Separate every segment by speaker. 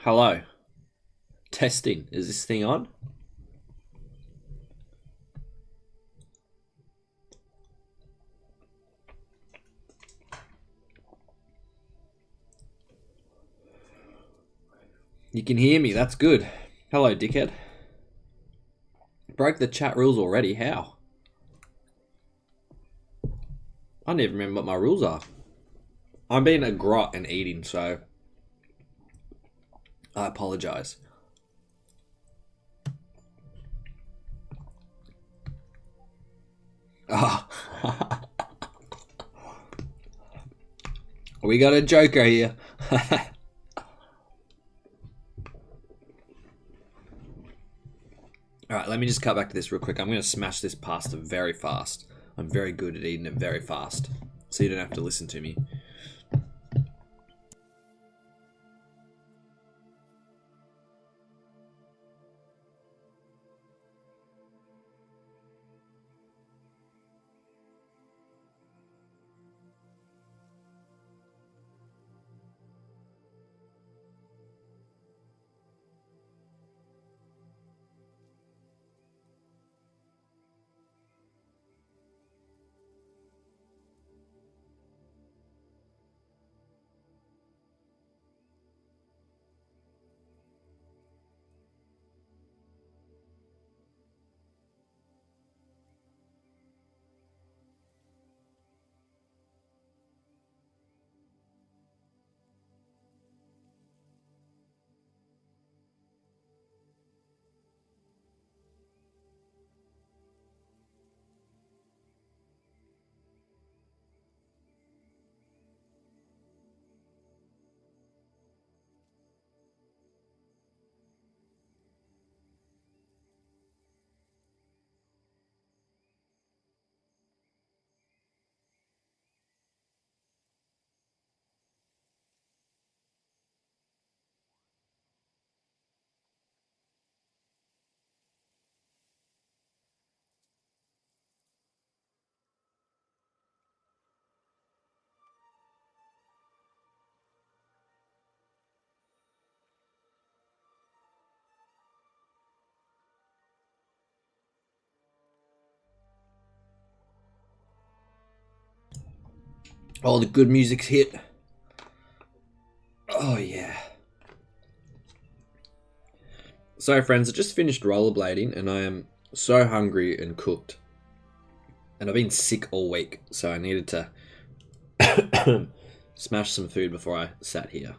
Speaker 1: Hello. Testing. Is this thing on? You can hear me. That's good. Hello, dickhead. Broke the chat rules already. How? I don't even remember what my rules are. I'm being a grot and eating, so I apologize. Ah. We got a joker here. Alright, let me just cut back to this real quick. I'm going to smash this pasta very fast. I'm very good at eating it very fast, so you don't have to listen to me. All the good music's hit. Oh, yeah. So, friends, I just finished rollerblading and I am so hungry and cooked. And I've been sick all week, so I needed to smash some food before I sat here.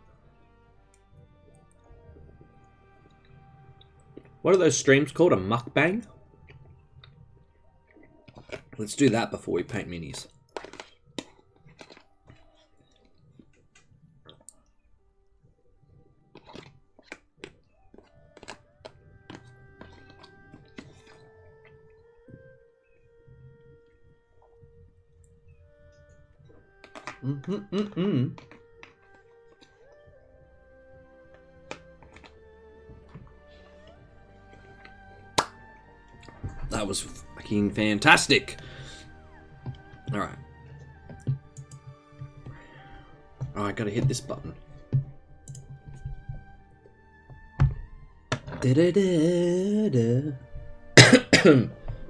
Speaker 1: What are those streams called? A mukbang? Let's do that before we paint minis. That was fucking fantastic. All right. Oh, I gotta hit this button.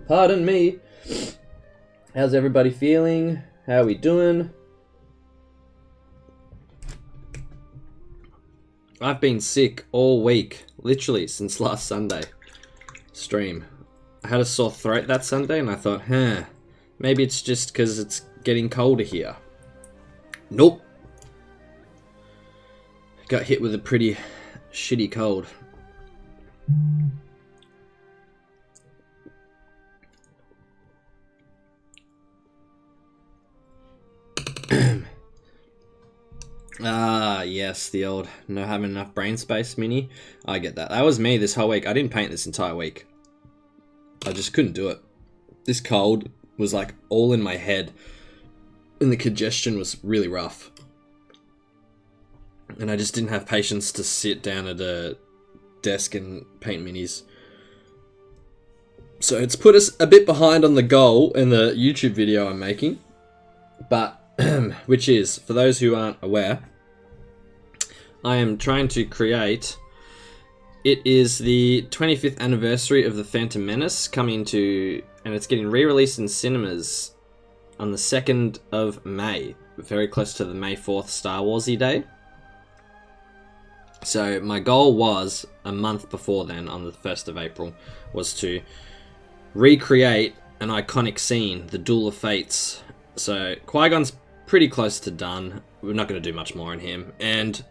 Speaker 1: Pardon me. How's everybody feeling? How are we doing? I've been sick all week, literally since last Sunday stream. I had a sore throat that Sunday and I thought, maybe it's just because it's getting colder here. Nope. Got hit with a pretty shitty cold. Ah, yes, the old not having enough brain space mini. I get that. That was me this whole week. I didn't paint this entire week. I just couldn't do it. This cold was like all in my head and the congestion was really rough. And I just didn't have patience to sit down at a desk and paint minis. So it's put us a bit behind on the goal in the YouTube video I'm making. But, which is, for those who aren't aware, I am trying to create it is the 25th anniversary of The Phantom Menace coming to, and it's getting re-released in cinemas on the 2nd of May, very close to the May 4th Star Warsy day. So my goal was, a month before then, on the 1st of April, was to recreate an iconic scene, the Duel of Fates. So Qui-Gon's pretty close to done. We're not going to do much more on him. And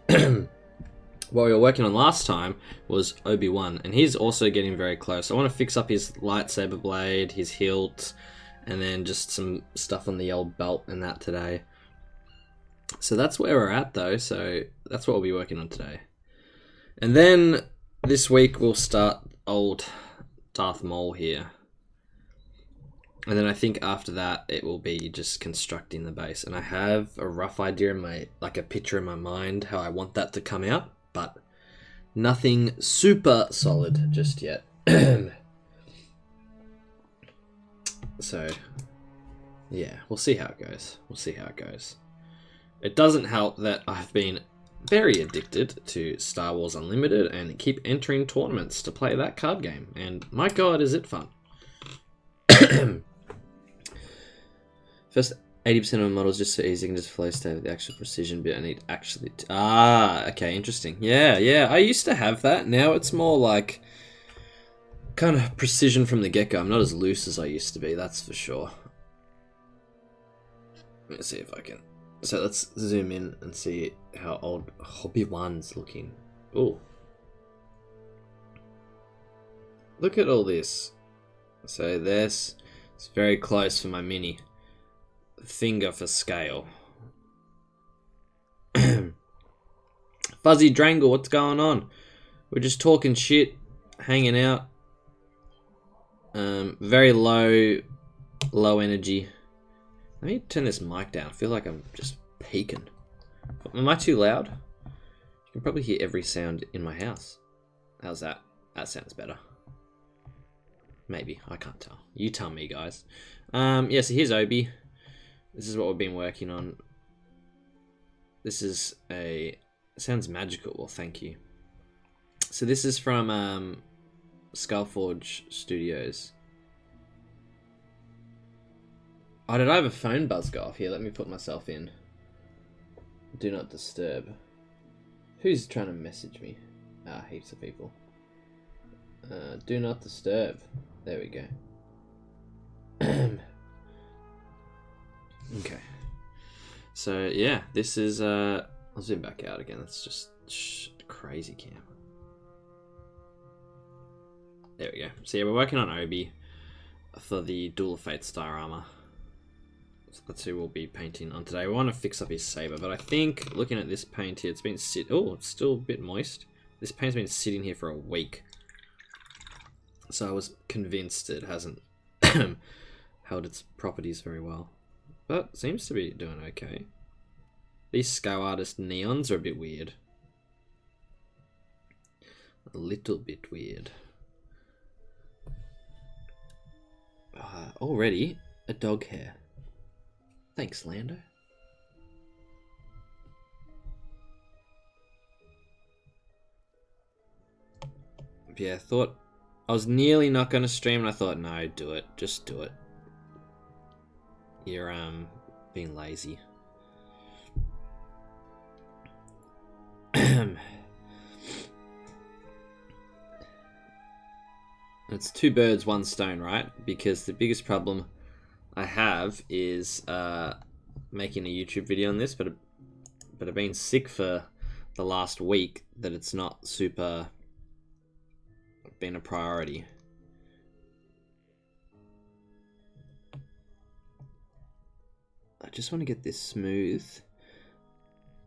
Speaker 1: what we were working on last time was Obi-Wan, and he's also getting very close. I want to fix up his lightsaber blade, his hilt, and then just some stuff on the old belt and that today. So that's where we're at, though. So that's what we'll be working on today. And then this week we'll start old Darth Maul here. And then I think after that it will be just constructing the base. And I have a rough idea in my, like a picture in my mind, how I want that to come out, but nothing super solid just yet. So, yeah, we'll see how it goes. We'll see how it goes. It doesn't help that I've been very addicted to Star Wars Unlimited and keep entering tournaments to play that card game. And my god, is it fun. First 80% of the models just so easy, you can just flow state with the actual precision bit. I need actually... okay, interesting. Yeah, I used to have that. Now it's more like kind of precision from the get-go. I'm not as loose as I used to be, that's for sure. Let's see if I can... So let's zoom in and see how old Obi-Wan's looking. Oh. Look at all this. So this is very close for my mini. Finger for scale. Fuzzy Drangle, what's going on? We're just talking shit, hanging out. Very low energy. Let me turn this mic down. I feel like I'm just peaking. Am I too loud? You can probably hear every sound in my house. How's that? That sounds better. Maybe. I can't tell. You tell me, guys. Yeah, so here's Obi. This is what we've been working on. This is a... It sounds magical. Well, thank you. So this is from Skullforge Studios. Oh, did I have a phone buzz go off here? Let me put myself in. Do not disturb. Who's trying to message me? Heaps of people. Do not disturb. There we go. Okay. So, yeah, this is... I'll zoom back out again. That's just crazy cam. There we go. So, yeah, we're working on Obi for the Duel of Fates diorama. So that's who we'll be painting on today. We want to fix up his saber, but I think looking at this paint here, it's been oh, it's still a bit moist. This paint's been sitting here for a week, so I was convinced it hasn't held its properties very well, but seems to be doing okay. These Scow Artist neons are a bit weird, a little bit weird. Already a dog hair. Thanks, Lando. Yeah, I thought... I was nearly not going to stream, and I thought, no, do it. Just do it. You're, being lazy. It's two birds, one stone, right? Because the biggest problem I have is making a YouTube video on this, but I've been sick for the last week that it's not super been a priority. I just want to get this smooth,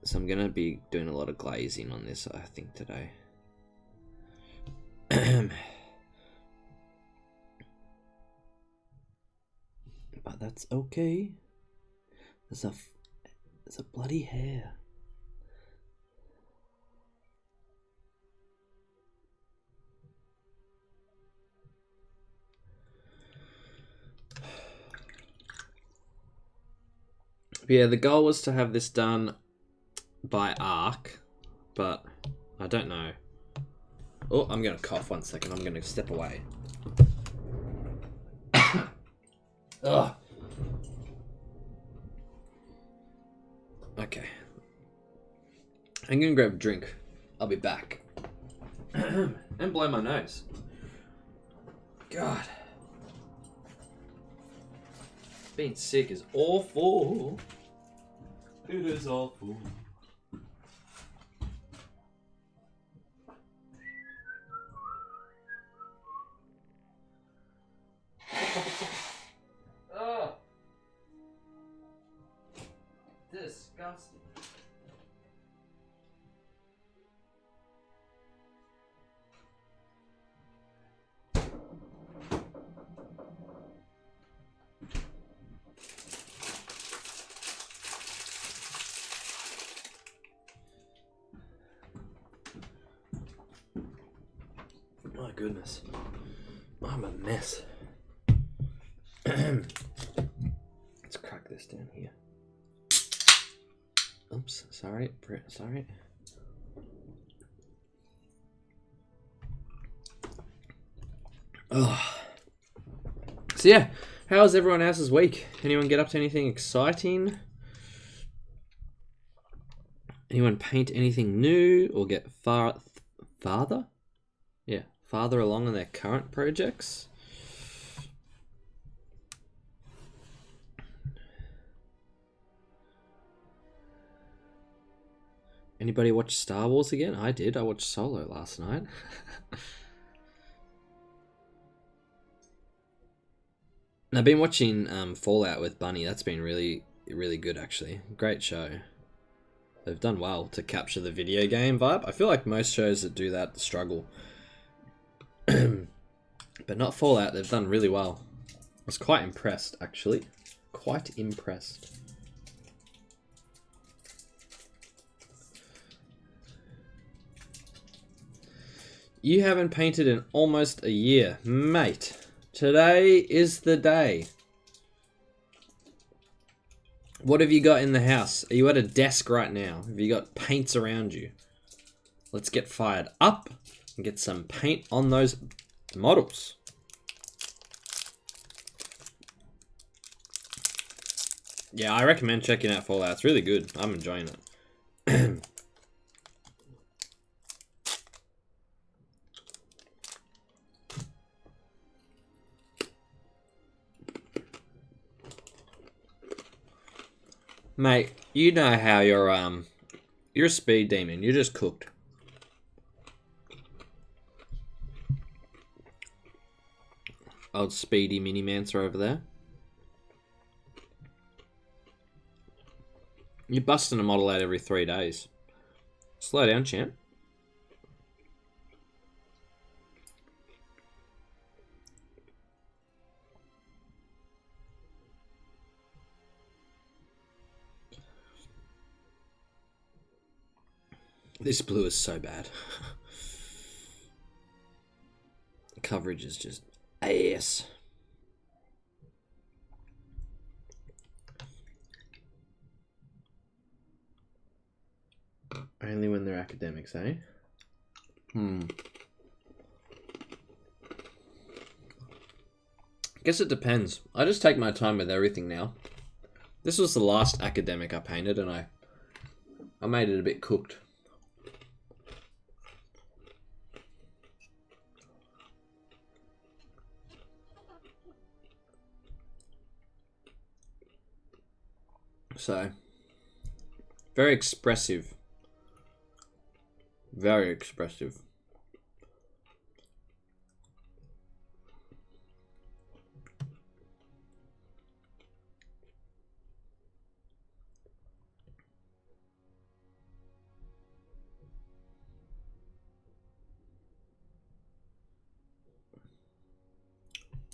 Speaker 1: so I'm going to be doing a lot of glazing on this, I think, today. But that's okay. There's a bloody hair. But yeah, the goal was to have this done by ARC, but I don't know. Oh, I'm gonna cough 1 second. I'm gonna step away. Ugh. Okay. I'm gonna grab a drink. I'll be back. And blow my nose. God. Being sick is awful. It is awful. Oh. Disgusting. My goodness. I'm a mess. Let's crack this down here. Oops, sorry, sorry. Oh. So yeah, how was everyone else's week? Anyone get up to anything exciting? Anyone paint anything new or get farther? Yeah, farther along in their current projects? Anybody watch Star Wars again? I did. I watched Solo last night. And I've been watching Fallout with Bunny. That's been really, really good, actually. Great show. They've done well to capture the video game vibe. I feel like most shows that do that struggle. But not Fallout. They've done really well. I was quite impressed, actually. Quite impressed. You haven't painted in almost a year. Mate, today is the day. What have you got in the house? Are you at a desk right now? Have you got paints around you? Let's get fired up and get some paint on those models. Yeah, I recommend checking out Fallout. It's really good. I'm enjoying it. Mate, you know how you're a speed demon. You're just cooked. Old speedy mini-mancer over there. You're busting a model out every 3 days. Slow down, champ. This blue is so bad. Coverage is just ass. Only when they're academics, eh? Guess it depends. I just take my time with everything now. This was the last academic I painted and I made it a bit cooked. So, very expressive. Very expressive.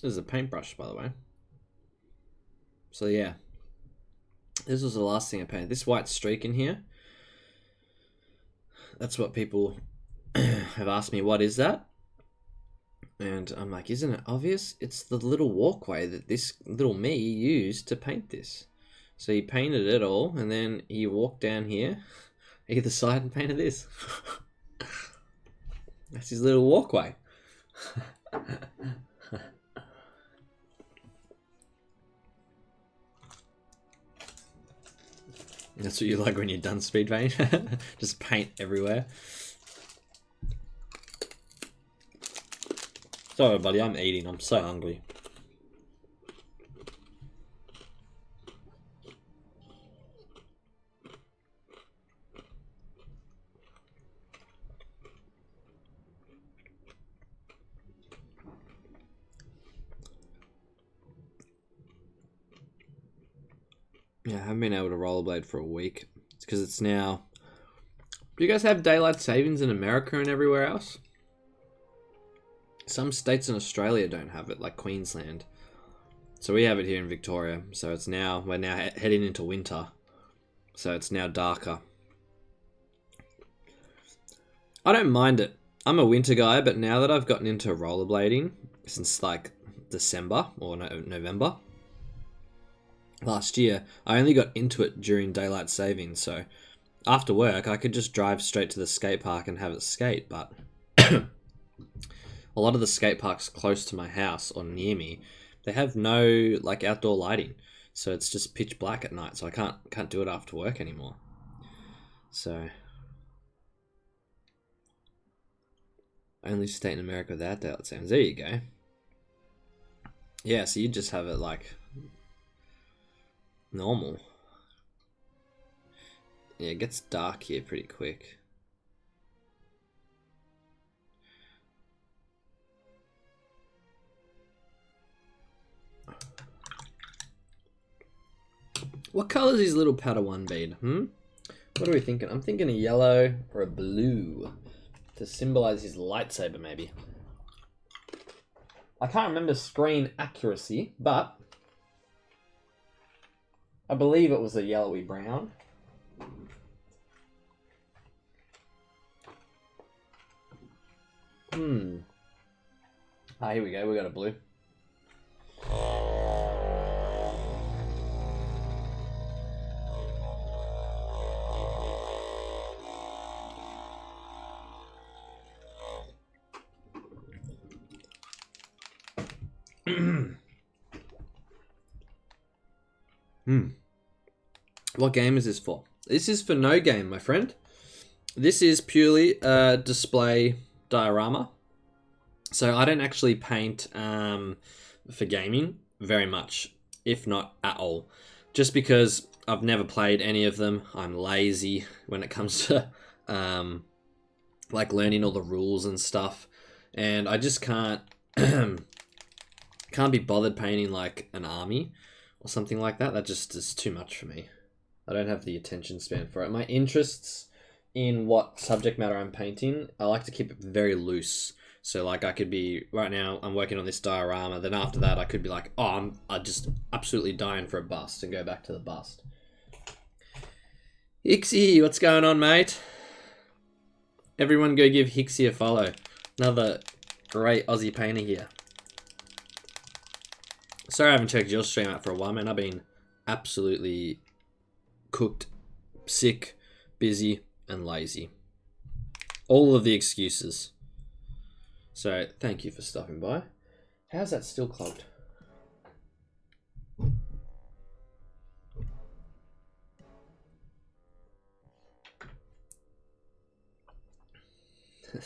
Speaker 1: This is a paintbrush, by the way. So yeah. This was the last thing I painted. This white streak in here. That's what people have asked me, what is that? And I'm like, isn't it obvious? It's the little walkway that this little me used to paint this. So he painted it all, and then he walked down here, either side, and painted this. That's his little walkway. That's what you like when you're done speed paint? Just paint everywhere. Sorry, buddy, I'm eating. I'm so hungry. Yeah, I haven't been able to rollerblade for a week. It's because it's now... Do you guys have daylight savings in America and everywhere else? Some states in Australia don't have it, like Queensland. So we have it here in Victoria. So it's now... We're now heading into winter. So it's now darker. I don't mind it. I'm a winter guy, but now that I've gotten into rollerblading since like December or November last year, I only got into it during daylight savings. So after work, I could just drive straight to the skate park and have it skate. But a lot of the skate parks close to my house or near me, they have no like outdoor lighting. So it's just pitch black at night. So I can't do it after work anymore. So only state in America without daylight savings. There you go. Yeah, so you just have it like normal. Yeah, it gets dark here pretty quick. What color is his little Padawan bead? What are we thinking? I'm thinking a yellow or a blue to symbolize his lightsaber, maybe. I can't remember screen accuracy, but I believe it was a yellowy brown. Ah, here we go. We got a blue. What game is this for? This is for no game, my friend. This is purely a display diorama. So I don't actually paint for gaming very much, if not at all. Just because I've never played any of them. I'm lazy when it comes to like learning all the rules and stuff. And I just can't be bothered painting like an army or something like that. That just is too much for me. I don't have the attention span for it. My interests in what subject matter I'm painting, I like to keep it very loose. So like I could be, right now I'm working on this diorama, then after that I could be like, oh, I'm just absolutely dying for a bust and go back to the bust. Hixie, what's going on, mate? Everyone go give Hixie a follow. Another great Aussie painter here. Sorry I haven't checked your stream out for a while, man. I've been absolutely cooked, sick, busy, and lazy. All of the excuses. So, thank you for stopping by. How's that still clogged?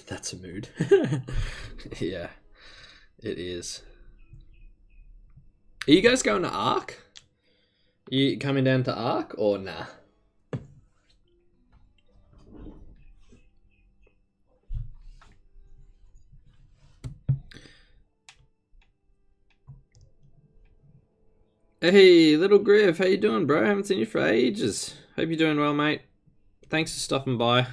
Speaker 1: That's a mood. Yeah, it is. Are you guys going to Ark? You coming down to Ark or nah? Hey, little Griff, how you doing, bro? Haven't seen you for ages. Hope you're doing well, mate. Thanks for stopping by.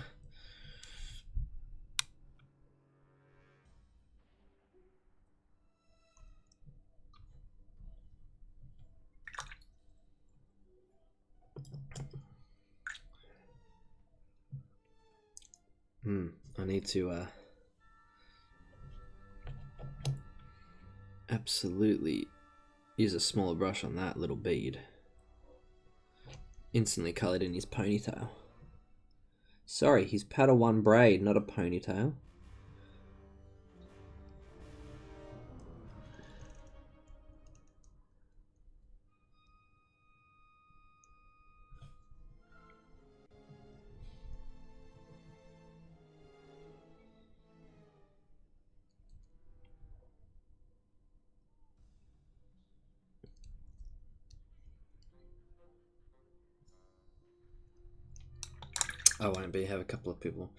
Speaker 1: I need to absolutely use a smaller brush on that little bead. Instantly coloured in his ponytail. Sorry, he's Padawan braid, not a ponytail. I won't be. Have a couple of people.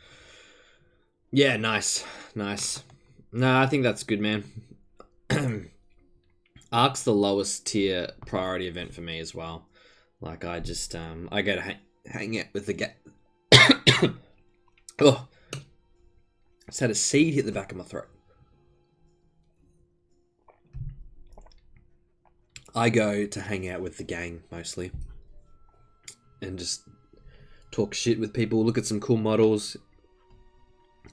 Speaker 1: Yeah, nice. Nice. No, I think that's good, man. Ark's the lowest tier priority event for me as well. Like, I just, I go to hang out with the oh, I just had a seed hit the back of my throat. I go to hang out with the gang mostly and just talk shit with people, look at some cool models,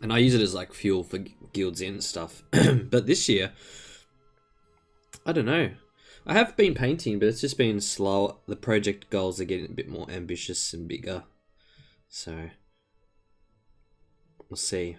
Speaker 1: and I use it as like fuel for Guilds Inn stuff. But this year, I don't know. I have been painting, but it's just been slow. The project goals are getting a bit more ambitious and bigger, so we'll see.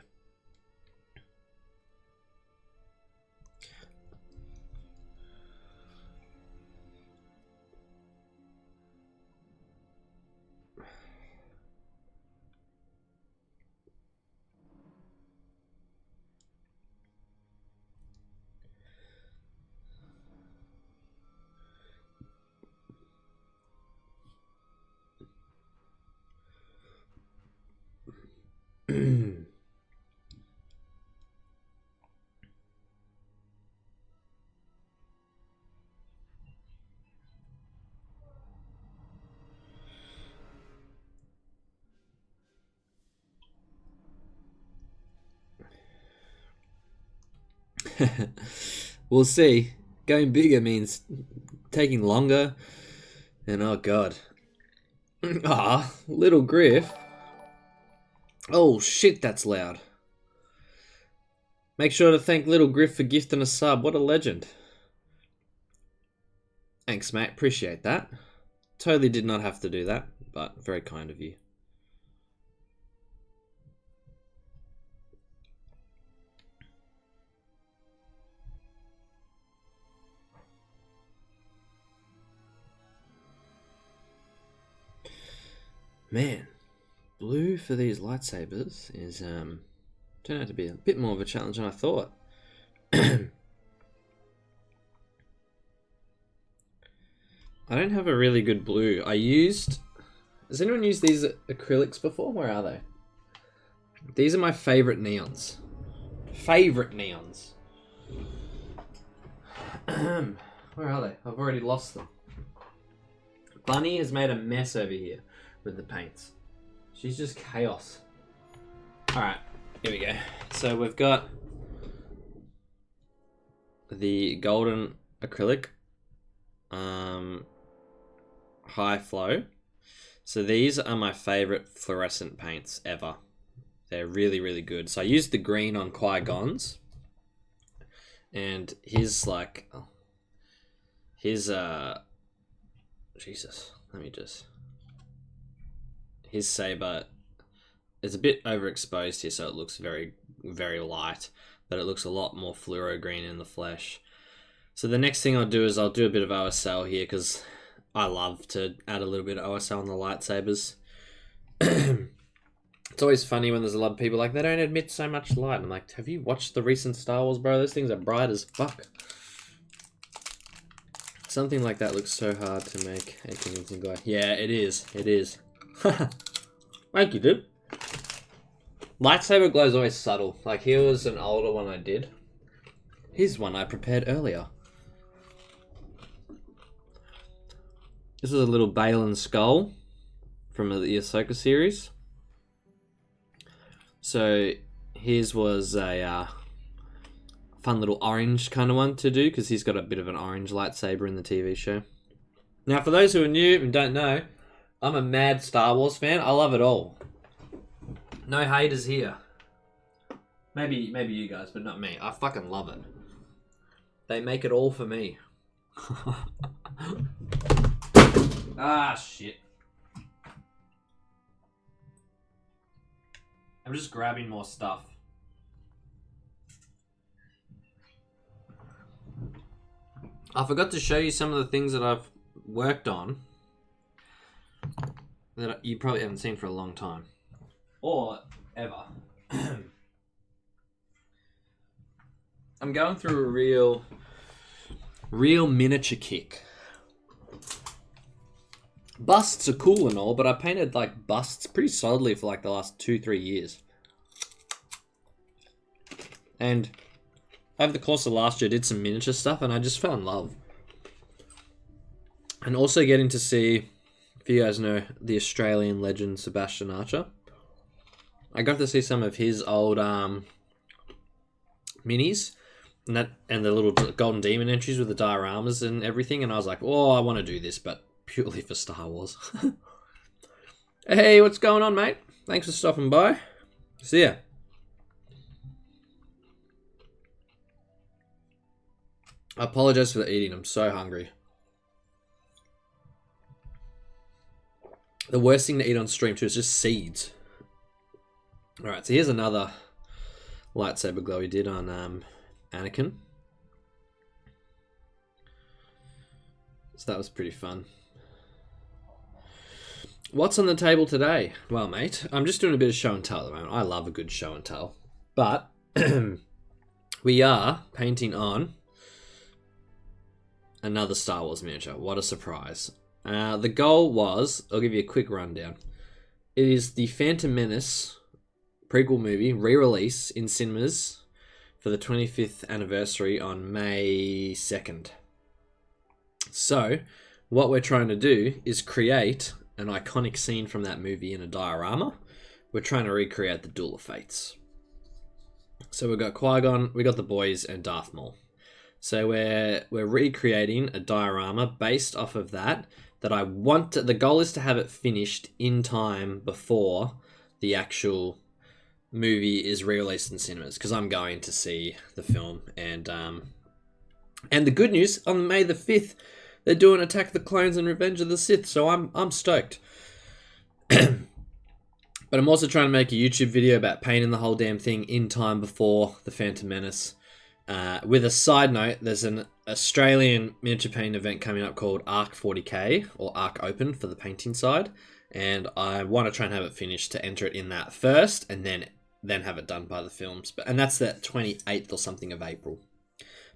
Speaker 1: We'll see. Going bigger means taking longer, and oh god. Ah, little Griff. Oh shit, that's loud. Make sure to thank Little Griff for gifting a sub. What a legend. Thanks, mate. Appreciate that. Totally did not have to do that, but very kind of you. Man, blue for these lightsabers is turned out to be a bit more of a challenge than I thought. I don't have a really good blue. Has anyone used these acrylics before? Where are they? These are my favorite neons. Favorite neons. Where are they? I've already lost them. Bunny has made a mess over here with the paints. She's just chaos. Alright, here we go. So we've got the golden acrylic. High flow. So these are my favorite fluorescent paints ever. They're really, really good. So I used the green on Qui-Gon's. And his like... His, Jesus. Let me just... His saber... It's a bit overexposed here, so it looks very, very light. But it looks a lot more fluoro green in the flesh. So the next thing I'll do is I'll do a bit of OSL here, because I love to add a little bit of OSL on the lightsabers. It's always funny when there's a lot of people like, they don't admit so much light. I'm like, have you watched the recent Star Wars, bro? Those things are bright as fuck. Something like that looks so hard to make a convincing guy. Yeah, it is. It is. Thank you, dude. Lightsaber glow is always subtle. Like, here was an older one I did. Here's one I prepared earlier. This is a little Baylan skull from the Ahsoka series. So his was a fun little orange kind of one to do, because he's got a bit of an orange lightsaber in the TV show. Now, for those who are new and don't know, I'm a mad Star Wars fan. I love it all. No haters here. Maybe you guys, but not me. I fucking love it. They make it all for me. Ah, shit. I'm just grabbing more stuff. I forgot to show you some of the things that I've worked on that you probably haven't seen for a long time. Or ever. I'm going through a real miniature kick. Busts are cool and all, but I painted like busts pretty solidly for like the last 2-3 years. And over the course of last year, I did some miniature stuff, and I just fell in love. And also getting to see, if you guys know, the Australian legend Sebastian Archer. I got to see some of his old minis, and the little Golden Demon entries with the dioramas and everything, and I was like, oh, I want to do this, but purely for Star Wars. Hey, what's going on, mate? Thanks for stopping by. See ya. I apologize for the eating. I'm so hungry. The worst thing to eat on stream too is just seeds. Alright, so here's another lightsaber glow we did on Anakin. So that was pretty fun. What's on the table today? Well, mate, I'm just doing a bit of show and tell at the moment. I love a good show and tell. But we are painting on another Star Wars miniature. What a surprise. The goal was, I'll give you a quick rundown. It is the Phantom Menace prequel movie re-release in cinemas for the 25th anniversary on May 2nd. So, what we're trying to do is create an iconic scene from that movie in a diorama. We're trying to recreate the Duel of Fates. So we've got Qui-Gon, we got the boys, and Darth Maul. So we're recreating a diorama based off of that I want to, the goal is to have it finished in time before the actual movie is re-released in cinemas, because I'm going to see the film, and the good news, on May the 5th they're doing Attack of the Clones and Revenge of the Sith, so I'm stoked. But I'm also trying to make a YouTube video about painting the whole damn thing in time before the Phantom Menace. With a side note, there's an Australian miniature painting event coming up called Arc 40K, or Arc Open for the painting side, and I want to try and have it finished to enter it in that first, and then have it done by the films. And that's the 28th or something of April.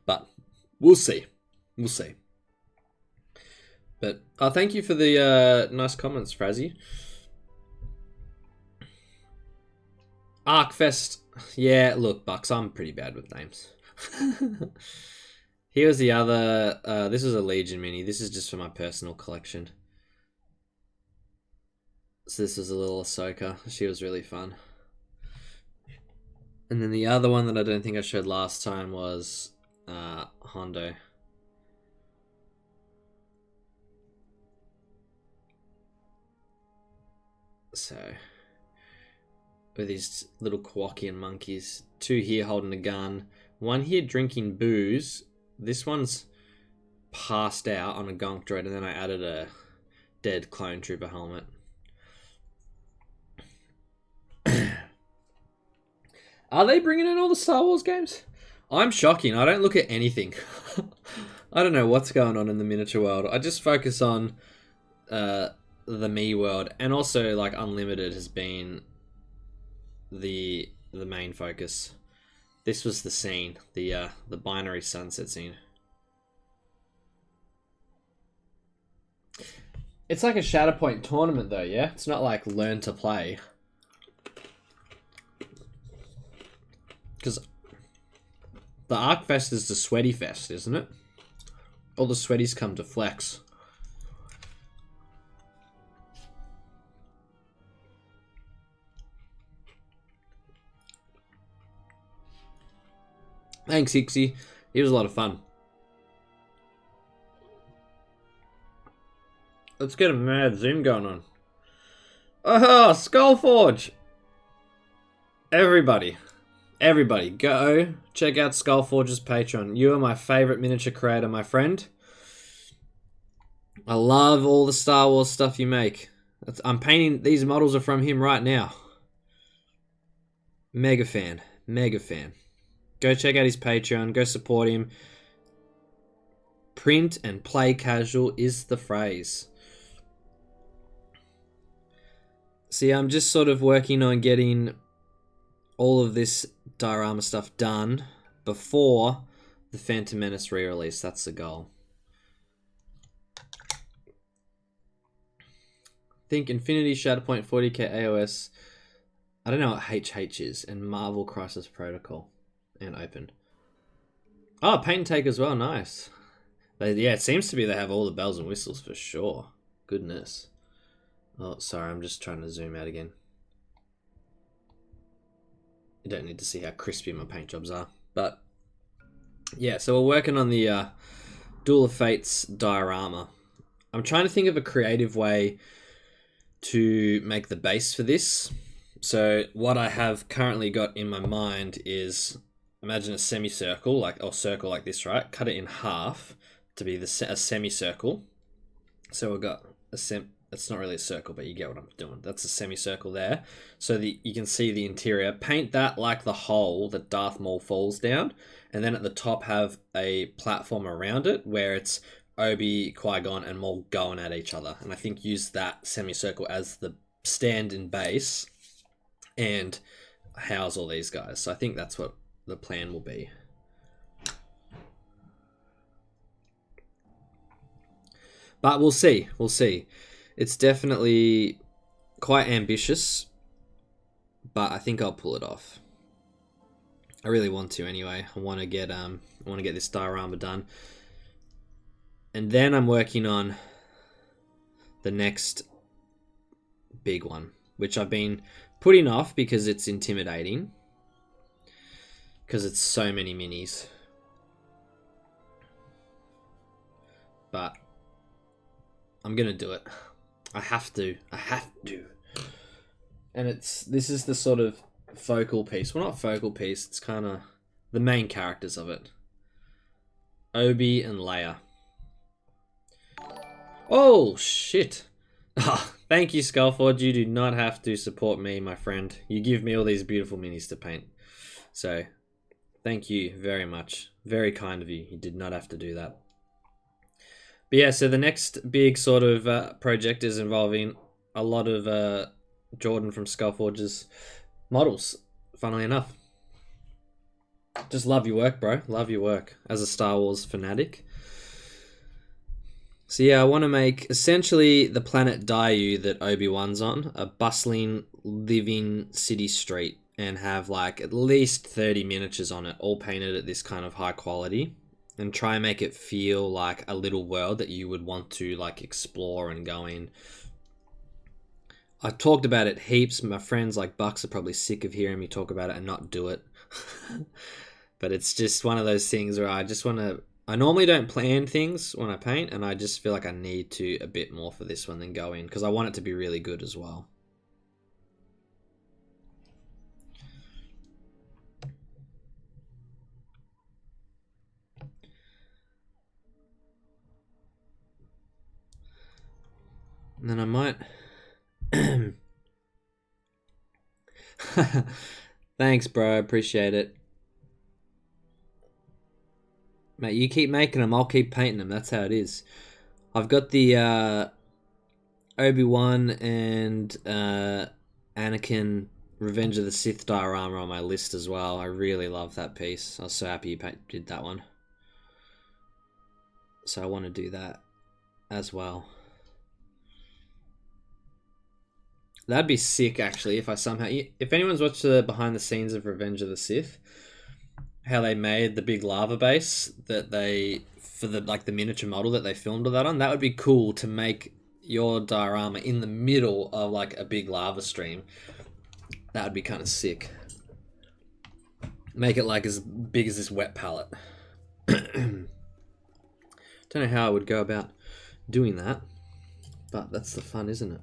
Speaker 1: But we'll see. We'll see. But thank you for the nice comments, Frazzy. Arcfest. Yeah, look, Bucks, I'm pretty bad with names. Here's the other, this is a Legion mini. This is just for my personal collection. So this is a little Ahsoka. She was really fun. And then the other one that I don't think I showed last time was Hondo. So, with these little Kowakian monkeys. 2 here holding a gun. 1 here drinking booze. This one's passed out on a gonk droid, and then I added a dead clone trooper helmet. Are they bringing in all the Star Wars games? I'm shocking. I don't look at anything. I don't know what's going on in the miniature world. I just focus on the me world, and also like Unlimited has been the main focus. This was the scene, the binary sunset scene. It's like a Shatterpoint tournament though, yeah? It's not like learn to play. Because the Arcfest is the Sweaty Fest, isn't it? All the sweaties come to flex. Thanks, Ixie. It was a lot of fun. Let's get a mad Zoom going on. Oh, Skullforge! Everybody, go check out Skullforge's Patreon. You are my favorite miniature creator, my friend. I love all the Star Wars stuff you make. I'm painting, these models are from him right now. Mega fan, mega fan. Go check out his Patreon. Go support him. Print and play casual is the phrase. See, I'm just sort of working on getting all of this diorama stuff done before the Phantom Menace re-release. That's the goal. think Infinity, Shatterpoint, 40k AOS. I don't know what HH is, and Marvel Crisis Protocol, and Open. Oh, Paint and Take as well. Nice. Yeah, it seems to be they have all the bells and whistles for sure. Goodness. Oh, sorry, I'm just trying to zoom out again. You don't need to see how crispy my paint jobs are. But, yeah, so we're working on the Duel of Fates diorama. I'm trying to think of a creative way to make the base for this. So what I have currently got in my mind is, imagine a semicircle, or circle like this, right? Cut it in half to be a semicircle. So we've got it's not really a circle, but you get what I'm doing. That's a semicircle there. So you can see the interior. Paint that like the hole that Darth Maul falls down. And then at the top have a platform around it where it's Obi, Qui-Gon, and Maul going at each other. And I think use that semicircle as the stand-in base and house all these guys. So I think that's what the plan will be. But we'll see. We'll see. It's definitely quite ambitious, but I think I'll pull it off. I really want to anyway. I want to get this diorama done. And then I'm working on the next big one, which I've been putting off because it's intimidating. Because it's so many minis. But I'm going to do it. I have to. And this is the sort of focal piece. Well, not focal piece. It's kind of the main characters of it. Obi and Leia. Oh, shit. Thank you, Skullforge. You do not have to support me, my friend. You give me all these beautiful minis to paint. So, thank you very much. Very kind of you. You did not have to do that. But yeah, so the next big sort of project is involving a lot of Jordan from Skullforge's models, funnily enough. Just love your work, bro. Love your work as a Star Wars fanatic. So yeah, I want to make essentially the planet Daiyu that Obi-Wan's on, a bustling, living city street, and have like at least 30 miniatures on it, all painted at this kind of high quality, and try and make it feel like a little world that you would want to like explore and go in. I've talked about it heaps. My friends like Bucks are probably sick of hearing me talk about it and not do it. But it's just one of those things where I just want to... I normally don't plan things when I paint, and I just feel like I need to a bit more for this one than go in, because I want it to be really good as well. And then I might... Thanks, bro. Appreciate it. Mate, you keep making them, I'll keep painting them. That's how it is. I've got the Obi-Wan and Anakin Revenge of the Sith diorama on my list as well. I really love that piece. I was so happy you did that one. So I want to do that as well. That'd be sick, actually, if I somehow... If anyone's watched the behind the scenes of Revenge of the Sith, how they made the big lava base that they... For the the miniature model that they filmed all that on, that would be cool to make your diorama in the middle of like a big lava stream. That would be kind of sick. Make it like as big as this wet palette. Don't know how I would go about doing that, but that's the fun, isn't it?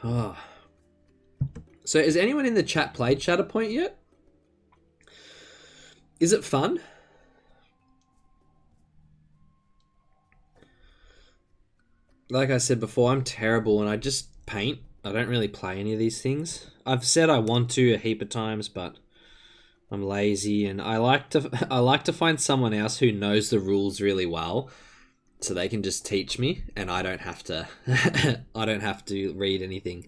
Speaker 1: Oh. So is anyone in the chat played Shatterpoint yet? Is it fun? Like I said before, I'm terrible and I just paint. I don't really play any of these things. I've said I want to a heap of times, but I'm lazy and I like to find someone else who knows the rules really well, so they can just teach me and I don't have to I don't have to read anything.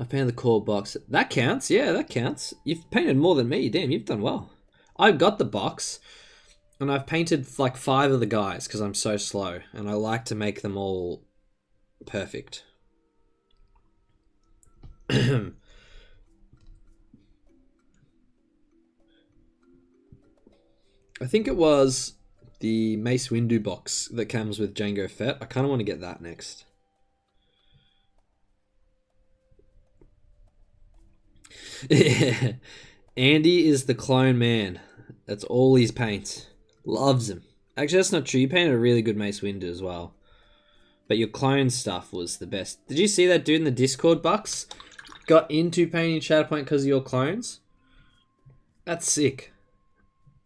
Speaker 1: I painted the core box. That counts. Yeah, that counts. You've painted more than me. Damn, you've done well. I've got the box, and I've painted like 5 of the guys because I'm so slow, and I like to make them all perfect. I think it was the Mace Windu box that comes with Jango Fett. I kind of want to get that next. Andy is the clone man. That's all he paints. Loves him. Actually, that's not true. You painted a really good Mace Windu as well. But your clone stuff was the best. Did you see that dude in the Discord, Bucks? Got into painting Shatterpoint because of your clones? That's sick.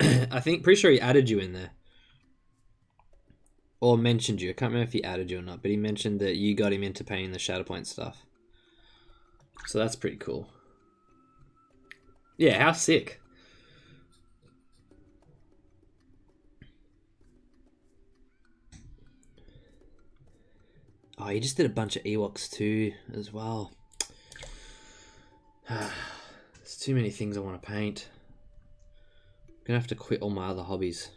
Speaker 1: I think, pretty sure he added you in there. Or mentioned you. I can't remember if he added you or not, but he mentioned that you got him into painting the Shatterpoint stuff. So that's pretty cool. Yeah, how sick. Oh, he just did a bunch of Ewoks too, as well. There's too many things I want to paint. I'm gonna have to quit all my other hobbies.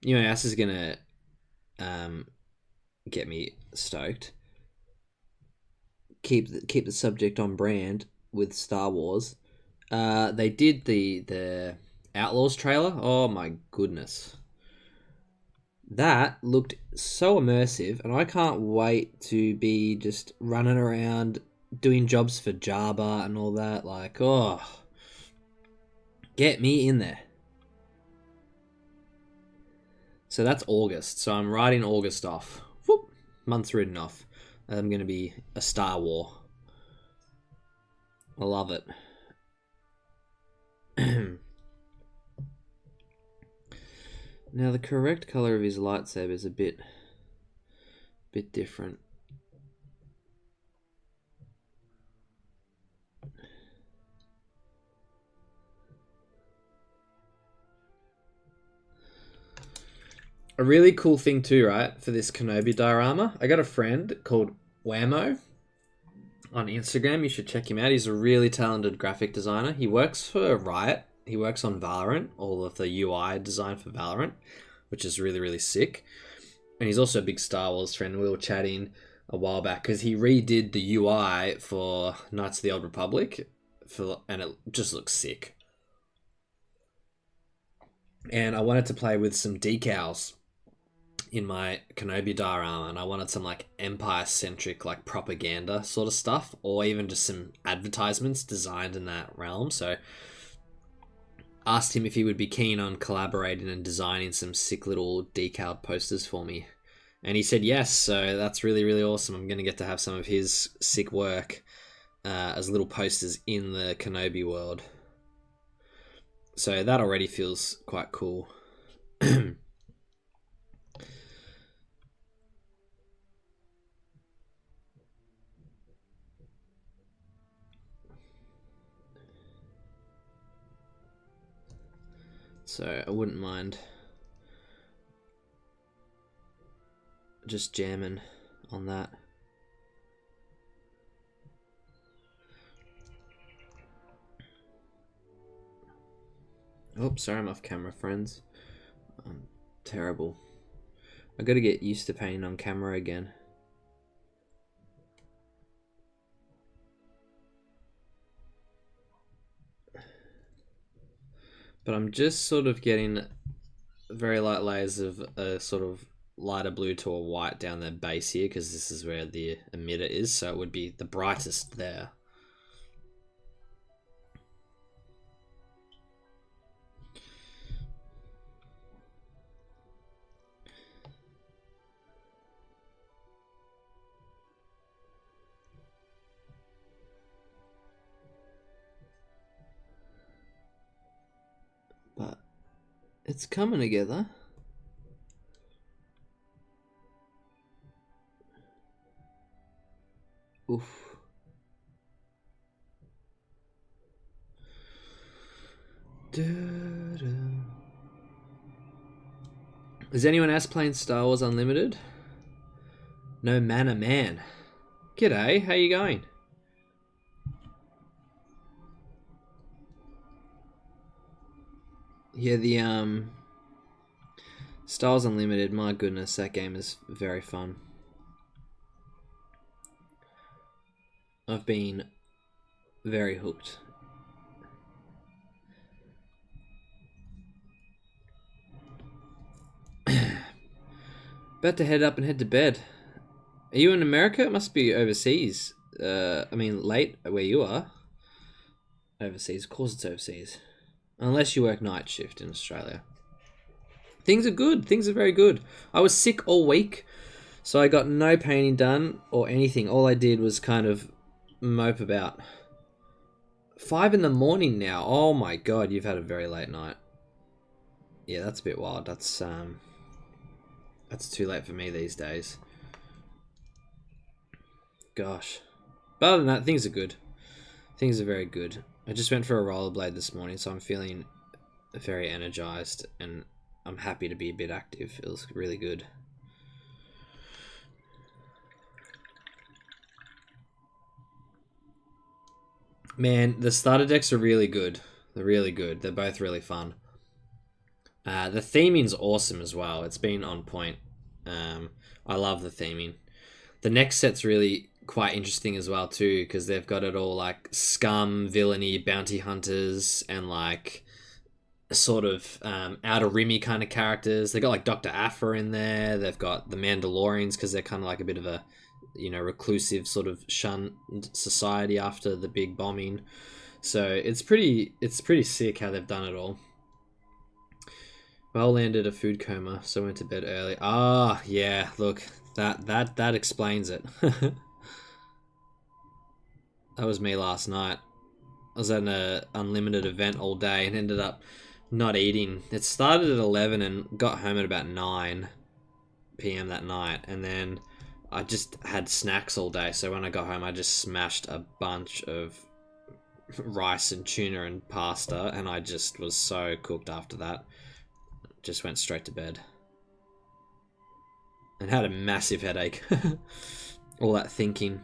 Speaker 1: You know, this is gonna get me stoked. Keep the subject on brand with Star Wars. They did the Outlaws trailer. Oh my goodness. That looked so immersive, and I can't wait to be just running around doing jobs for Jabba and all that. Like, oh, get me in there. So that's August. So I'm writing August off. Whoop, month's written off. I'm going to be a Star War. I love it. Now the correct color of his lightsaber is a bit different. A really cool thing too, right, for this Kenobi diorama, I got a friend called Whammo on Instagram. You should check him out. He's a really talented graphic designer. He works for Riot. He works on Valorant, all of the UI design for Valorant, which is really, really sick. And he's also a big Star Wars friend. We were chatting a while back because he redid the UI for Knights of the Old Republic, and it just looks sick. And I wanted to play with some decals in my Kenobi diorama, and I wanted some like Empire-centric like propaganda sort of stuff, or even just some advertisements designed in that realm. So asked him if he would be keen on collaborating and designing some sick little decal posters for me, and he said yes. So that's really, really awesome. I'm going to get to have some of his sick work as little posters in the Kenobi world. So that already feels quite cool. So I wouldn't mind just jamming on that. Oops, sorry, I'm off camera, friends. I'm terrible. I gotta get used to painting on camera again. But I'm just sort of getting very light layers of a sort of lighter blue to a white down the base here, because this is where the emitter is, so it would be the brightest there. But it's coming together. Oof. Is anyone else playing Star Wars Unlimited? No Manna Man. G'day, how you going? Yeah, the Star Wars Unlimited, my goodness, that game is very fun. I've been very hooked. About to head up and head to bed. Are you in America? It must be overseas. I mean, late where you are. Overseas. Of course it's overseas. Unless you work night shift in Australia. Things are good. Things are very good. I was sick all week, so I got no painting done or anything. All I did was kind of mope about. 5 in the morning now. Oh my god, you've had a very late night. Yeah, that's a bit wild. That's too late for me these days. Gosh. But other than that, things are good. Things are very good. I just went for a rollerblade this morning, so I'm feeling very energized and I'm happy to be a bit active. It was really good. Man, the starter decks are really good. They're really good. They're both really fun. The theming's awesome as well. It's been on point. I love the theming. The next set's really quite interesting as well too, because they've got it all like scum, villainy, bounty hunters, and like sort of Outer Rimmy kind of characters. They got like Dr. Aphra in there. They've got the Mandalorians because they're kind of like a bit of a, you know, reclusive sort of shunned society after the big bombing. So it's pretty sick how they've done it all. Well, landed a food coma, so went to bed early. Ah, yeah. Look, that explains it. That was me last night. I was at an unlimited event all day and ended up not eating. It started at 11 and got home at about 9 p.m. that night, and then I just had snacks all day. So when I got home, I just smashed a bunch of rice and tuna and pasta, and I just was so cooked after that. Just went straight to bed and had a massive headache. All that thinking.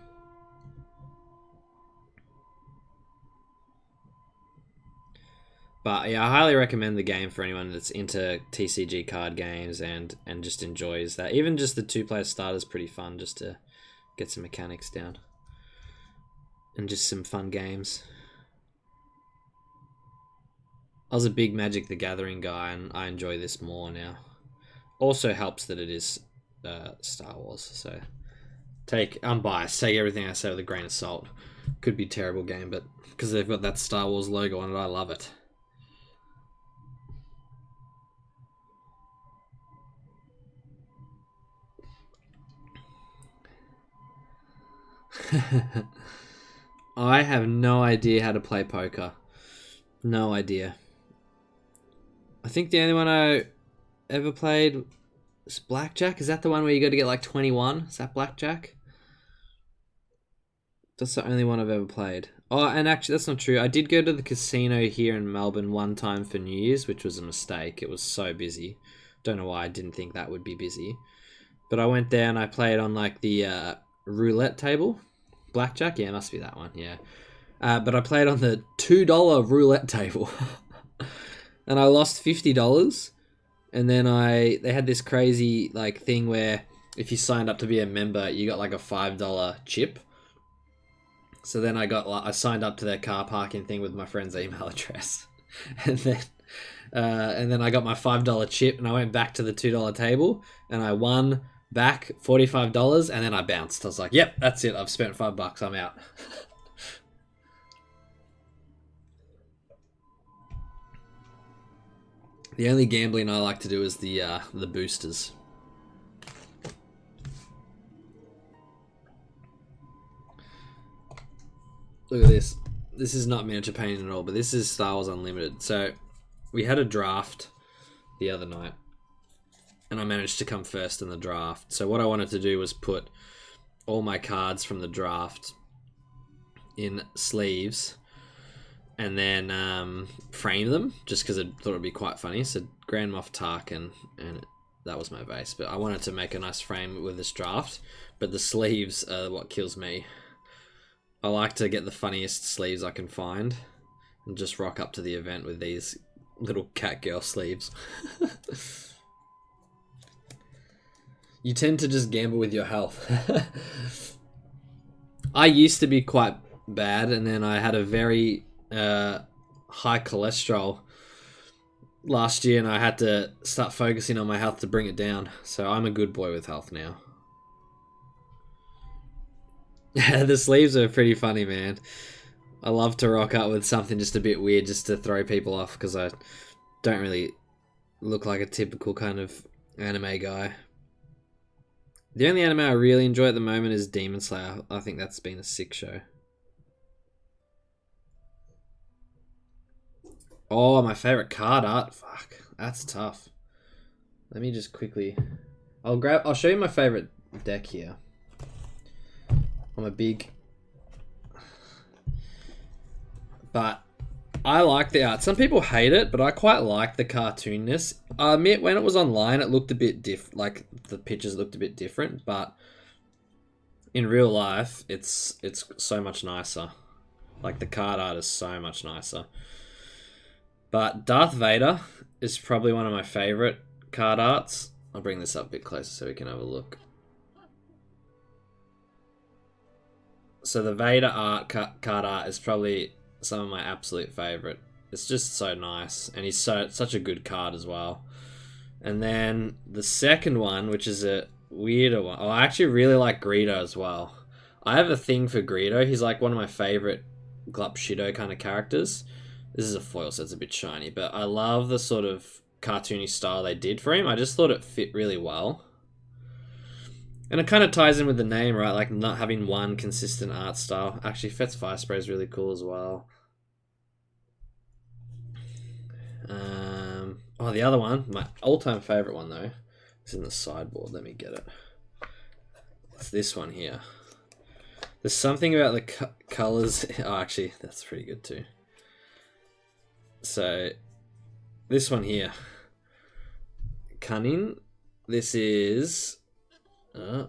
Speaker 1: But yeah, I highly recommend the game for anyone that's into TCG card games and just enjoys that. Even just the 2-player starter is pretty fun just to get some mechanics down. And just some fun games. I was a big Magic the Gathering guy and I enjoy this more now. Also helps that it is Star Wars, so I'm biased. Take everything I say with a grain of salt. Could be a terrible game, but because they've got that Star Wars logo on it, I love it. I have no idea how to play poker. No idea. I think the only one I ever played was Blackjack. Is that the one where you got to get like 21? Is that Blackjack? That's the only one I've ever played. Oh, and actually, that's not true. I did go to the casino here in Melbourne one time for New Year's, which was a mistake. It was so busy. Don't know why I didn't think that would be busy. But I went there and I played on like the roulette table. Blackjack? Yeah, it must be that one, yeah. But I played on the $2 roulette table. And I lost $50. And then they had this crazy like thing where if you signed up to be a member, you got like a $5 chip. So then I signed up to their car parking thing with my friend's email address. And then I got my $5 chip and I went back to the $2 table and I won back $45 and then I bounced. I was like, yep, that's it. I've spent $5. I'm out. The only gambling I like to do is the boosters. Look at this. This is not miniature painting at all, but this is Star Wars Unlimited. So we had a draft the other night and I managed to come first in the draft. So what I wanted to do was put all my cards from the draft in sleeves and then frame them just because I thought it would be quite funny. So Grand Moff Tarkin and that was my base. But I wanted to make a nice frame with this draft. But the sleeves are what kills me. I like to get the funniest sleeves I can find and just rock up to the event with these little cat girl sleeves. You tend to just gamble with your health. I used to be quite bad, and then I had a very high cholesterol last year, and I had to start focusing on my health to bring it down. So I'm a good boy with health now. The sleeves are pretty funny, man. I love to rock up with something just a bit weird just to throw people off, because I don't really look like a typical kind of anime guy. The only anime I really enjoy at the moment is Demon Slayer. I think that's been a sick show. Oh, my favorite card art. Fuck, that's tough. Let me just quickly. I'll show you my favorite deck here. I'm a big. But I like the art. Some people hate it, but I quite like the cartoonness. I admit when it was online, it looked a bit like the pictures looked a bit different, but in real life, it's so much nicer. Like the card art is so much nicer. But Darth Vader is probably one of my favorite card arts. I'll bring this up a bit closer so we can have a look. So the Vader card art is probably some of my absolute favorite. It's just so nice, and he's such a good card as well. And then the second one, which is a weirder one. Oh, I actually really like Greedo as well. I have a thing for Greedo. He's like one of my favorite Glup Shido kind of characters. This is a foil, so it's a bit shiny, but I love the sort of cartoony style they did for him. I just thought it fit really well. And it kind of ties in with the name, right? Like not having one consistent art style. Actually, Fett's Fire Spray is really cool as well. Oh, the other one, my all-time favorite one though, is in the sideboard. Let me get it. It's this one here. There's something about the colors. Oh, actually, that's pretty good too. So, this one here, Cunning. This is. There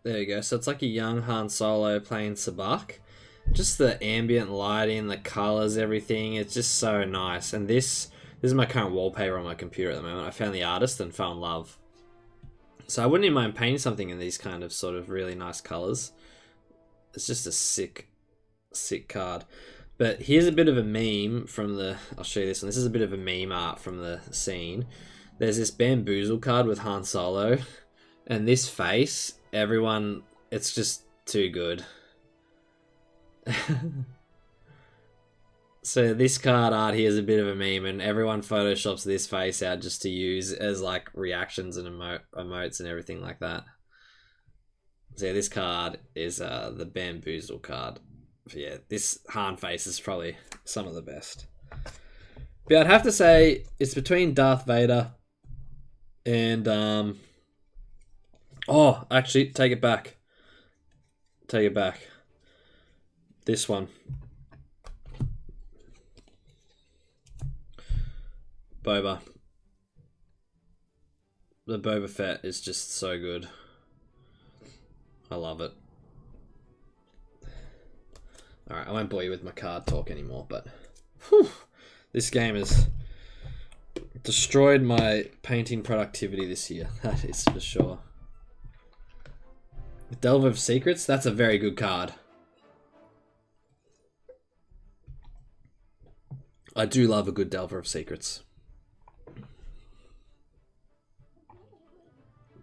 Speaker 1: you go. So it's like a young Han Solo playing Sabacc. Just the ambient lighting, the colors, everything. It's just so nice. And this is my current wallpaper on my computer at the moment. I found the artist and fell in love. So I wouldn't even mind painting something in these kind of sort of really nice colors. It's just a sick card. But here's a bit of a meme from the. I'll show you this one. This is a bit of a meme art from the scene. There's this Bamboozle card with Han Solo, and this face. Everyone, it's just too good. So this card art here is a bit of a meme, and everyone photoshops this face out just to use as like reactions and emotes and everything like that. So yeah, this card is the Bamboozle card. Yeah, this Han face is probably some of the best. But I'd have to say it's between Darth Vader and oh, actually, take it back. Take it back. This one. Boba. The Boba Fett is just so good. I love it. Alright, I won't bore you with my card talk anymore, but whew, this game has destroyed my painting productivity this year. That is for sure. Delver of Secrets, that's a very good card. I do love a good Delver of Secrets.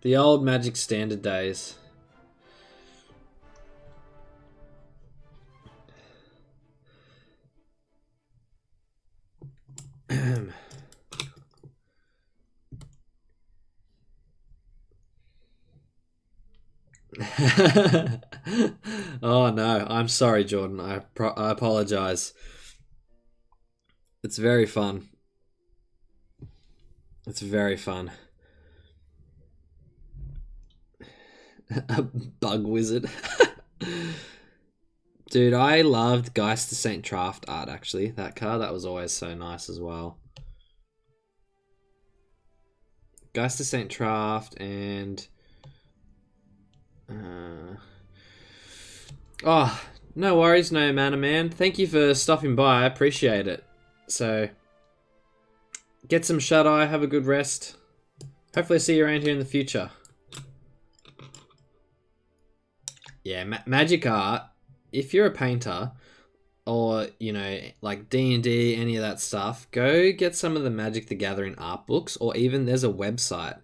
Speaker 1: The old Magic Standard days. Oh no, I'm sorry, Jordan. I apologize. It's very fun. It's very fun. A bug wizard. Dude, I loved Geist of St. Traft art, actually. That card, that was always so nice as well. Geist of St. Traft and... Oh, no worries, no mana man. Thank you for stopping by. I appreciate it. So, get some shut-eye, have a good rest. Hopefully see you around here in the future. Yeah, magic art, if you're a painter, or, you know, like D&D, any of that stuff, go get some of the Magic the Gathering art books, or even there's a website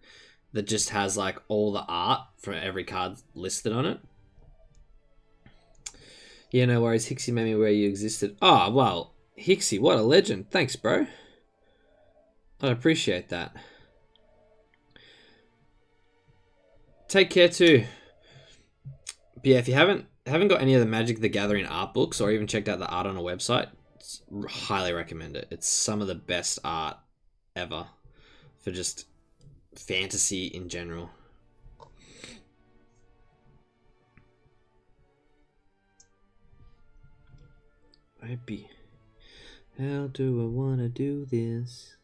Speaker 1: that just has, like, all the art for every card listed on it. Yeah, no worries. Hixie made me where you existed. Oh, well, Hixie, what a legend. Thanks, bro. I appreciate that. Take care, too. But yeah, if you haven't got any of the Magic the Gathering art books or even checked out the art on a website, highly recommend it. It's some of the best art ever for just fantasy in general. Happy. How do I want to do this?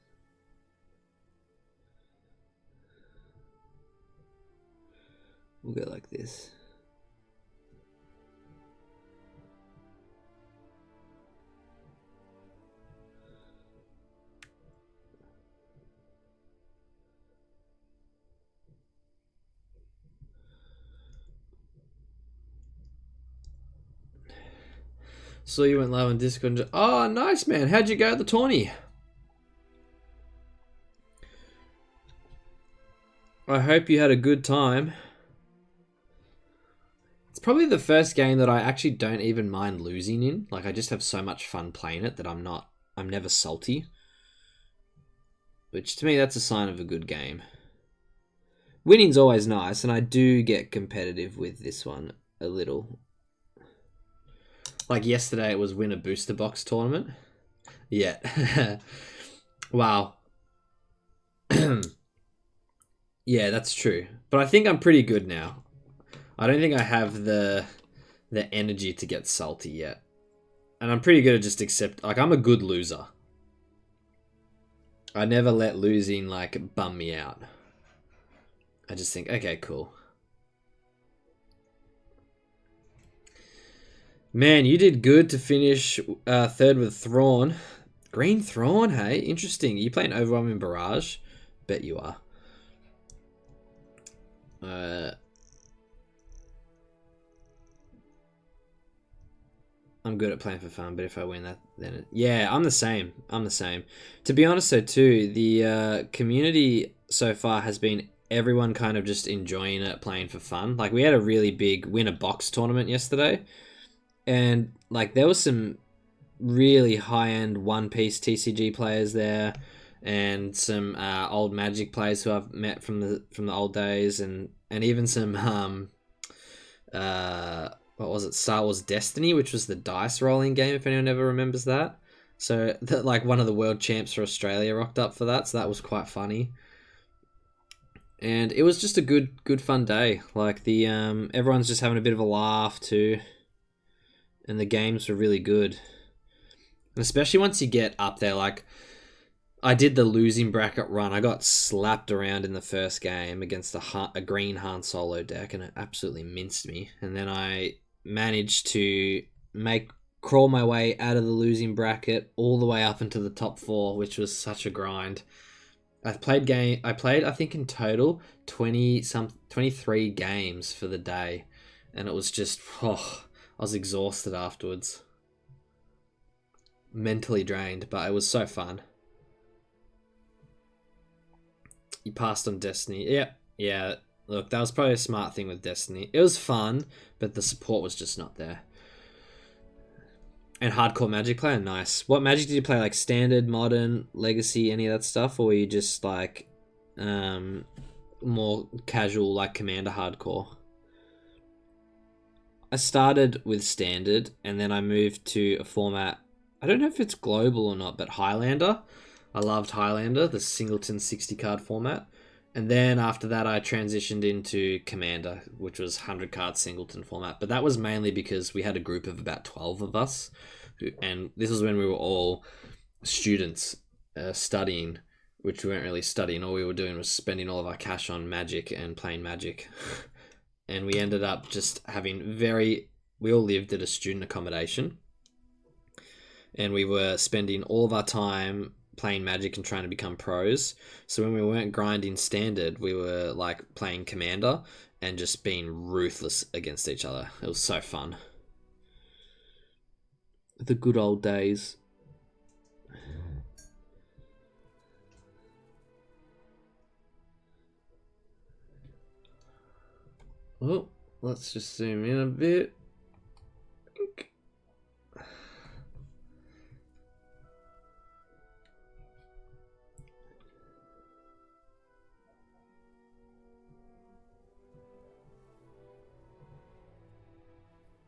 Speaker 1: We'll go like this. So you went live on Discord. Oh, nice, man. How'd you go at the tourney? I hope you had a good time. It's probably the first game that I actually don't even mind losing in. Like, I just have so much fun playing it that I'm never salty. Which, to me, that's a sign of a good game. Winning's always nice, and I do get competitive with this one a little. Like yesterday, it was win a booster box tournament. Yeah. Wow. Yeah, that's true. But I think I'm pretty good now. I don't think I have the energy to get salty yet. And I'm pretty good at just accept... Like, I'm a good loser. I never let losing, like, bum me out. I just think, okay, cool. Man, you did good to finish third with Thrawn. Green Thrawn, hey? Interesting. Are you playing Overwhelming Barrage? Bet you are. I'm good at playing for fun, but if I win that, then... Yeah, I'm the same. To be honest, though, too, the community so far has been everyone kind of just enjoying it, playing for fun. Like, we had a really big win-a-box tournament yesterday. And, like, there was some really high-end One Piece TCG players there, and some old Magic players who I've met from the old days, and even some what was it, Star Wars Destiny, which was the dice rolling game, if anyone ever remembers that. So, like, one of the world champs for Australia rocked up for that, so that was quite funny. And it was just a good fun day. Like, the everyone's just having a bit of a laugh too. And the games were really good. And especially once you get up there, like, I did the losing bracket run. I got slapped around in the first game against a green Han Solo deck, and it absolutely minced me. And then I managed to crawl my way out of the losing bracket all the way up into the top 4, which was such a grind. I played, I think in total 23 games for the day, and it was just, I was exhausted afterwards. Mentally drained, but it was so fun. You passed on Destiny. Yeah. Look, that was probably a smart thing with Destiny. It was fun, but the support was just not there. And hardcore Magic player, nice. What Magic did you play? Like standard, modern, legacy, any of that stuff? Or were you just like more casual, like Commander hardcore? I started with standard, and then I moved to a format, I don't know if it's global or not, but Highlander. I loved Highlander, the singleton 60 card format. And then after that, I transitioned into Commander, which was 100 card singleton format. But that was mainly because we had a group of about 12 of us. And this was when we were all students studying, which we weren't really studying. All we were doing was spending all of our cash on Magic and playing Magic. And we ended up just having we all lived at a student accommodation. And we were spending all of our time playing Magic and trying to become pros. So when we weren't grinding standard, we were like playing Commander and just being ruthless against each other. It was so fun. The good old days. Oh, let's just zoom in a bit.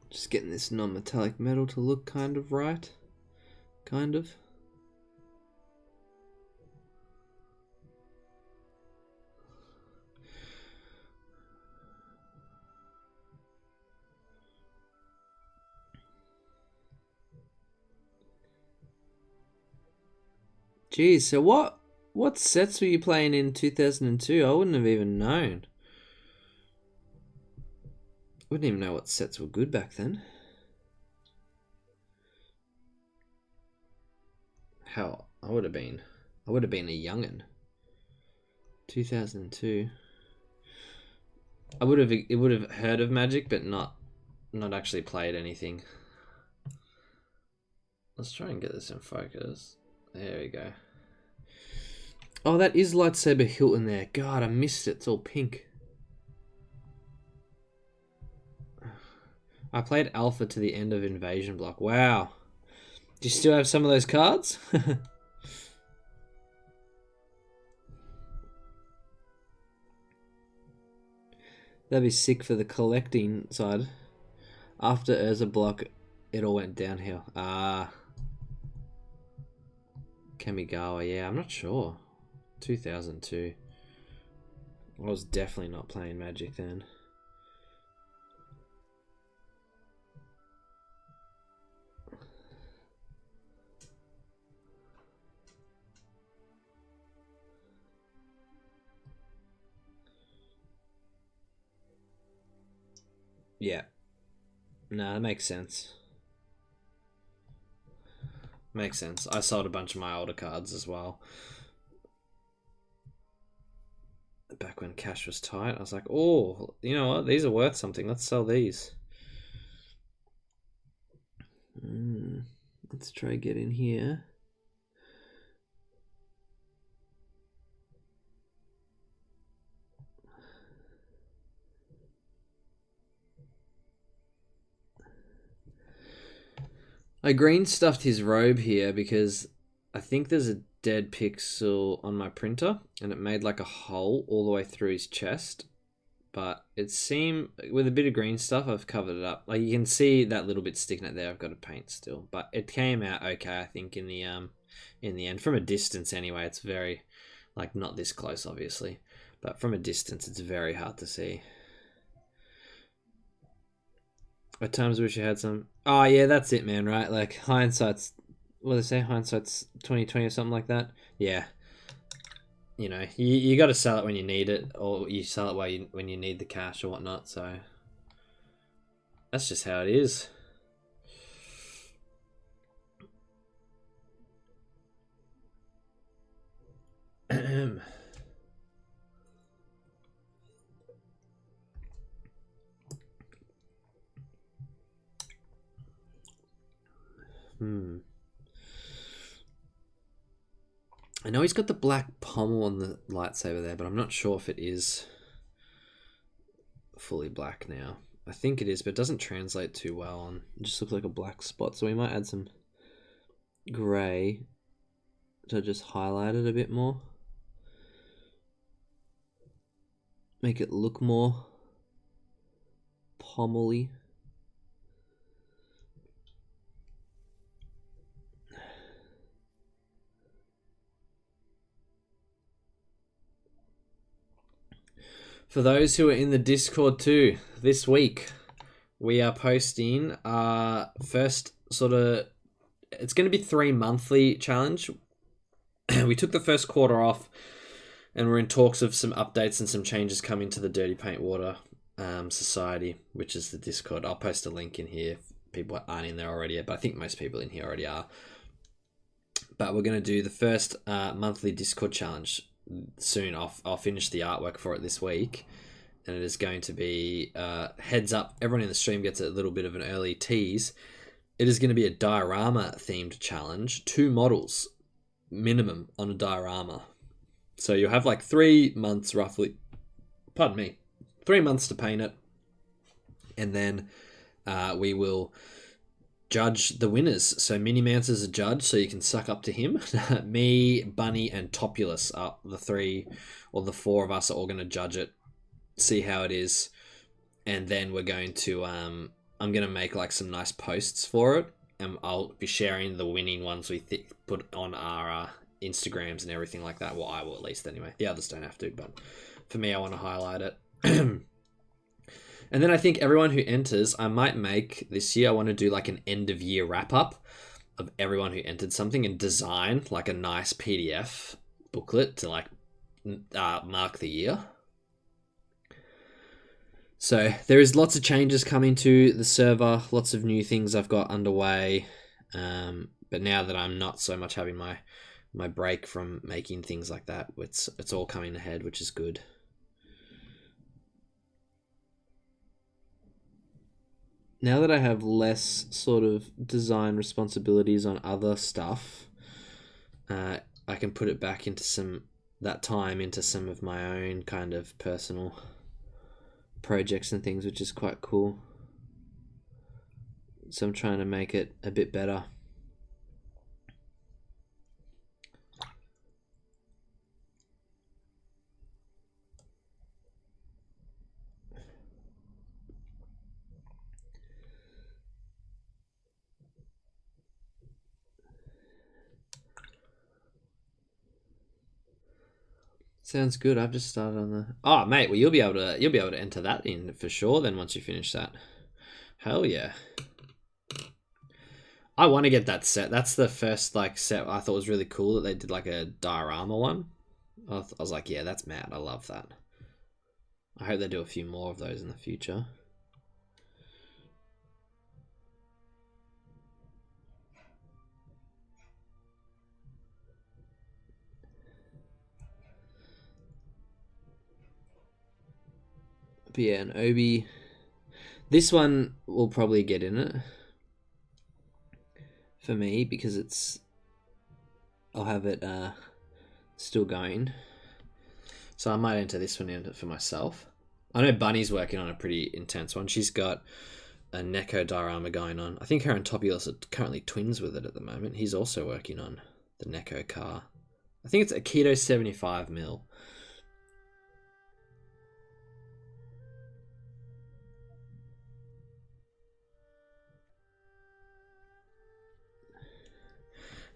Speaker 1: Just getting this non-metallic metal to look kind of right. Kind of. Geez, so what sets were you playing in 2002? I wouldn't have even known. Wouldn't even know what sets were good back then. Hell, I would have been a youngin'. 2002. I would have heard of Magic, but not actually played anything. Let's try and get this in focus. There we go. Oh, that is Lightsaber Hilton there. God, I missed it. It's all pink. I played Alpha to the end of Invasion Block. Wow. Do you still have some of those cards? That'd be sick for the collecting side. After Urza Block, it all went downhill. Kamigawa, yeah, I'm not sure. 2002. I was definitely not playing Magic then. Yeah. No, that makes sense. Makes sense. I sold a bunch of my older cards as well. Back when cash was tight, I was like, oh, you know what? These are worth something. Let's sell these. Let's try get in here. I green stuffed his robe here because I think there's a dead pixel on my printer and it made like a hole all the way through his chest. But it seemed, with a bit of green stuff, I've covered it up. Like you can see that little bit sticking out there. I've got to paint still, but it came out okay. I think in the end, from a distance anyway. It's very, like, not this close, obviously, but from a distance, it's very hard to see. At times, I wish I had some. Oh yeah, that's it, man. Right, like hindsight's. What do they say? Hindsight's 2020 or something like that. Yeah. You know, you got to sell it when you need it, or you sell it when you need the cash or whatnot. So that's just how it is. I know he's got the black pommel on the lightsaber there, but I'm not sure if it is fully black now. I think it is, but it doesn't translate too well on. It just looks like a black spot, so we might add some grey to just highlight it a bit more. Make it look more pommely. For those who are in the Discord too, this week we are posting our first sort of, it's going to be 3 monthly challenge. We took the first quarter off and we're in talks of some updates and some changes coming to the Dirty Paint Water Society, which is the Discord. I'll post a link in here if people aren't in there already yet, but I think most people in here already are. But we're going to do the first monthly Discord challenge soon. I'll finish the artwork for it this week, and it is going to be heads up. Everyone in the stream gets a little bit of an early tease. It is going to be a diorama themed challenge. 2 models minimum on a diorama. So you'll have like 3 months roughly. Pardon me. 3 months to paint it, and then we will judge the winners. So Minimance is a judge, so you can suck up to him. Me, Bunny, and Topulus are the 3 or the 4 of us are all going to judge it, see how it is, and then we're going to I'm going to make like some nice posts for it, and I'll be sharing the winning ones we put on our Instagrams and everything like that. Well, I will at least anyway. The others don't have to, but for me, I want to highlight it. And then I think everyone who enters, I might make this year, I want to do like an end of year wrap up of everyone who entered something and design like a nice PDF booklet to like mark the year. So there is lots of changes coming to the server, lots of new things I've got underway. But now that I'm not so much having my break from making things like that, it's all coming ahead, which is good. Now that I have less sort of design responsibilities on other stuff, I can put it back into that time into some of my own kind of personal projects and things, which is quite cool. So I'm trying to make it a bit better. Sounds good. I've just started on the. Oh, mate. Well, you'll be able to enter that in for sure. Then once you finish that, hell yeah. I want to get that set. That's the first like set I thought was really cool that they did like a diorama one. I was like, yeah, that's mad. I love that. I hope they do a few more of those in the future. But yeah, an Obi. This one will probably get in it for me because I'll have it still going. So I might enter this one in for myself. I know Bunny's working on a pretty intense one. She's got a Neko diorama going on. I think her and Topulus are currently twins with it at the moment. He's also working on the Neko car. I think it's a Keto 75mm.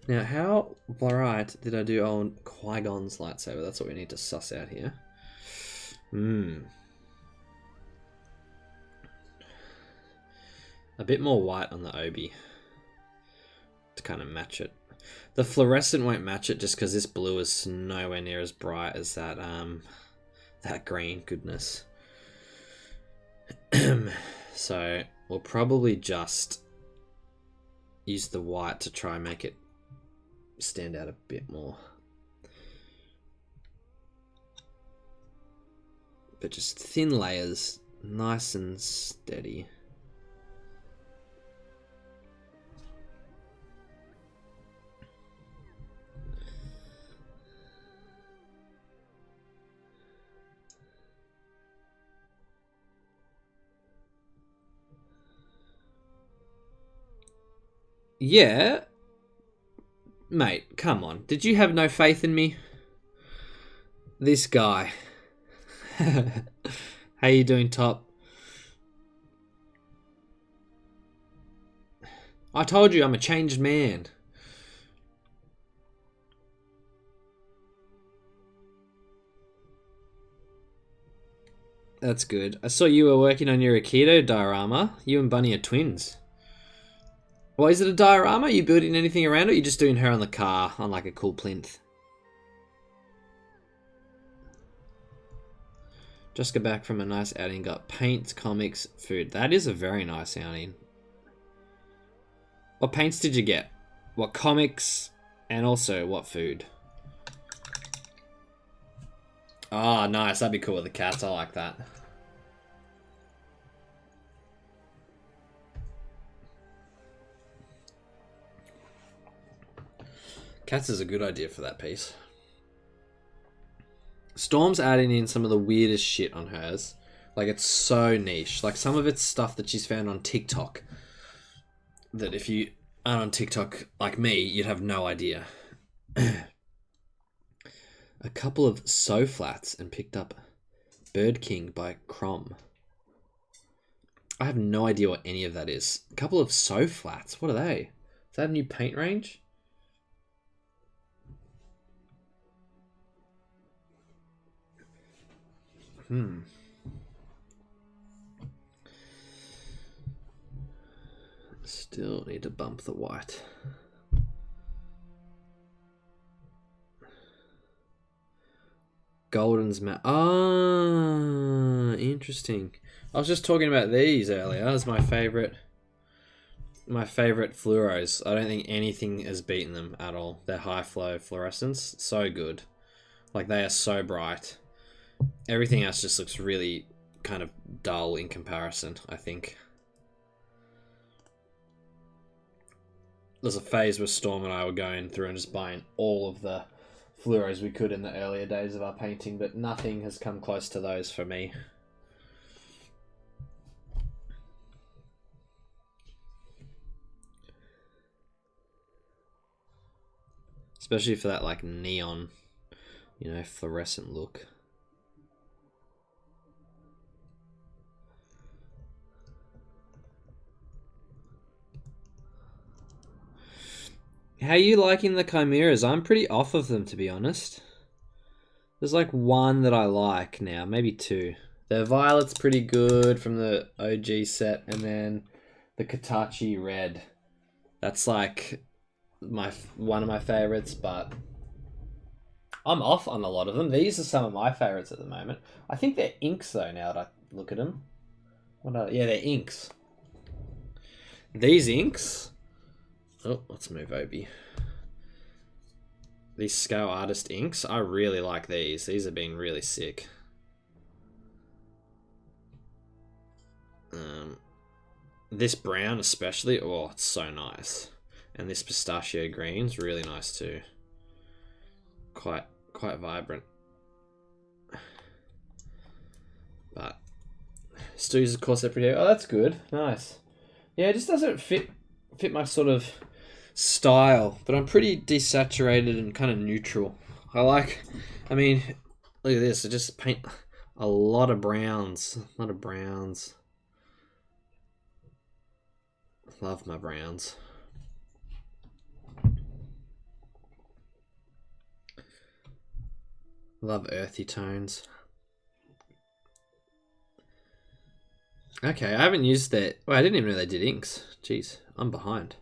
Speaker 1: Now, how bright did I do on Qui-Gon's lightsaber? That's what we need to suss out here. A bit more white on the Obi to kind of match it. The fluorescent won't match it just because this blue is nowhere near as bright as that that green goodness. So we'll probably just use the white to try and make it stand out a bit more. But just thin layers, nice and steady. Yeah. Mate, come on. Did you have no faith in me? This guy. How you doing, Top? I told you I'm a changed man. That's good. I saw you were working on your Aikido diorama. You and Bunny are twins. Well, is it a diorama? Are you building anything around it, or are you just doing her on the car on like a cool plinth? Just got back from a nice outing. Got paints, comics, food. That is a very nice outing. What paints did you get? What comics? And also, what food? Ah, oh, nice. That'd be cool with the cats. I like that. Cats is a good idea for that piece. Storm's adding in some of the weirdest shit on hers. Like, it's so niche. Like, some of it's stuff that she's found on TikTok. That if you aren't on TikTok like me, you'd have no idea. A couple of So Flats and picked up Bird King by Crom. I have no idea what any of that is. A couple of So Flats. What are they? Is that a new paint range? Still need to bump the white. Golden's matte. Ah, interesting. I was just talking about these earlier as my favorite fluoros. I don't think anything has beaten them at all. Their high flow fluorescence, so good. Like, they are so bright. Everything else just looks really kind of dull in comparison, I think. There's a phase where Storm and I were going through and just buying all of the fluoros we could in the earlier days of our painting, but nothing has come close to those for me. Especially for that like neon, fluorescent look. How are you liking the chimeras? I'm pretty off of them, to be honest. There's like one that I like now, maybe two. The violet's pretty good from the OG set, and then the Katachi red. That's like one of my favorites, but I'm off on a lot of them. These are some of my favorites at the moment. I think they're inks though. Now that I look at them, yeah, they're inks. These inks. Oh, let's move Obi. These Scale Artist inks, I really like these. These have been really sick. This brown especially, oh, it's so nice. And this pistachio green's really nice too. Quite vibrant. But still use the corset pretty. Oh, that's good. Nice. Yeah, it just doesn't fit my sort of style, but I'm pretty desaturated and kind of neutral. I mean, look at this. I just paint a lot of browns. Love my browns. Love earthy tones. Okay, I haven't used that. Well, I didn't even know they did inks. Jeez, I'm behind.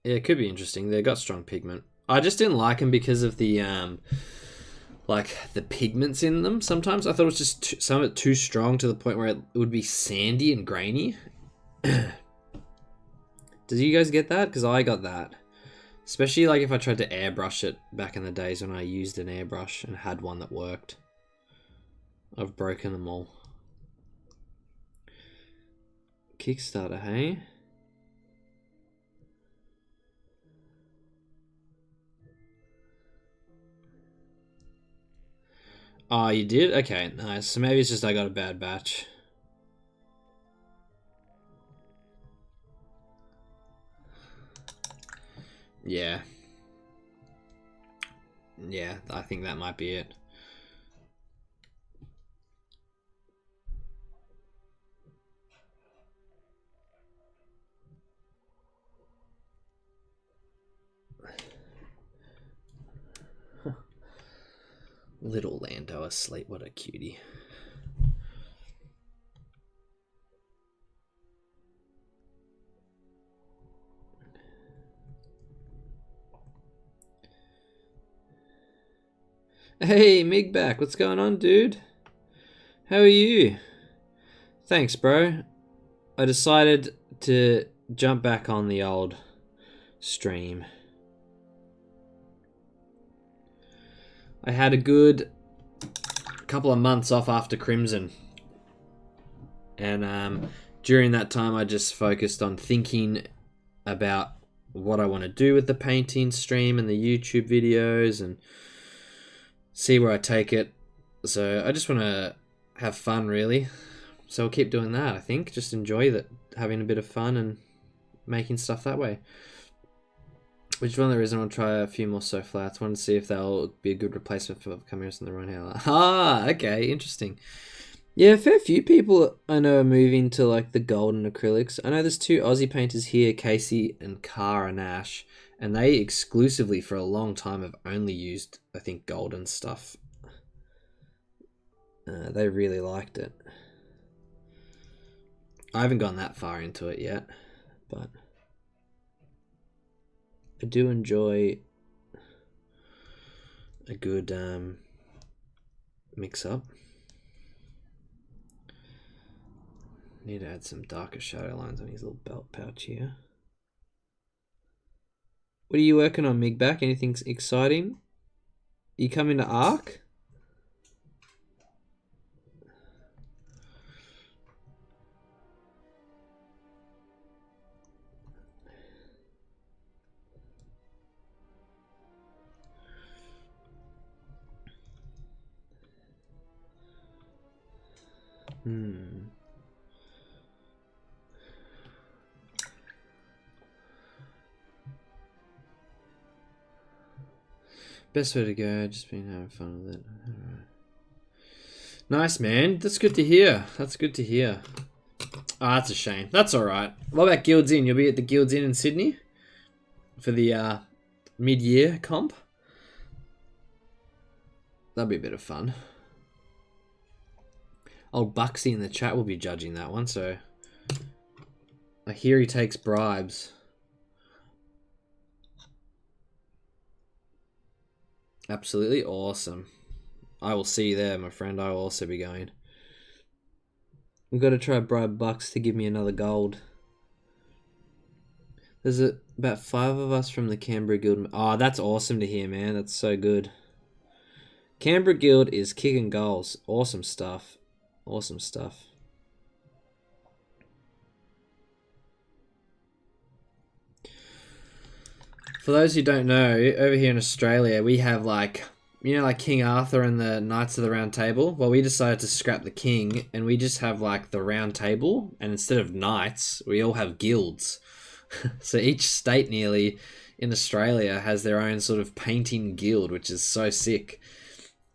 Speaker 1: Yeah, it could be interesting. They got strong pigment. I just didn't like them because of the like the pigments in them. Sometimes I thought it was just some of it too strong to the point where it would be sandy and grainy. Did you guys get that? Because I got that. Especially like if I tried to airbrush it back in the days when I used an airbrush and had one that worked. I've broken them all. Kickstarter, hey? Oh, you did? Okay, nice. So maybe it's just I got a bad batch. Yeah. Yeah, I think that might be it. Little Lando asleep. What a cutie. Hey, Migback, what's going on, dude? How are you? Thanks, bro. I decided to jump back on the old stream. I had a good couple of months off after Crimson. And during that time, I just focused on thinking about what I want to do with the painting stream and the YouTube videos and see where I take it. So I just want to have fun, really. So I'll keep doing that, I think. Just enjoy that, having a bit of fun and making stuff that way. Which is one of the reasons I want to try a few more So Flats. I want to see if they'll be a good replacement for Cameras in the Rhonehaler. Ah, okay, interesting. Yeah, a fair few people I know are moving to like the golden acrylics. I know there's two Aussie painters here, Casey and Cara Nash, and they exclusively for a long time have only used, I think, golden stuff. They really liked it. I haven't gone that far into it yet, but I do enjoy a good mix-up. Need to add some darker shadow lines on his little belt pouch here. What are you working on, Migback? Anything exciting? You coming to Arc? Best way to go, just been having fun with it. Alright. Nice, man. That's good to hear. That's good to hear. Oh, that's a shame. That's alright. What about Guilds Inn? You'll be at the Guilds Inn in Sydney? For the mid-year comp? That'd be a bit of fun. Old Bucksy in the chat will be judging that one, so... I hear he takes bribes. Absolutely awesome. I will see you there, my friend. I will also be going. We've got to try bribe Bucks to give me another gold. There's about 5 of us from the Canberra Guild. Oh, that's awesome to hear, man. That's so good. Canberra Guild is kicking goals. Awesome stuff. Awesome stuff. For those who don't know, over here in Australia, we have like, you know, like King Arthur and the Knights of the Round Table. Well, we decided to scrap the king and we just have like the Round Table, and instead of knights, we all have guilds. So each state nearly in Australia has their own sort of painting guild, which is so sick.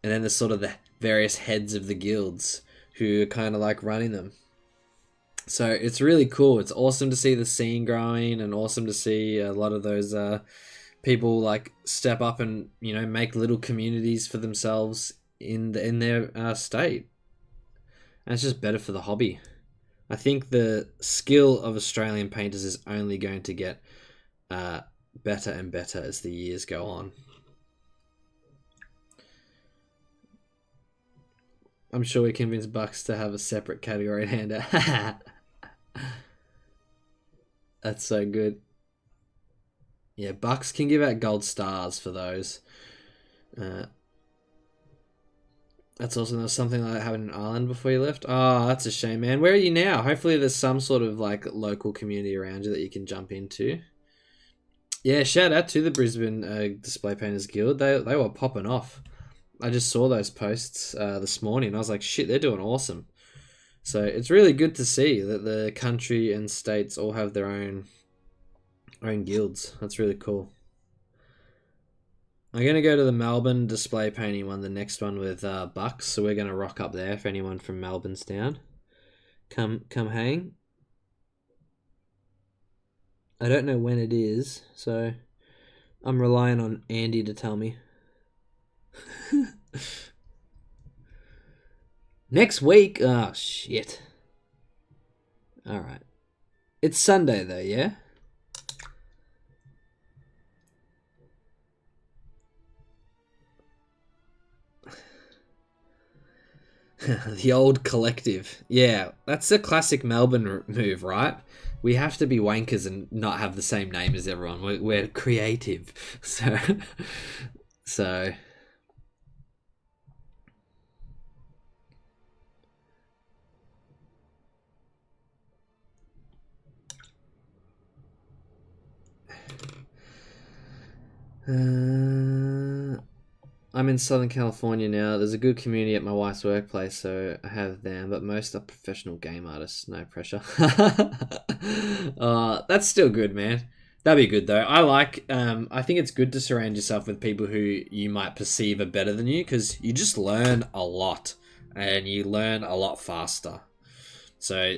Speaker 1: And then there's sort of the various heads of the guilds who are kind of like running them. So it's really cool. It's awesome to see the scene growing and awesome to see a lot of those people like step up and, you know, make little communities for themselves in their state. And it's just better for the hobby. I think the skill of Australian painters is only going to get better and better as the years go on. I'm sure we convinced Bucks to have a separate category handout. That's so good. Yeah, Bucks can give out gold stars for those. That's also something like that happened in Ireland before you left. Oh, that's a shame, man. Where are you now? Hopefully there's some sort of like local community around you that you can jump into. Yeah, shout out to the Brisbane Display Painters Guild. They were popping off. I just saw those posts this morning and I was like, shit, they're doing awesome. So it's really good to see that the country and states all have their own guilds. That's really cool. I'm going to go to the Melbourne display painting one, the next one with Bucks. So we're going to rock up there if anyone from Melbourne's down. Come hang. I don't know when it is, so I'm relying on Andy to tell me. Next week? Oh, shit. Alright. It's Sunday, though, yeah? The old collective. Yeah, that's a classic Melbourne move, right? We have to be wankers and not have the same name as everyone. We're creative. So... so... I'm in Southern California now. There's a good community at my wife's workplace, so I have them, but most are professional game artists. No pressure. That's still good, man. That'd be good though. I think it's good to surround yourself with people who you might perceive are better than you, because you just learn a lot and you learn a lot faster. So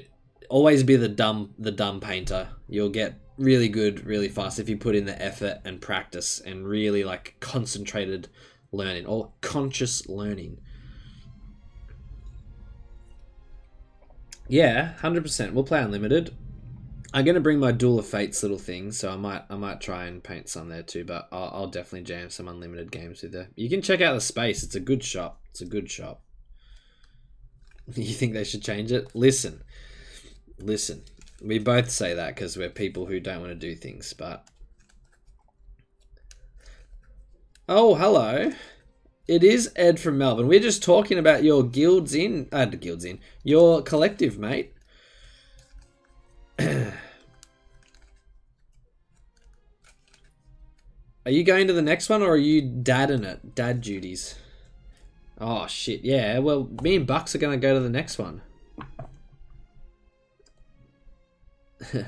Speaker 1: always be the dumb painter. You'll get really good really fast if you put in the effort and practice and really like concentrated learning or conscious learning. Yeah, 100%. We'll play unlimited. I'm gonna bring my Duel of Fates little thing, so I might try and paint some there too. But I'll definitely jam some unlimited games with there. You can check out the space. It's a good shop. It's a good shop. You think they should change it? Listen. We both say that because we're people who don't want to do things, but... Oh, hello. It is Ed from Melbourne. We're just talking about your your collective, mate. Are you going to the next one, or are you dadding it? Dad duties. Oh, shit, yeah. Well, me and Bucks are going to go to the next one.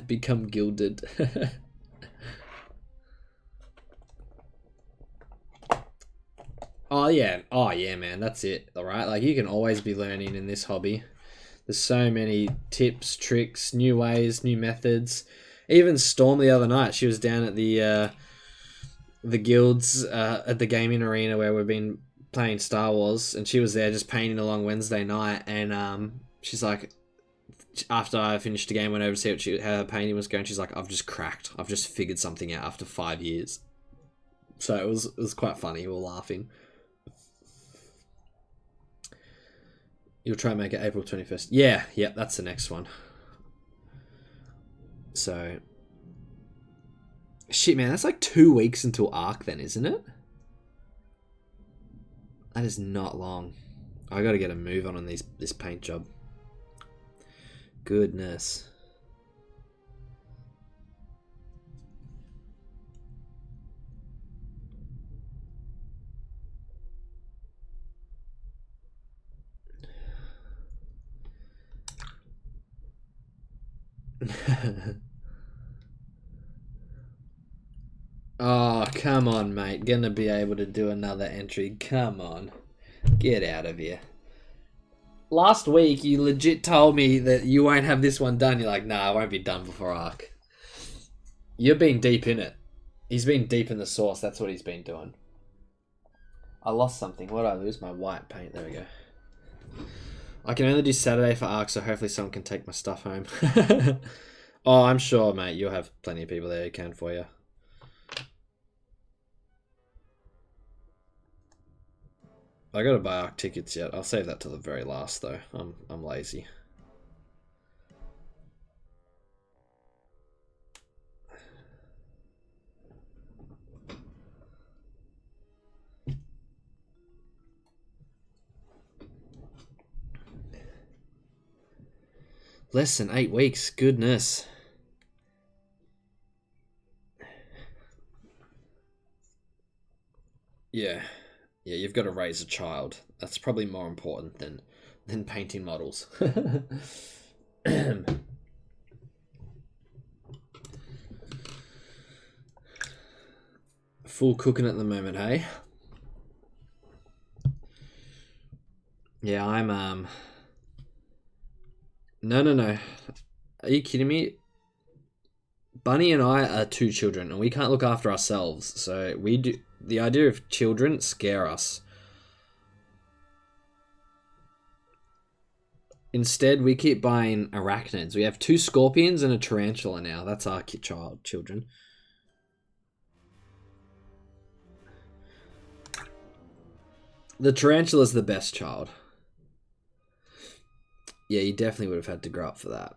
Speaker 1: Become gilded. Oh yeah, man, that's it. All right, like you can always be learning in this hobby. There's so many tips, tricks, new ways, new methods. Even Storm the other night, she was down at the guilds at the gaming arena where we've been playing Star Wars, and she was there just painting along Wednesday night, and she's like, after I finished the game, went over to see how her painting was going. She's like, I've just cracked. I've just figured something out after 5 years. So it was quite funny. We were laughing. You'll try and make it April 21st. Yeah, that's the next one. So... Shit, man, that's like 2 weeks until Arc then, isn't it? That is not long. I gotta get a move on this paint job. Goodness. Oh, come on, mate. Gonna be able to do another entry. Come on. Get out of here. Last week, you legit told me that you won't have this one done. You're like, nah, it won't be done before Arc. You've been deep in it. He's been deep in the sauce. That's what he's been doing. I lost something. What did I lose? My white paint. There we go. I can only do Saturday for Arc, so hopefully someone can take my stuff home. Oh, I'm sure, mate. You'll have plenty of people there who can for you. I gotta buy Arc tickets yet. I'll save that to the very last, though. I'm lazy. Less than 8 weeks. Goodness. Yeah. Yeah, you've got to raise a child. That's probably more important than painting models. Full cooking at the moment, hey? Yeah, I'm No. Are you kidding me? Bunny and I are 2 children, and we can't look after ourselves. So we do. The idea of children scare us. Instead, we keep buying arachnids. We have 2 scorpions and a tarantula now. That's our children. The tarantula's the best child. Yeah, you definitely would have had to grow up for that.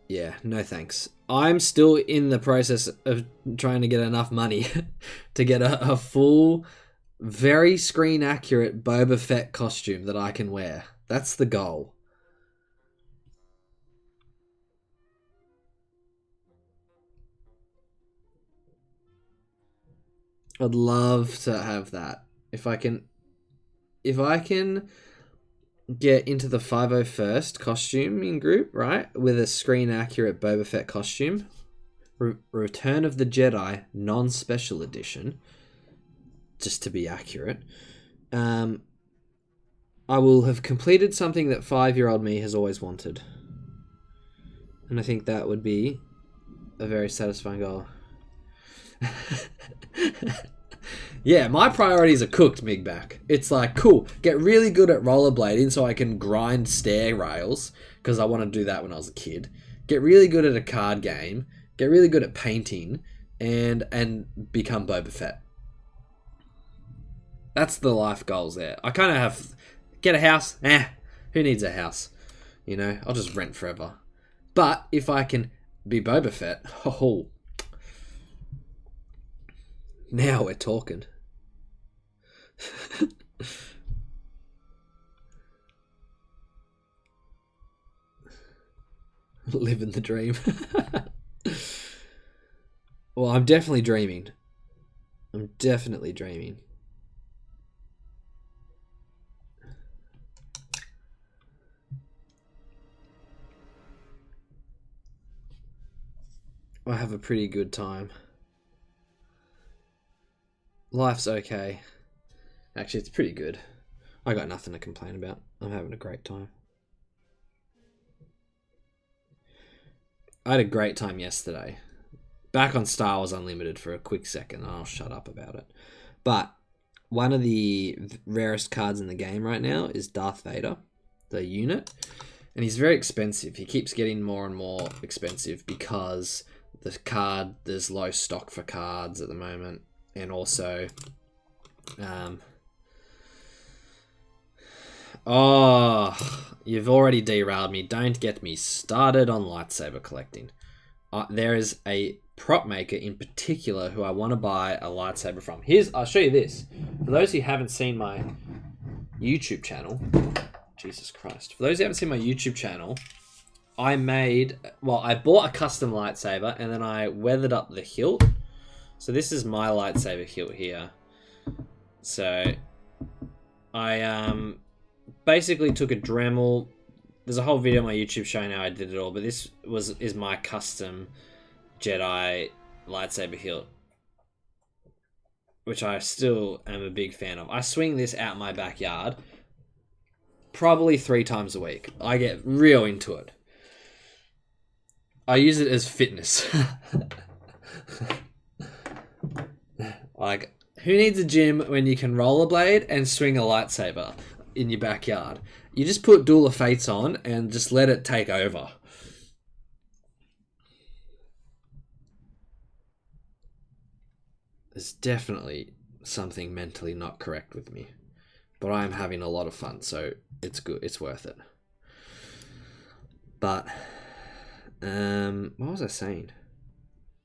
Speaker 1: Yeah, no thanks. I'm still in the process of trying to get enough money to get a full, very screen accurate Boba Fett costume that I can wear. That's the goal. I'd love to have that. If I can get into the 501st costuming group, right, with a screen accurate Boba Fett costume, Return of the Jedi non-special edition, just to be accurate, I will have completed something that 5-year-old me has always wanted. And I think that would be a very satisfying goal. Yeah, my priorities are cooked, Migback. It's like, cool, get really good at rollerblading so I can grind stair rails, because I want to do that when I was a kid. Get really good at a card game, get really good at painting, and become Boba Fett. That's the life goals there. I kind of have, get a house, who needs a house? You know, I'll just rent forever. But if I can be Boba Fett, oh, now we're talking. Living the dream. Well, I'm definitely dreaming. I'm definitely dreaming. I have a pretty good time. Life's okay. Actually, it's pretty good. I got nothing to complain about. I'm having a great time. I had a great time yesterday. Back on Star Wars Unlimited for a quick second, and I'll shut up about it. But one of the rarest cards in the game right now is Darth Vader, the unit. And he's very expensive. He keeps getting more and more expensive because there's low stock for cards at the moment. And also, oh, you've already derailed me. Don't get me started on lightsaber collecting. There is a prop maker in particular who I want to buy a lightsaber from. I'll show you this. For those who haven't seen my YouTube channel, Jesus Christ. For those who haven't seen my YouTube channel, I bought a custom lightsaber and then I weathered up the hilt. So this is my lightsaber hilt here. So I basically took a Dremel. There's a whole video on my YouTube showing how I did it all, but this is my custom Jedi lightsaber hilt, which I still am a big fan of. I swing this out my backyard probably 3 times a week. I get real into it. I use it as fitness. Like, who needs a gym when you can rollerblade and swing a lightsaber in your backyard? You just put Duel of Fates on and just let it take over. There's definitely something mentally not correct with me. But I'm having a lot of fun, so it's good. It's worth it. But, what was I saying?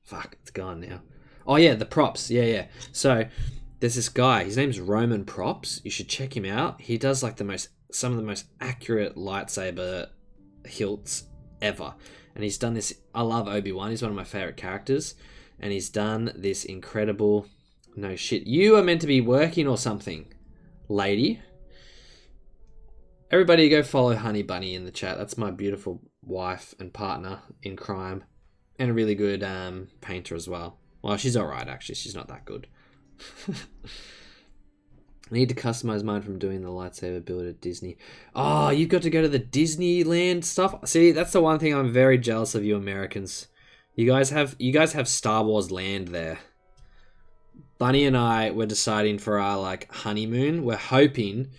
Speaker 1: Fuck, it's gone now. Oh yeah, the props. Yeah. So there's this guy. His name's Roman Props. You should check him out. He does like some of the most accurate lightsaber hilts ever. And he's done this. I love Obi-Wan. He's one of my favorite characters. And he's done this incredible. No shit. You are meant to be working or something, lady. Everybody go follow Honey Bunny in the chat. That's my beautiful wife and partner in crime. And a really good painter as well. Well, she's alright, actually. She's not that good. I need to customize mine from doing the lightsaber build at Disney. Oh, you've got to go to the Disneyland stuff. See, that's the one thing I'm very jealous of you Americans. You guys have Star Wars Land there. Bunny and I were deciding for our honeymoon. We're hoping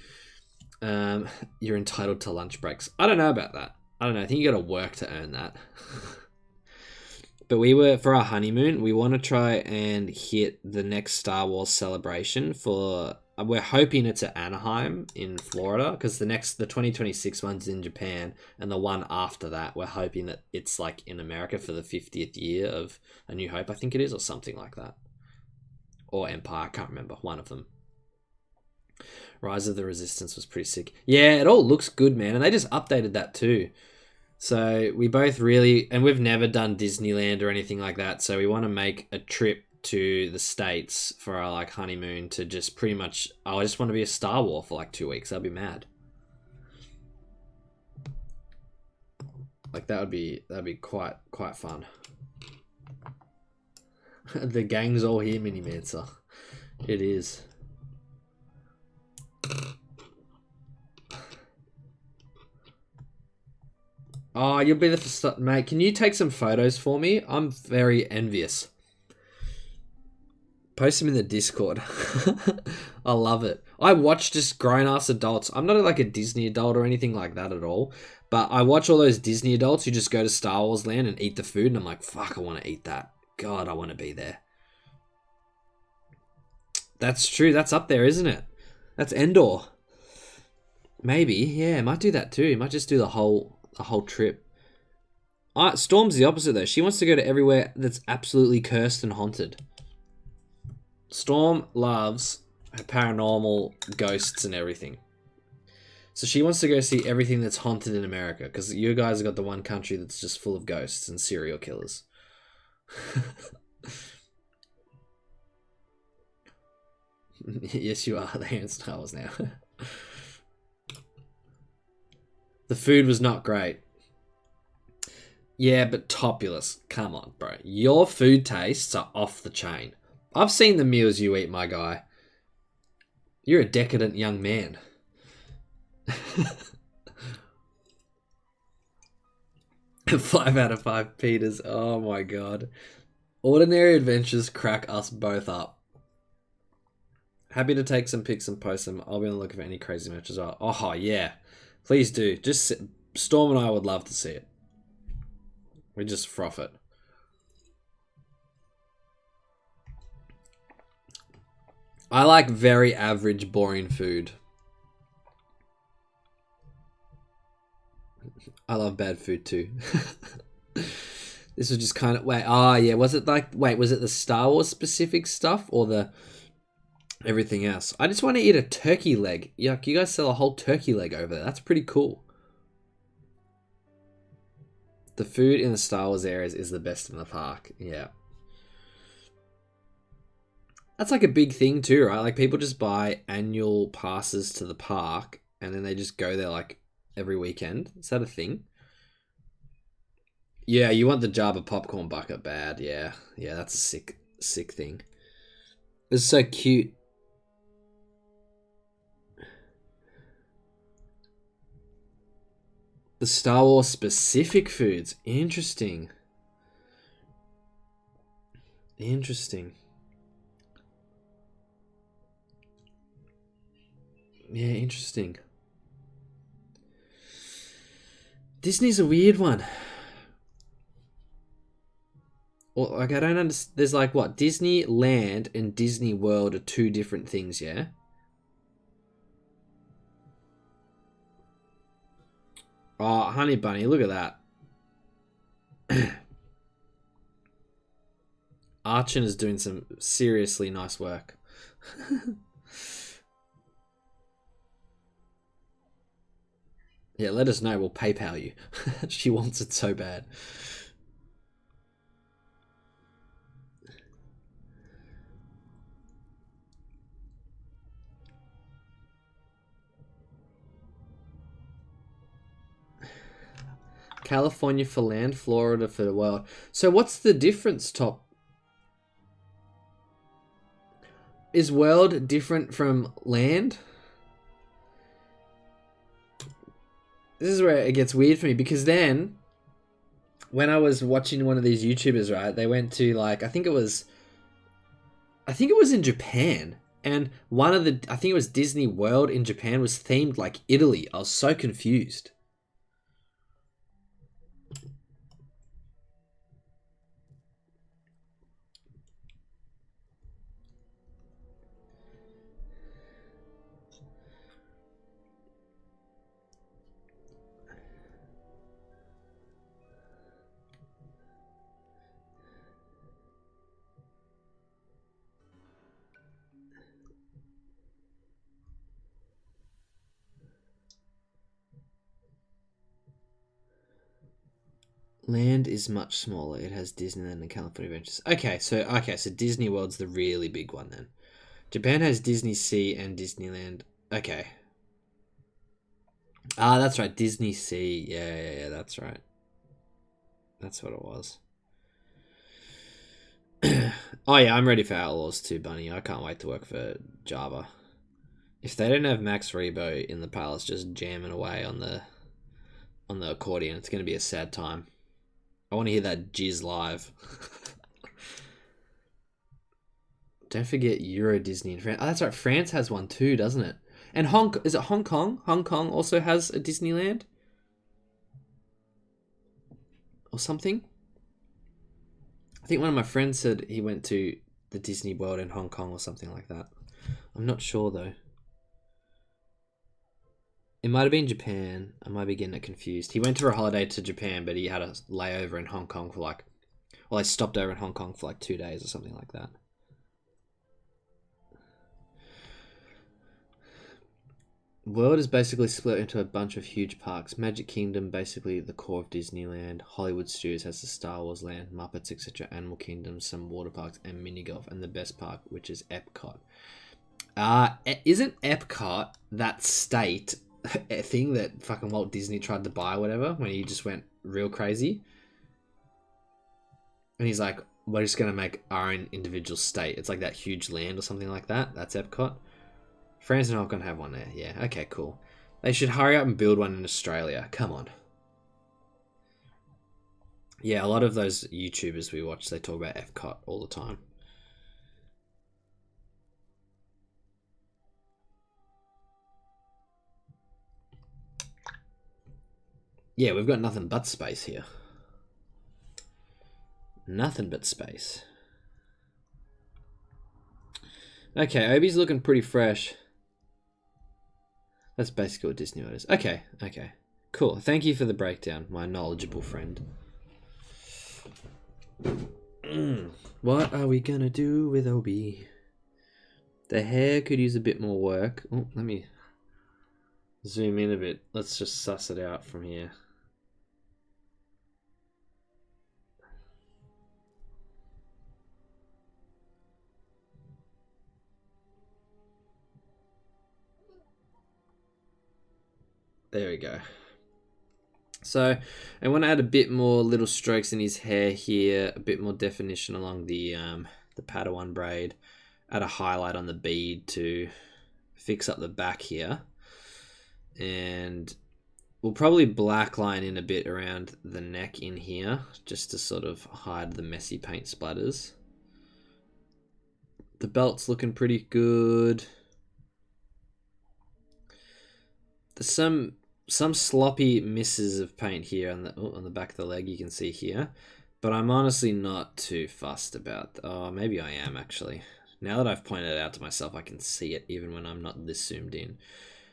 Speaker 1: You're entitled to lunch breaks. I don't know about that. I don't know. I think you got to work to earn that. But we were, for our honeymoon, we want to try and hit the next Star Wars celebration for, we're hoping it's at Anaheim in Florida, because the 2026 one's in Japan, and the one after that, we're hoping that it's like in America for the 50th year of A New Hope, I think it is, or something like that. Or Empire, I can't remember, one of them. Rise of the Resistance was pretty sick. Yeah, it all looks good, man, and they just updated that too. So we both really, and we've never done Disneyland or anything like that, so we want to make a trip to the States for our like honeymoon to just pretty much, I just want to be a Star Wars for like 2 weeks. That'd be mad. Like that'd be quite fun. The gang's all here, Mini Mancer. It is. Oh, you'll be the first, mate. Can you take some photos for me? I'm very envious. Post them in the Discord. I love it. I watch just grown-ass adults. I'm not like a Disney adult or anything like that at all, but I watch all those Disney adults who just go to Star Wars Land and eat the food, and I'm like, fuck, I want to eat that. God, I want to be there. That's true. That's up there, isn't it? That's Endor. Maybe. Yeah, I might do that too. I might just do the whole trip. Storm's the opposite though. She wants to go to everywhere that's absolutely cursed and haunted. Storm loves her paranormal, ghosts and everything. So she wants to go see everything that's haunted in America, because you guys have got the one country that's just full of ghosts and serial killers. Yes, you are. They're in Star Wars now. The food was not great. Yeah, but Topulus, come on, bro. Your food tastes are off the chain. I've seen the meals you eat, my guy. You're a decadent young man. 5 out of 5 Peters. Oh my god. Ordinary adventures crack us both up. Happy to take some pics and post them. I'll be on the lookout for any crazy matches. Oh yeah. Please do. Just Storm and I would love to see it. We just froth it. I like very average, boring food. I love bad food too. This was just kind of, yeah, was it the Star Wars specific stuff or the everything else? I just want to eat a turkey leg. Yuck, you guys sell a whole turkey leg over there. That's pretty cool. The food in the Star Wars areas is the best in the park. Yeah. That's like a big thing too, right? Like people just buy annual passes to the park and then they just go there like every weekend. Is that a thing? Yeah, you want the Jabba popcorn bucket bad. Yeah, that's a sick thing. It's so cute. The Star Wars specific foods. Interesting. Yeah, interesting. Disney's a weird one. Or like I don't understand. There's like what? Disneyland and Disney World are two different things, yeah? Oh, Honey Bunny, look at that. Archon is doing some seriously nice work. Yeah, let us know. We'll PayPal you. She wants it so bad. California for land, Florida for the world. So what's the difference, Top? Is world different from land? This is where it gets weird for me, because then when I was watching one of these YouTubers, right, they went to like, I think it was in Japan, And one of the, I think it was Disney World in Japan, was themed like Italy. I was so confused. Land is much smaller. It has Disneyland and California Adventures. Okay, so Disney World's the really big one then. Japan has Disney Sea and Disneyland. Okay. Ah, that's right. Disney Sea. Yeah, that's right. That's what it was. Oh yeah, I'm ready for Outlaws too, Bunny. I can't wait to work for Java. If they don't have Max Rebo in the palace just jamming away on the accordion, it's gonna be a sad time. I want to hear that jizz live. Don't forget Euro Disney in France. Oh, that's right. France has one too, doesn't it? And is it Hong Kong? Hong Kong also has a Disneyland? Or something? I think one of my friends said he went to the Disney World in Hong Kong or something like that. I'm not sure though. It might have been Japan. I might be getting it confused. He went for a holiday to Japan, but he had a layover in Hong Kong for like... Well, they stopped over in Hong Kong for like 2 days or something like that. World is basically split into a bunch of huge parks. Magic Kingdom, basically the core of Disneyland. Hollywood Studios has the Star Wars Land, Muppets, etc. Animal Kingdom, some water parks, and mini golf, and the best park, which is Epcot. Isn't Epcot that state thing that fucking Walt Disney tried to buy or whatever when he just went real crazy? And he's like, we're just going to make our own individual state. It's like that huge land or something like that. That's Epcot. France are not going to have one there. Yeah, okay, cool. They should hurry up and build one in Australia. Come on. Yeah, a lot of those YouTubers we watch, they talk about Epcot all the time. Yeah, we've got nothing but space here. Nothing but space. Okay, Obi's looking pretty fresh. That's basically what Disney World is. Okay. Cool. Thank you for the breakdown, my knowledgeable friend. What are we gonna do with Obi? The hair could use a bit more work. Oh, let me zoom in a bit. Let's just suss it out from here. There we go. So I want to add a bit more little strokes in his hair here, a bit more definition along the Padawan braid, add a highlight on the bead to fix up the back here, and we'll probably black line in a bit around the neck in here just to sort of hide the messy paint splatters. The belt's looking pretty good. There's some sloppy misses of paint here on the back of the leg, you can see here, but I'm honestly not too fussed about. Oh, maybe I am actually. Now that I've pointed it out to myself, I can see it even when I'm not this zoomed in.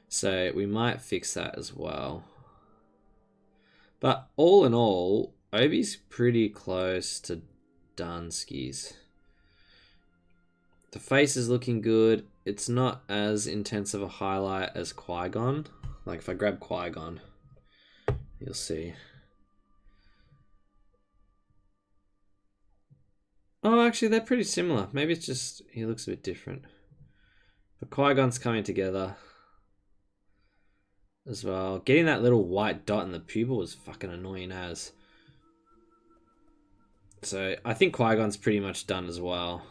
Speaker 1: So we might fix that as well. But all in all, Obi's pretty close to done skis. The face is looking good. It's not as intense of a highlight as Qui-Gon. Like if I grab Qui-Gon, you'll see. Oh, actually, they're pretty similar. Maybe it's just he looks a bit different. But Qui-Gon's coming together as well. Getting that little white dot in the pupil was fucking annoying as. So I think Qui-Gon's pretty much done as well.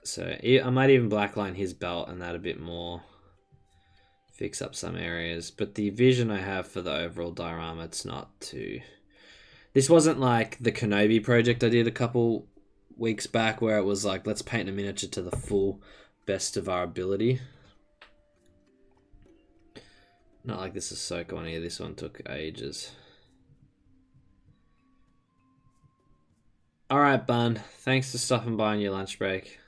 Speaker 1: So I might even blackline his belt and that a bit more. Fix up some areas. But the vision I have for the overall diorama, it's not too... This wasn't like the Kenobi project I did a couple weeks back where it was like, let's paint a miniature to the full best of our ability. Not like this Ahsoka one here. This one took ages. Alright, Bun. Thanks for stopping by on your lunch break.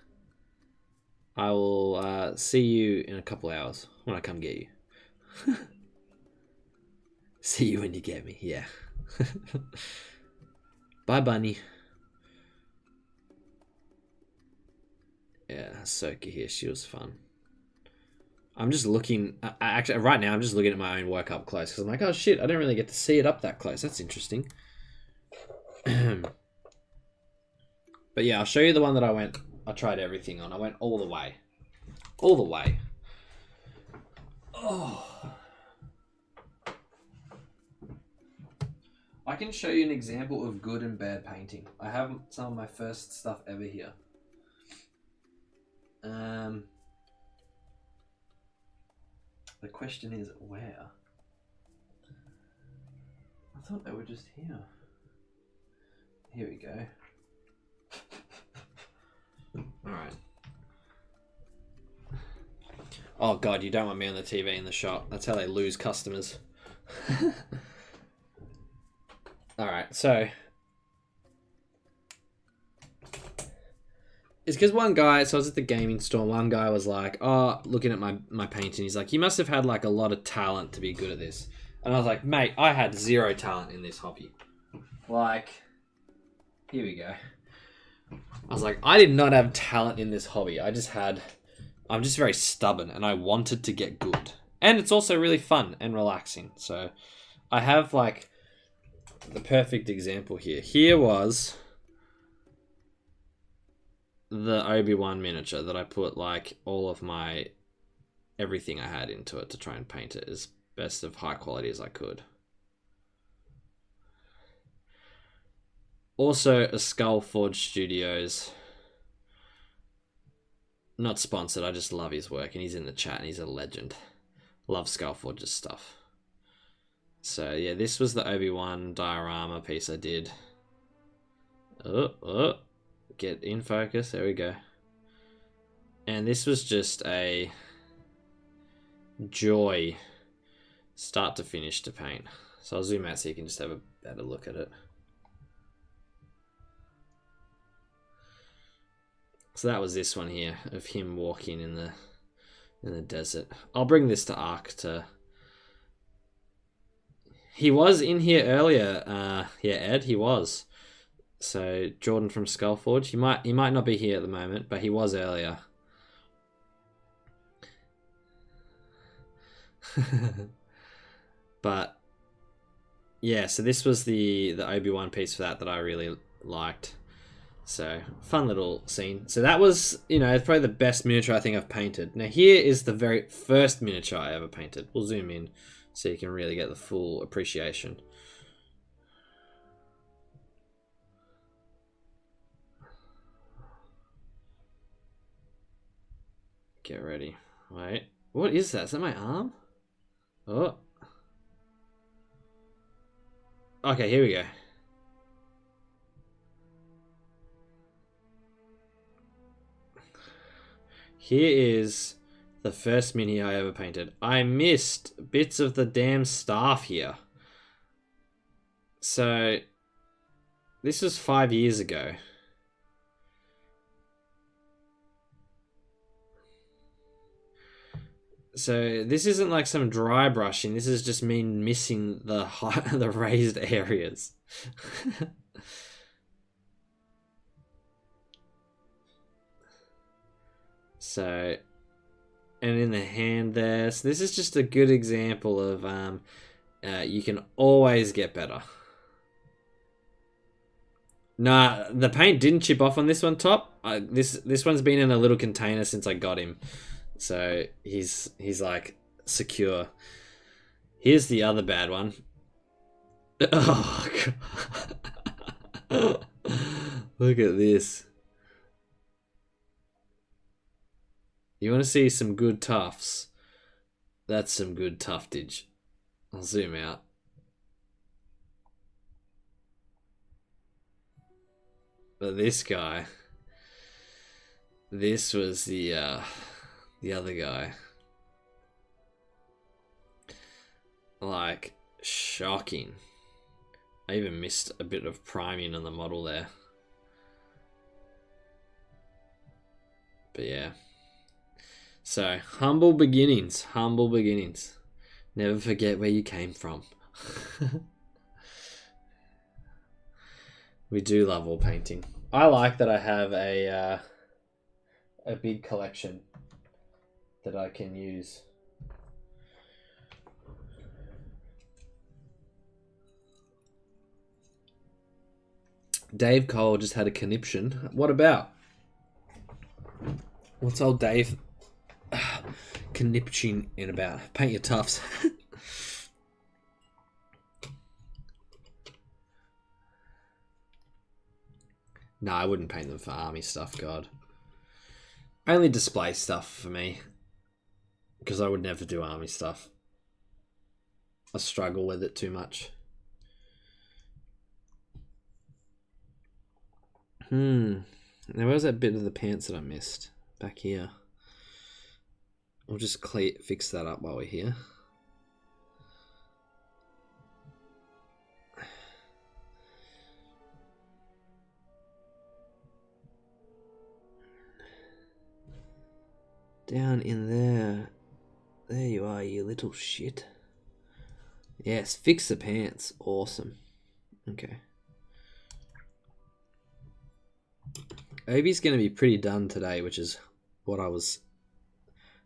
Speaker 1: I will see you in a couple hours when I come get you. See you when you get me, yeah. Bye, Bunny. Yeah, Ahsoka here. She was fun. I'm just looking... actually, right now, I'm just looking at my own work up close because I'm like, oh, shit, I don't really get to see it up that close. That's interesting. But yeah, I'll show you the one that I tried everything on. I went all the way. All the way. Oh. I can show you an example of good and bad painting. I have some of my first stuff ever here. The question is, where? I thought they were just here. Here we go. Alright. Oh god, you don't want me on the TV in the shop. That's how they lose customers. Alright, so... It's because one guy, so I was at the gaming store, one guy was like, oh, looking at my painting, he's like, you must have had like a lot of talent to be good at this. And I was like, mate, I had zero talent in this hobby. Like, here we go. I was like, I did not have talent in this hobby. I'm just very stubborn and I wanted to get good. And it's also really fun and relaxing. So I have like the perfect example here. Here was the Obi-Wan miniature that I put like all of my everything I had into it to try and paint it as best of high quality as I could. Also a Skullforge Studios. Not sponsored, I just love his work and he's in the chat and he's a legend. Love Skullforge's stuff. So yeah, this was the Obi-Wan diorama piece I did. Get in focus, there we go. And this was just a joy start to finish to paint. So I'll zoom out so you can just have a better look at it. So that was this one here of him walking in the desert. I'll bring this to Ark to... He was in here earlier. Yeah, Ed, he was. So Jordan from Skullforge. He might not be here at the moment, but he was earlier. But yeah, so this was the Obi-Wan piece for that I really liked. So fun little scene. So that was, you know, probably the best miniature I think I've painted. Now here is the very first miniature I ever painted. We'll zoom in so you can really get the full appreciation. Get ready. Wait. What is that? Is that my arm? Oh. Okay, here we go. Here is the first mini I ever painted. I missed bits of the damn staff here. So, this was 5 years ago. So this isn't like some dry brushing. This is just me missing the the raised areas. So, and in the hand there. So this is just a good example of you can always get better. Nah, the paint didn't chip off on this one top. This one's been in a little container since I got him. So he's like secure. Here's the other bad one. Oh god. Look at this. You want to see some good tufts? That's some good tuftage. I'll zoom out. But this guy, This was the other guy. Like, shocking. I even missed a bit of priming on the model there. But yeah. So, humble beginnings. Humble beginnings. Never forget where you came from. We do love wall painting. I like that I have a big collection that I can use. Dave Cole just had a conniption. What about? What's old Dave conniption in about? Paint your tufts. No, I wouldn't paint them for army stuff, God. Only display stuff for me. Because I would never do army stuff. I struggle with it too much. Now where's that bit of the pants that I missed? Back here. We'll just fix that up while we're here. Down in there. There you are, you little shit. Yes, fix the pants. Awesome. Okay. Obi's going to be pretty done today, which is what I was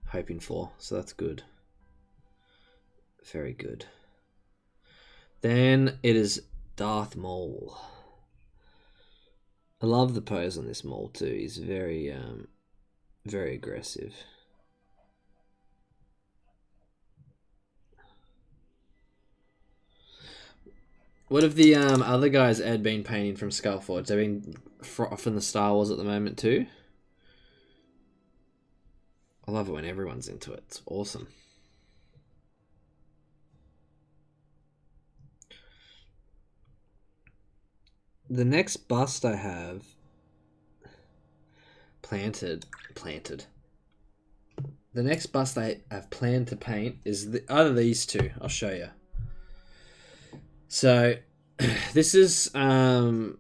Speaker 1: hoping for. So that's good. Very good. Then it is Darth Maul. I love the pose on this Maul too. He's very, very aggressive. What have the other guys Ed been painting from Skullforge? They've been from the Star Wars at the moment too. I love it when everyone's into it. It's awesome. The next bust I have planted. The next bust I have planned to paint is either these two. I'll show you. So, this is a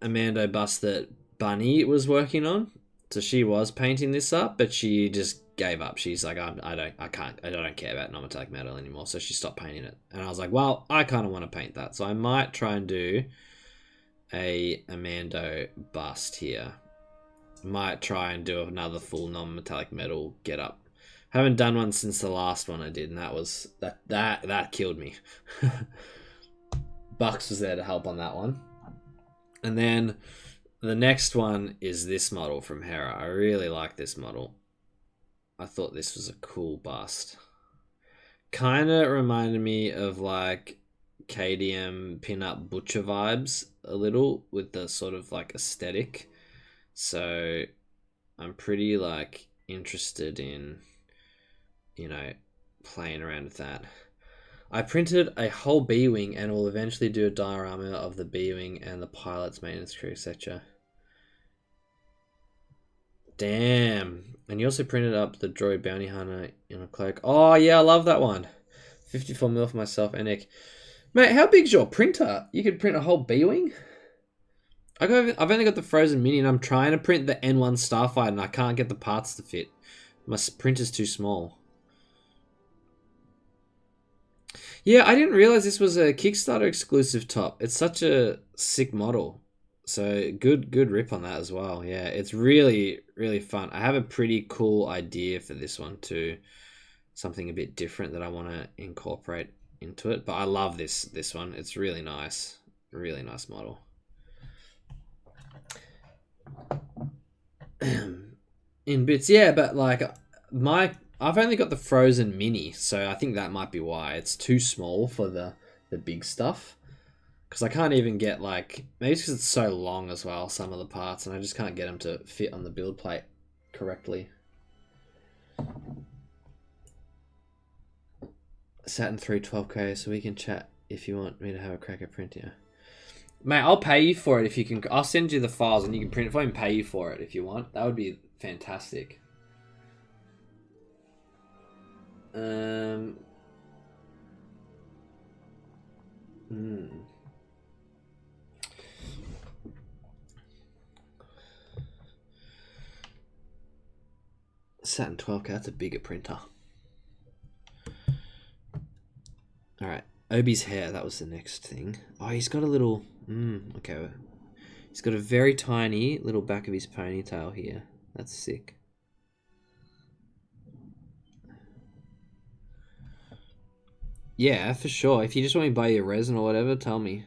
Speaker 1: Mando bust that Bunny was working on. So she was painting this up, but she just gave up. She's like, I don't care about non-metallic metal anymore. So she stopped painting it. And I was like, well, I kind of want to paint that. So I might try and do a Mando bust here. Might try and do another full non-metallic metal get up. Haven't done one since the last one I did, and that killed me. Bucks was there to help on that one. And then the next one is this model from Hera. I really like this model. I thought this was a cool bust. Kind of reminded me of like KDM pin-up Butcher vibes a little with the sort of like aesthetic. So I'm pretty like interested in, playing around with that. I printed a whole B-Wing and will eventually do a diorama of the B-Wing and the pilot's maintenance crew, etc. Damn. And you also printed up the droid bounty hunter in a cloak. Oh, yeah, I love that one. 54mm for myself and Nick. Mate, how big's your printer? You could print a whole B-Wing? I've only got the Frozen Mini and I'm trying to print the N1 Starfighter and I can't get the parts to fit. My printer's too small. Yeah, I didn't realize this was a Kickstarter exclusive top. It's such a sick model. So good rip on that as well. Yeah, it's really, really fun. I have a pretty cool idea for this one too. Something a bit different that I want to incorporate into it. But I love this one. It's really nice. Really nice model. In bits, yeah, but like I've only got the Frozen Mini, so I think that might be why. It's too small for the big stuff. Because I can't even get, like... Maybe it's because it's so long as well, some of the parts, and I just can't get them to fit on the build plate correctly. Saturn 3 12K, so we can chat if you want me to have a crack at printing. Mate, I'll pay you for it if you can... I'll send you the files and you can print it. If I can pay you for it if you want. That would be fantastic. Hmm. Saturn 12K, that's a bigger printer. Alright, Obi's hair, that was the next thing. Oh, he's got a little... okay. He's got a very tiny little back of his ponytail here. That's sick. Yeah, for sure. If you just want me to buy your resin or whatever, tell me.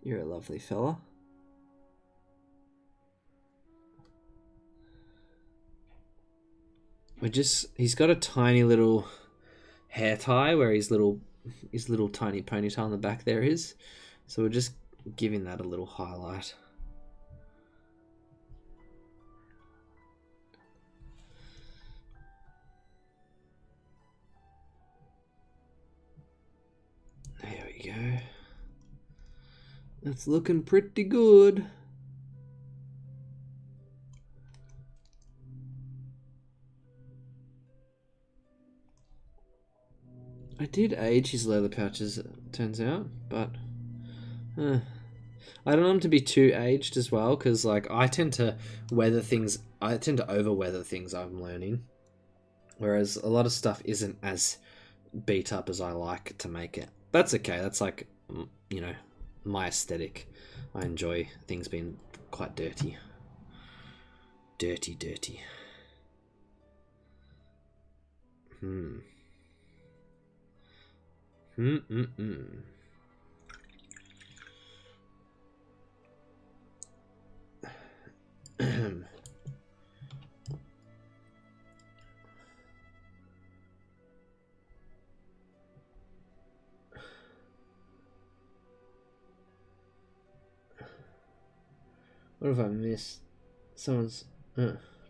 Speaker 1: You're a lovely fella. He's got a tiny little hair tie where his little tiny ponytail in the back there is. So we're just giving that a little highlight. There we go. That's looking pretty good. I did age his leather pouches, it turns out, but I don't want him to be too aged as well, because like I tend to over weather things, I'm learning, whereas a lot of stuff isn't as beat up as I like to make it. That's okay. That's like, you know, my aesthetic. I enjoy things being quite dirty. Dirty. What have I missed? Someone's...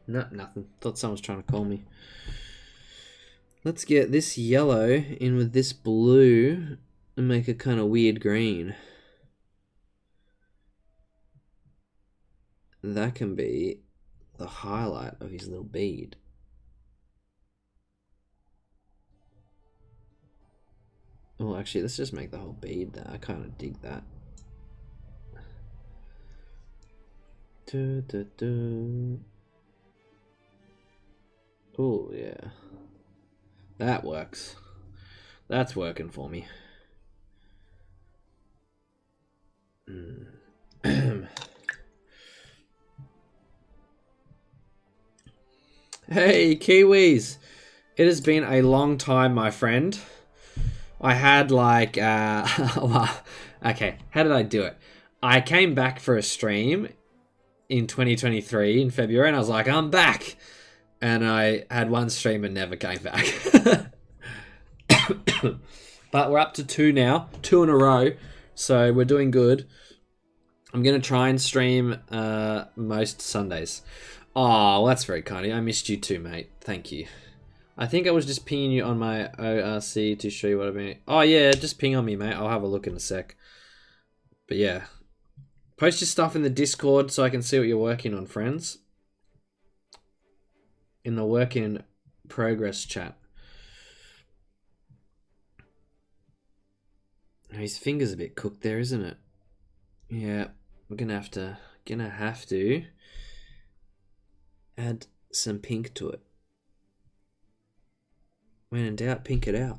Speaker 1: nothing. Thought someone was trying to call me. Let's get this yellow in with this blue and make a kind of weird green. That can be the highlight of his little bead. Oh, actually, let's just make the whole bead there. I kind of dig that. Oh, yeah. That works. That's working for me. Hey, Kiwis! It has been a long time, my friend. I had like, well, okay, how did I do it? I came back for a stream in 2023 in February, and I was like, I'm back! And I had one stream and never came back. But we're up to 2 now, 2 in a row, so we're doing good. I'm going to try and stream most Sundays. Oh, well, that's very kind of you. I missed you too, mate. Thank you. I think I was just pinging you on my ORC to show you what I mean. Oh, yeah, just ping on me, mate. I'll have a look in a sec. But yeah. Post your stuff in the Discord so I can see what you're working on, friends. In the work in progress chat. His finger's a bit cooked there, isn't it? Yeah, we're gonna have to add some pink to it. When in doubt, pink it out.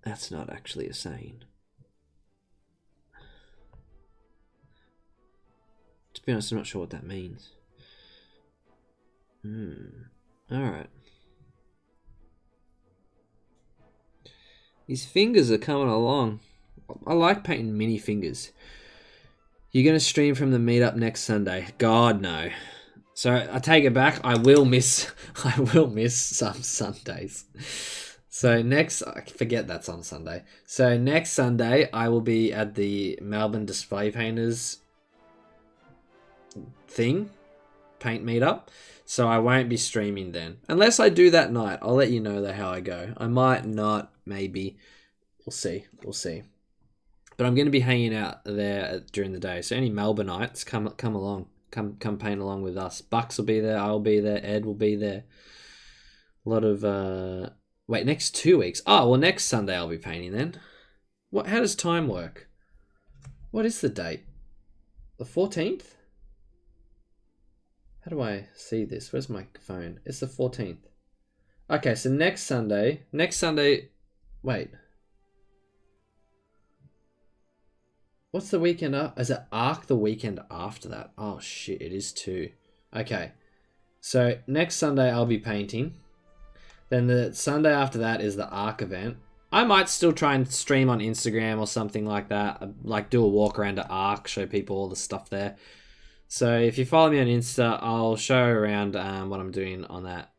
Speaker 1: That's not actually a saying. To be honest, I'm not sure what that means. Alright. His fingers are coming along. I like painting mini fingers. You're going to stream from the meetup next Sunday? God, no. So I take it back. I will miss some Sundays. So forget that's on Sunday. So next Sunday, I will be at the Melbourne Display Painters thing. paint meetup. So I won't be streaming then. Unless I do that night. I'll let you know how I go. I might not, maybe. We'll see. We'll see. But I'm going to be hanging out there during the day. So any Melbourneites, come along. Come paint along with us. Bucks will be there. I'll be there. Ed will be there. A lot of... Wait, next 2 weeks. Oh, well, next Sunday I'll be painting then. What? How does time work? What is the date? The 14th? How do I see this? Where's my phone? It's the 14th. Okay, so next Sunday... Wait. What's the weekend up? Is it Arc the weekend after that? Oh, shit, it is too. Okay. So, next Sunday I'll be painting. Then the Sunday after that is the Arc event. I might still try and stream on Instagram or something like that. Like do a walk around to Arc, show people all the stuff there. So if you follow me on Insta, I'll show around what I'm doing on that.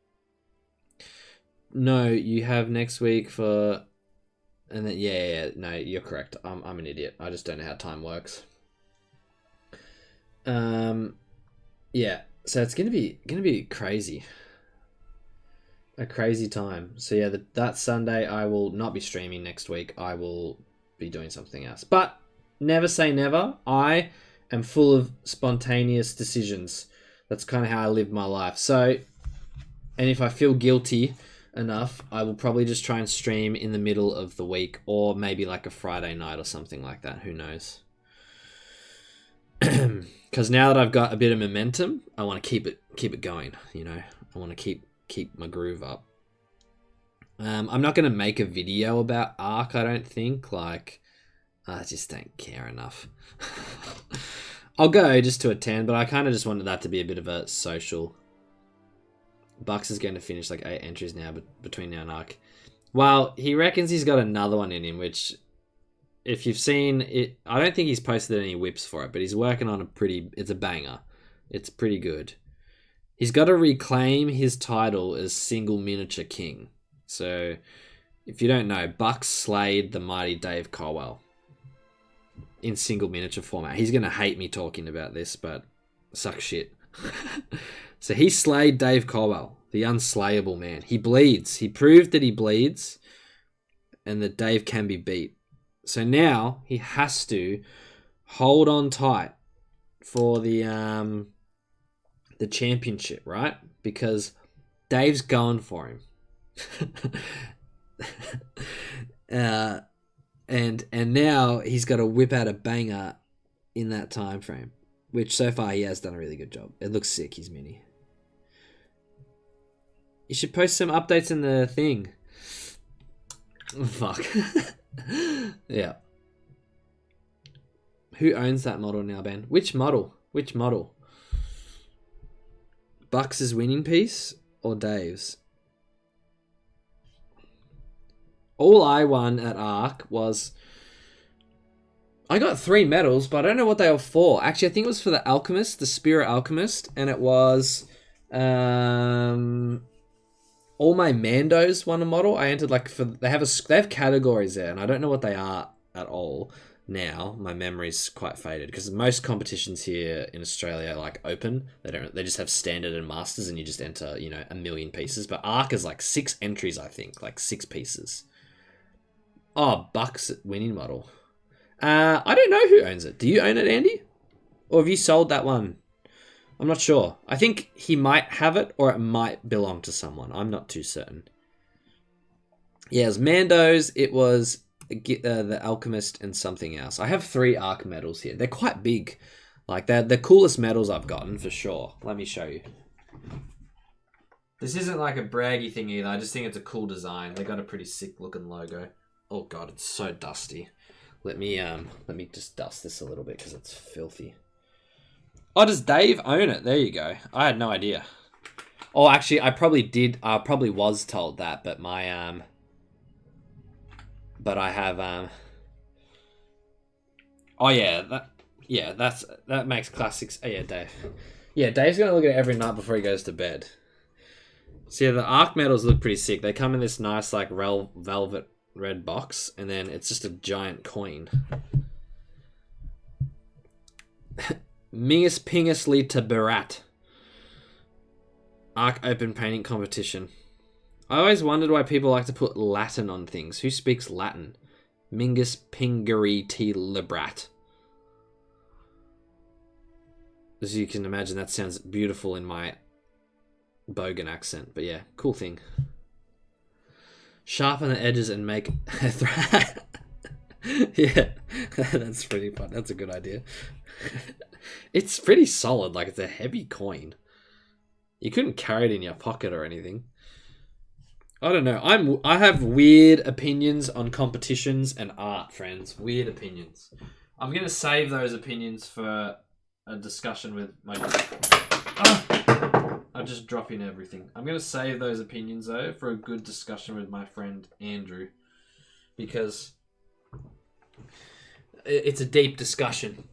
Speaker 1: No, you have next week for... And then, yeah, no, you're correct. I'm an idiot. I just don't know how time works. Yeah, so it's gonna be crazy. A crazy time. So yeah, that Sunday I will not be streaming next week. I will be doing something else. But never say never. I am full of spontaneous decisions. That's kind of how I live my life. So, and if I feel guilty enough, I will probably just try and stream in the middle of the week, or maybe like a Friday night or something like that. Who knows? Because now that I've got a bit of momentum, I want to keep it going. You know, I want to keep my groove up. I'm not going to make a video about Arc, I don't think. Like, I just don't care enough. I'll go just to attend, but I kind of just wanted that to be a bit of a social. Bucks is going to finish like 8 entries now, but between now and Arc. Well, he reckons he's got another one in him, which, if you've seen it, I don't think he's posted any whips for it, but he's working on it's a banger. It's pretty good. He's got to reclaim his title as single miniature king. So, if you don't know, Bucks slayed the mighty Dave Colwell in single miniature format. He's going to hate me talking about this, but suck shit. So he slayed Dave Colwell, the unslayable man. He bleeds. He proved that he bleeds and that Dave can be beat. So now he has to hold on tight for the championship, right? Because Dave's going for him. And now he's got to whip out a banger in that time frame, which so far he has done a really good job. It looks sick, his mini. You should post some updates in the thing. Oh, fuck. Yeah. Who owns that model now, Ben? Which model? Which model? Bucks' winning piece or Dave's? All I won at Arc was... I got 3 medals, but I don't know what they were for. Actually, I think it was for the Alchemist, the Spirit Alchemist, and it was... all my Mandos won a model. I entered like for... They have categories there, and I don't know what they are at all now. My memory's quite faded, because most competitions here in Australia are like open. They just have standard and masters, and you just enter, 1 million pieces. But Arc is like 6 entries, I think, like 6 pieces. Oh, Bucks winning model. I don't know who owns it. Do you own it, Andy? Or have you sold that one? I'm not sure. I think he might have it, or it might belong to someone. I'm not too certain. Yeah, it was Mando's. It was the Alchemist and something else. I have 3 Arc medals here. They're quite big. Like, they're the coolest medals I've gotten, for sure. Let me show you. This isn't like a braggy thing either. I just think it's a cool design. They got a pretty sick looking logo. Oh god, it's so dusty. Let me just dust this a little bit because it's filthy. Oh, does Dave own it? There you go. I had no idea. Oh, actually, I probably did. I probably was told that, but my but I have Oh yeah, that makes classics. Oh yeah, Dave. Yeah, Dave's gonna look at it every night before he goes to bed. So yeah, the Arc medals look pretty sick. They come in this nice like velvet red box, and then it's just a giant coin. Mingus Pingus Lita Barat. Arc Open Painting Competition. I always wondered why people like to put Latin on things. Who speaks Latin? Mingus Pingeri T. Lebrat. As you can imagine, that sounds beautiful in my Bogan accent. But yeah, cool thing. Sharpen the edges and make... Yeah, that's pretty fun. That's a good idea. It's pretty solid. Like, it's a heavy coin. You couldn't carry it in your pocket or anything. I don't know. I have weird opinions on competitions and art, friends. Weird opinions. I'm going to save those opinions for a discussion with my... I'm just dropping everything. I'm going to save those opinions, though, for a good discussion with my friend Andrew. Because it's a deep discussion.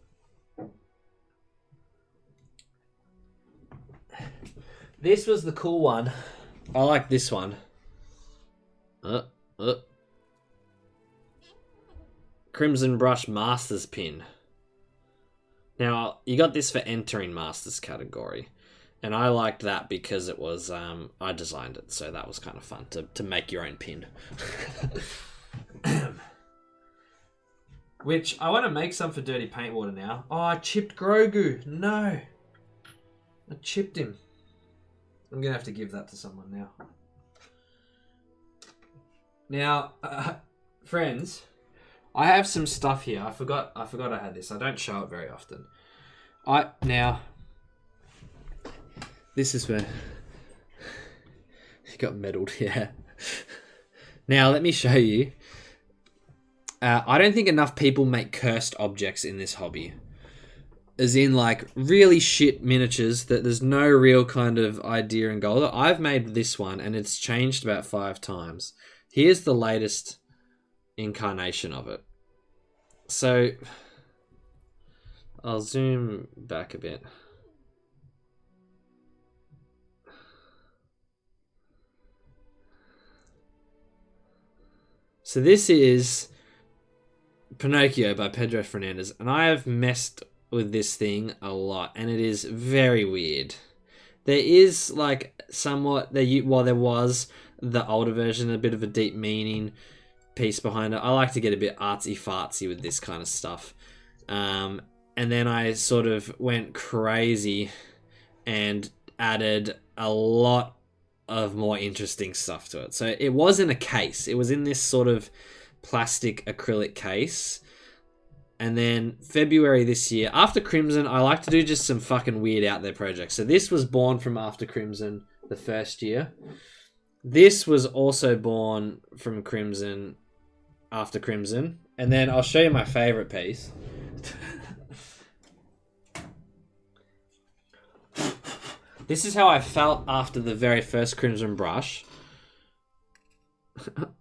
Speaker 1: This was the cool one. I like this one. Crimson Brush Masters pin. Now, you got this for entering Masters category. And I liked that because it was, I designed it. So that was kind of fun to make your own pin. Which, I want to make some for Dirty Paint Water now. Oh, I chipped Grogu. No. I chipped him. I'm going to have to give that to someone now. Now, friends, I have some stuff here. I forgot I had this. I don't show it very often. Now, this is where he got meddled. Yeah. Now, let me show you. I don't think enough people make cursed objects in this hobby. As in, like, really shit miniatures that there's no real kind of idea and goal. I've made this one, and it's changed about 5 times. Here's the latest incarnation of it. So, I'll zoom back a bit. So this is Pinocchio by Pedro Fernandez, and I have messed with this thing a lot, and it is very weird. There is like somewhat there was the older version, a bit of a deep meaning piece behind it. I like to get a bit artsy fartsy with this kind of stuff, and then I sort of went crazy and added a lot of more interesting stuff to it. So it was in a case. It was in this sort of plastic acrylic case. And then February this year, After Crimson, I like to do just some fucking weird out there projects. So this was born from After Crimson the first year. This was also born from Crimson, After Crimson. And then I'll show you my favorite piece. This is how I felt after the very first Crimson Brush.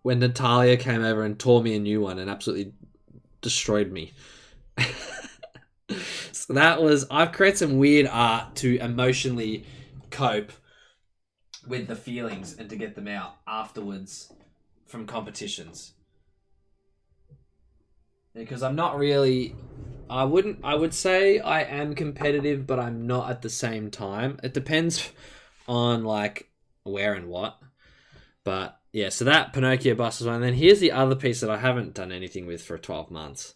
Speaker 1: When Natalia came over and tore me a new one and absolutely destroyed me. So that was... I've created some weird art to emotionally cope with the feelings and to get them out afterwards from competitions. Because I'm not really... I would say I am competitive, but I'm not at the same time. It depends on like where and what. But yeah, so that Pinocchio bust is one. And then here's the other piece that I haven't done anything with for 12 months.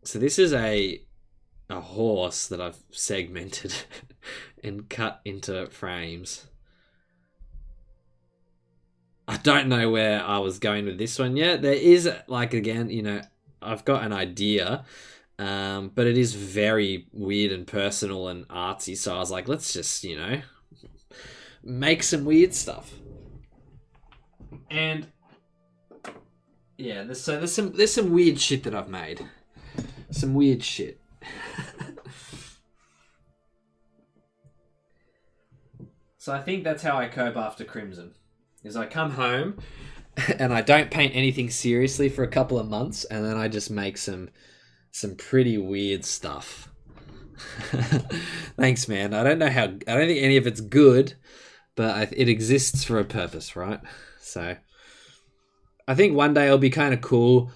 Speaker 1: So this is a horse that I've segmented and cut into frames. I don't know where I was going with this one yet. There is, like, again, you know, I've got an idea, but it is very weird and personal and artsy. So I was like, let's just, you know, make some weird stuff. And yeah, there's some weird shit that I've made. Some weird shit. So I think that's how I cope after Crimson. Is I come home and I don't paint anything seriously for a couple of months, and then I just make some pretty weird stuff. Thanks, man. I don't think any of it's good, but it exists for a purpose, right? So I think one day it'll be kind of cool,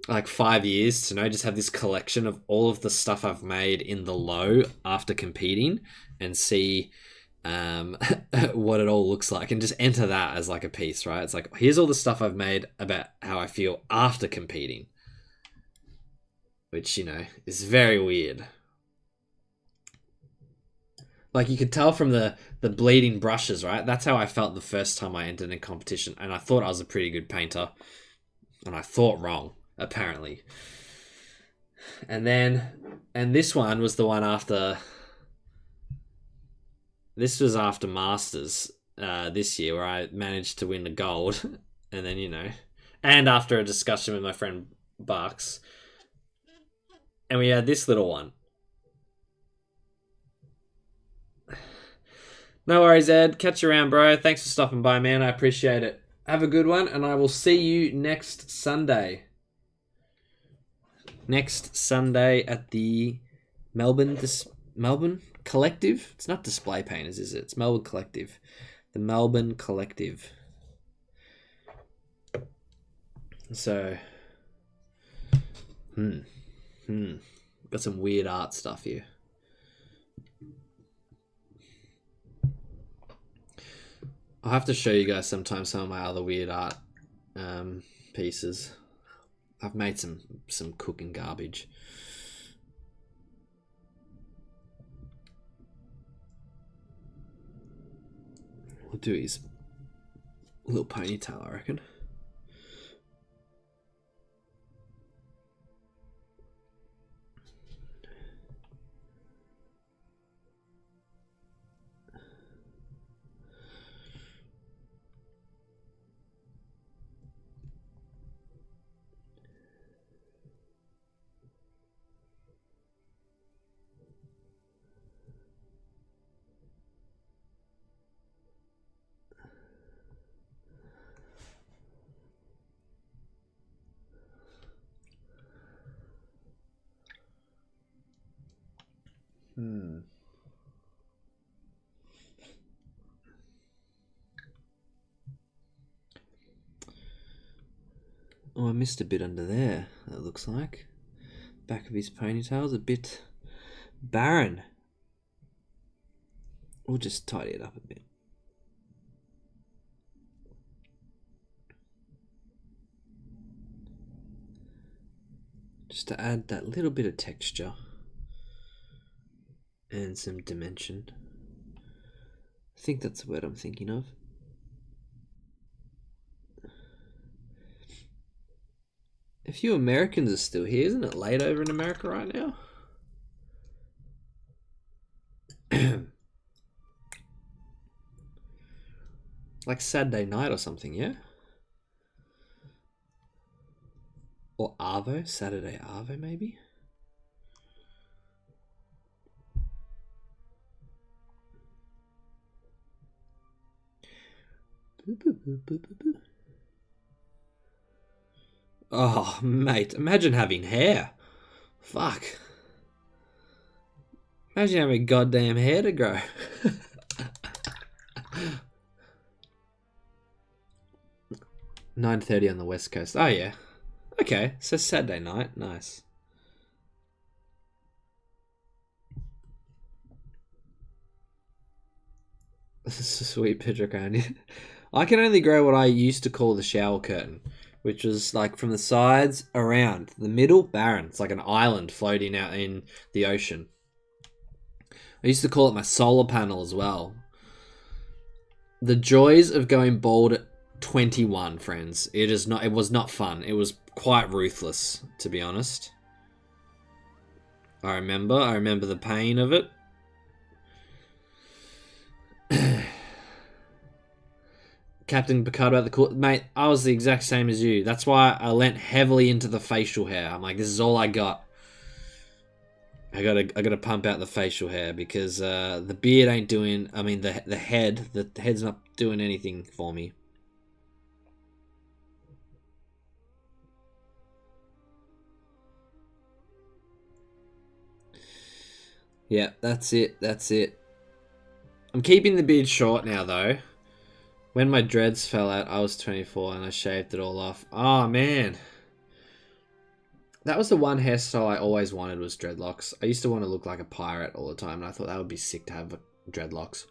Speaker 1: like 5 years to just have this collection of all of the stuff I've made in the low after competing and see what it all looks like and just enter that as like a piece, right? It's like, here's all the stuff I've made about how I feel after competing, which, you know, is very weird. Like, you could tell from the bleeding brushes, right? That's how I felt the first time I entered a competition, and I thought I was a pretty good painter, and I thought wrong, apparently. And this one was the one after. This was after Masters this year, where I managed to win the gold, and then, you know, and after a discussion with my friend Bucks, and we had this little one. No worries, Ed. Catch you around, bro. Thanks for stopping by, man. I appreciate it. Have a good one, and I will see you next Sunday. Next Sunday at the Melbourne Collective. It's not Display Painters, is it? It's Melbourne Collective. The Melbourne Collective. So, got some weird art stuff here. I'll have to show you guys sometime some of my other weird art pieces. I've made some cooking garbage. We'll do his little ponytail, I reckon. Oh, I missed a bit under there, that looks like. Back of his ponytail's a bit barren. We'll just tidy it up a bit. Just to add that little bit of texture and some dimension. I think that's the word I'm thinking of. A few Americans are still here. Isn't it late over in America right now? Like Saturday night or something, yeah? Or Arvo? Saturday Arvo, maybe? Oh, mate, imagine having hair. Fuck. Imagine having goddamn hair to grow. 9:30 on the West Coast. Oh, yeah. Okay, so Saturday night. Nice. This is a sweet picture candy. I can only grow what I used to call the shower curtain, which was like from the sides around. The middle, barren. It's like an island floating out in the ocean. I used to call it my solar panel as well. The joys of going bald at 21, friends. It was not fun. It was quite ruthless, to be honest. I remember the pain of it. Captain Picard about the cool mate. I was the exact same as you. That's why I lent heavily into the facial hair. I'm like, this is all I got. I gotta pump out the facial hair because the beard ain't doing. I mean, the head's not doing anything for me. Yeah, that's it. That's it. I'm keeping the beard short now, though. When my dreads fell out, I was 24 and I shaved it all off. Oh, man. That was the one hairstyle I always wanted was dreadlocks. I used to want to look like a pirate all the time, and I thought that would be sick to have dreadlocks.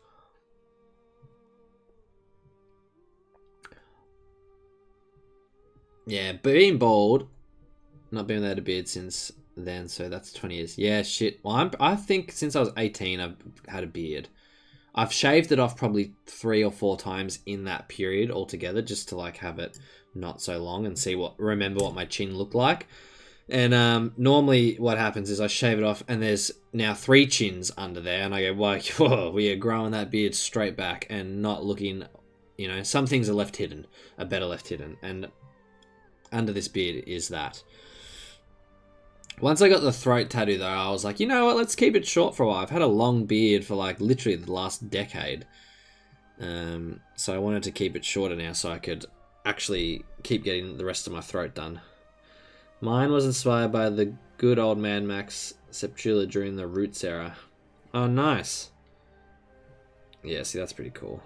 Speaker 1: Yeah, being bald, not being without a beard since then, so that's 20 years. Yeah, shit. Well, I think since I was 18, I've had a beard. I've shaved it off probably 3 or 4 times in that period altogether, just to like have it not so long and remember what my chin looked like. And normally what happens is I shave it off and there's now 3 chins under there, and I go, well, whoa, we are growing that beard straight back and not looking, some things are left hidden, are better left hidden, and under this beard is that. Once I got the throat tattoo though, I was like, you know what, let's keep it short for a while. I've had a long beard for like literally the last decade. So I wanted to keep it shorter now so I could actually keep getting the rest of my throat done. Mine was inspired by the good old man Max Septula during the Roots era. Oh, nice. Yeah, see, that's pretty cool.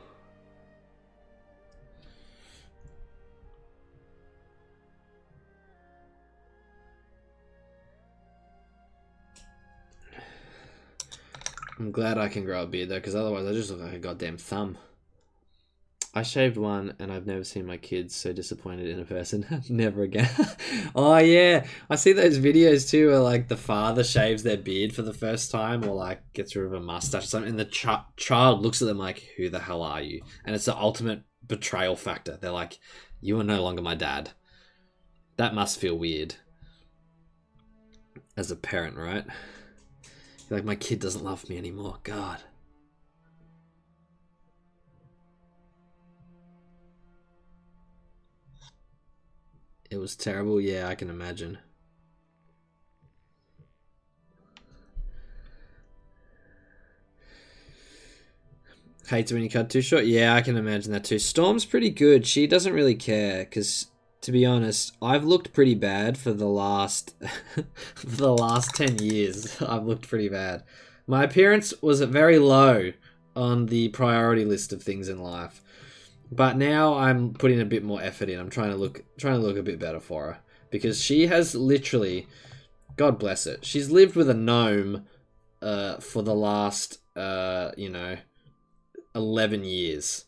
Speaker 1: I'm glad I can grow a beard though, because otherwise I just look like a goddamn thumb. I shaved one and I've never seen my kids so disappointed in a person. Never again. Oh yeah, I see those videos too where like the father shaves their beard for the first time or like gets rid of a mustache or something, and the child looks at them like, who the hell are you? And it's the ultimate betrayal factor. They're like, you are no longer my dad. That must feel weird as a parent, right? You're like, my kid doesn't love me anymore. God. It was terrible. Yeah, I can imagine. Hates when you cut too short. Yeah, I can imagine that too. Storm's pretty good. She doesn't really care because, to be honest, I've looked pretty bad for the last for the last 10 years. I've looked pretty bad. My appearance was very low on the priority list of things in life. But now I'm putting a bit more effort in. I'm trying to look a bit better for her because she has literally, God bless it, she's lived with a gnome for the last 11 years.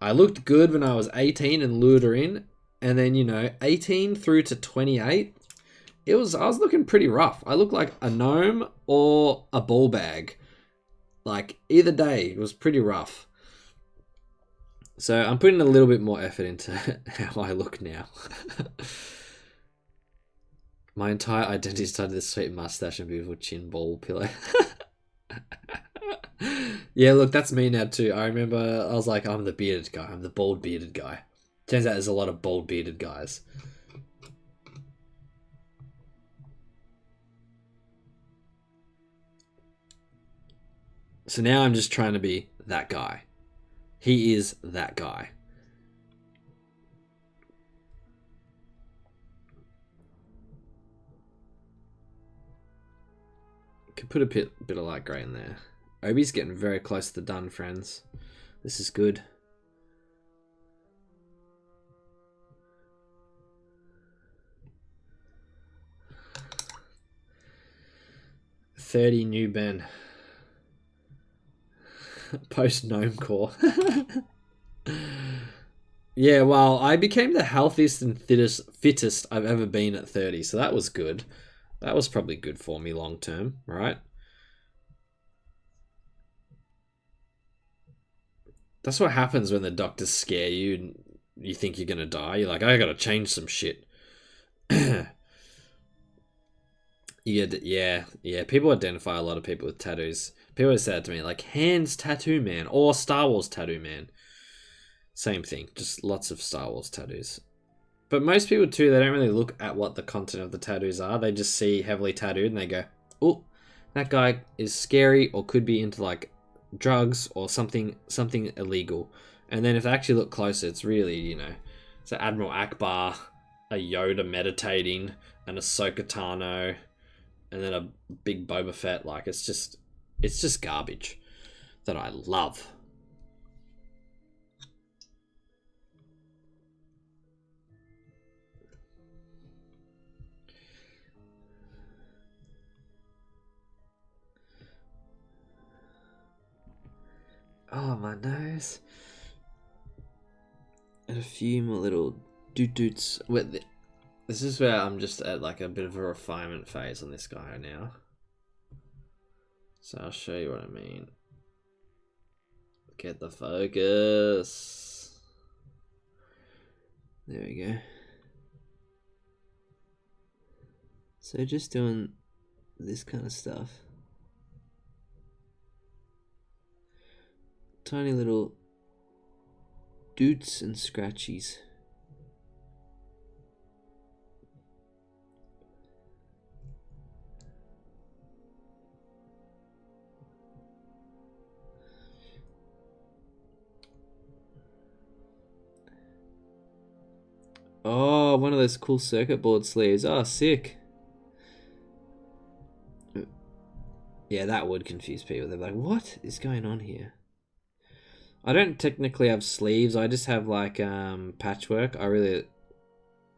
Speaker 1: I looked good when I was 18 and lured her in, and then 18 through to 28, I was looking pretty rough. I looked like a gnome or a ball bag. Like either day, it was pretty rough. So I'm putting a little bit more effort into how I look now. My entire identity is tied to this sweet mustache and beautiful chin ball pillow. Yeah, look, that's me now too. I remember I was like, I'm the bearded guy. I'm the bald bearded guy. Turns out there's a lot of bald bearded guys. So now I'm just trying to be that guy. He is that guy. Could put a bit of light grey in there. Obi's getting very close to the done, friends. This is good. $30 new Ben. Post gnome core. Yeah, well, I became the healthiest and fittest I've ever been at 30, so that was good. That was probably good for me long term, right? That's what happens when the doctors scare you and you think you're gonna die. You're like, I gotta change some shit. Yeah. People identify a lot of people with tattoos. People always say it to me, like, Hands Tattoo Man or Star Wars Tattoo Man. Same thing, just lots of Star Wars tattoos. But most people too, they don't really look at what the content of the tattoos are. They just see heavily tattooed and they go, oh, that guy is scary or could be into like drugs or something illegal. And then if they actually look closer, it's really, it's Admiral Akbar, a Yoda meditating, and Ahsoka Tano, and then a big Boba Fett. Like it's just garbage that I love. Oh, my nose. And a few more little Dudes. This is where I'm just at like a bit of a refinement phase on this guy now. So I'll show you what I mean. Get the focus. There we go. So just doing this kind of stuff. Tiny little doots and scratchies. Oh, one of those cool circuit board sleeves. Oh, sick. Yeah, that would confuse people. They're like, what is going on here? I don't technically have sleeves. I just have like patchwork. I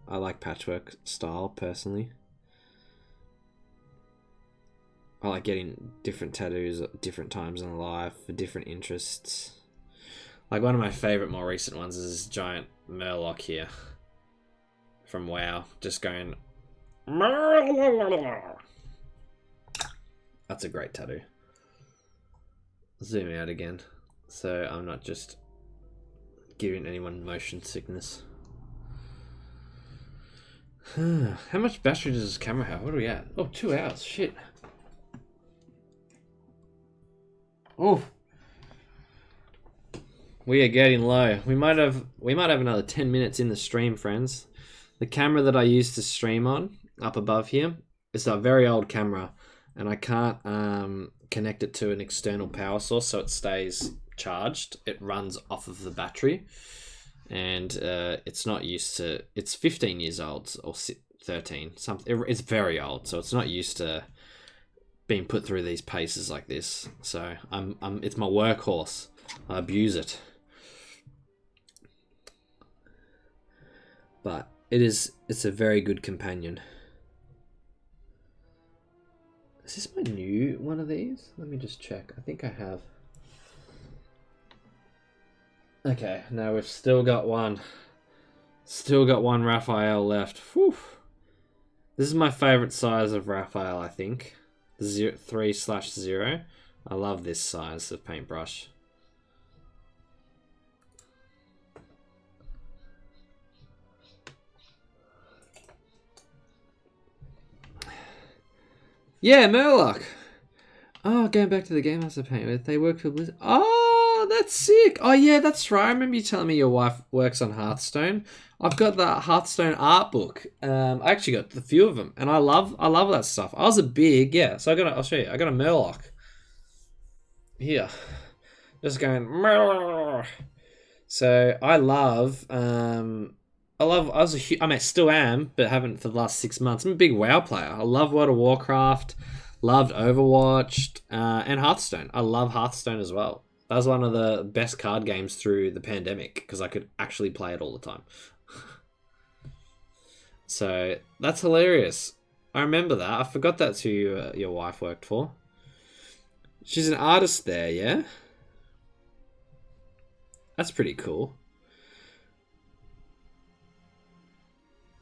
Speaker 1: like patchwork style personally. I like getting different tattoos at different times in life for different interests. Like one of my favorite more recent ones is this giant Murloc here from WoW, just going. That's a great tattoo. Zoom out again, so I'm not just giving anyone motion sickness. How much battery does this camera have? What are we at? Oh, 2 hours. Shit. Oh. We are getting low. We might have another 10 minutes in the stream, friends. The camera that I used to stream on up above here is a very old camera, and I can't connect it to an external power source so it stays charged. It runs off of the battery, and it's not used to. It's 15 years old or 13. It's very old, so it's not used to being put through these paces like this. So it's my workhorse. I abuse it. But it's a very good companion. Is this my new one of these? Let me just check. I think I have. Okay, now we've still got one. Still got one Raphael left. Whew. This is my favorite size of Raphael, I think. The 3/0. I love this size of paintbrush. Yeah, Murloc. Oh, going back to the game master paint with. They work for Blizzard. Oh, that's sick. Oh, yeah, that's right. I remember you telling me your wife works on Hearthstone. I've got the Hearthstone art book. I actually got a few of them, and I love that stuff. I was a big, yeah. So I'll show you. I got a Murloc here, just going. Murloc. So I still am, but haven't for the last 6 months. I'm a big WoW player. I love World of Warcraft, loved Overwatch, and Hearthstone. I love Hearthstone as well. That was one of the best card games through the pandemic because I could actually play it all the time. So that's hilarious. I remember that. I forgot that's who your wife worked for. She's an artist there, yeah? That's pretty cool.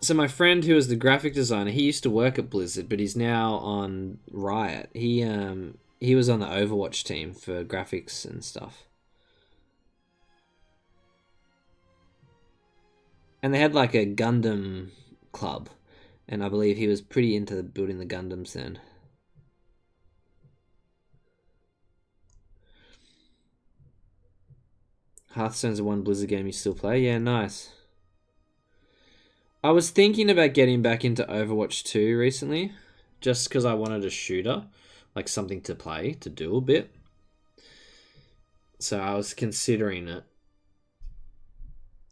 Speaker 1: So my friend who was the graphic designer, he used to work at Blizzard, but he's now on Riot. He was on the Overwatch team for graphics and stuff. And they had like a Gundam club, and I believe he was pretty into building the Gundams then. Hearthstone's the one Blizzard game you still play? Yeah, nice. I was thinking about getting back into Overwatch 2 recently, just because I wanted a shooter, like something to play, to do a bit. So I was considering it.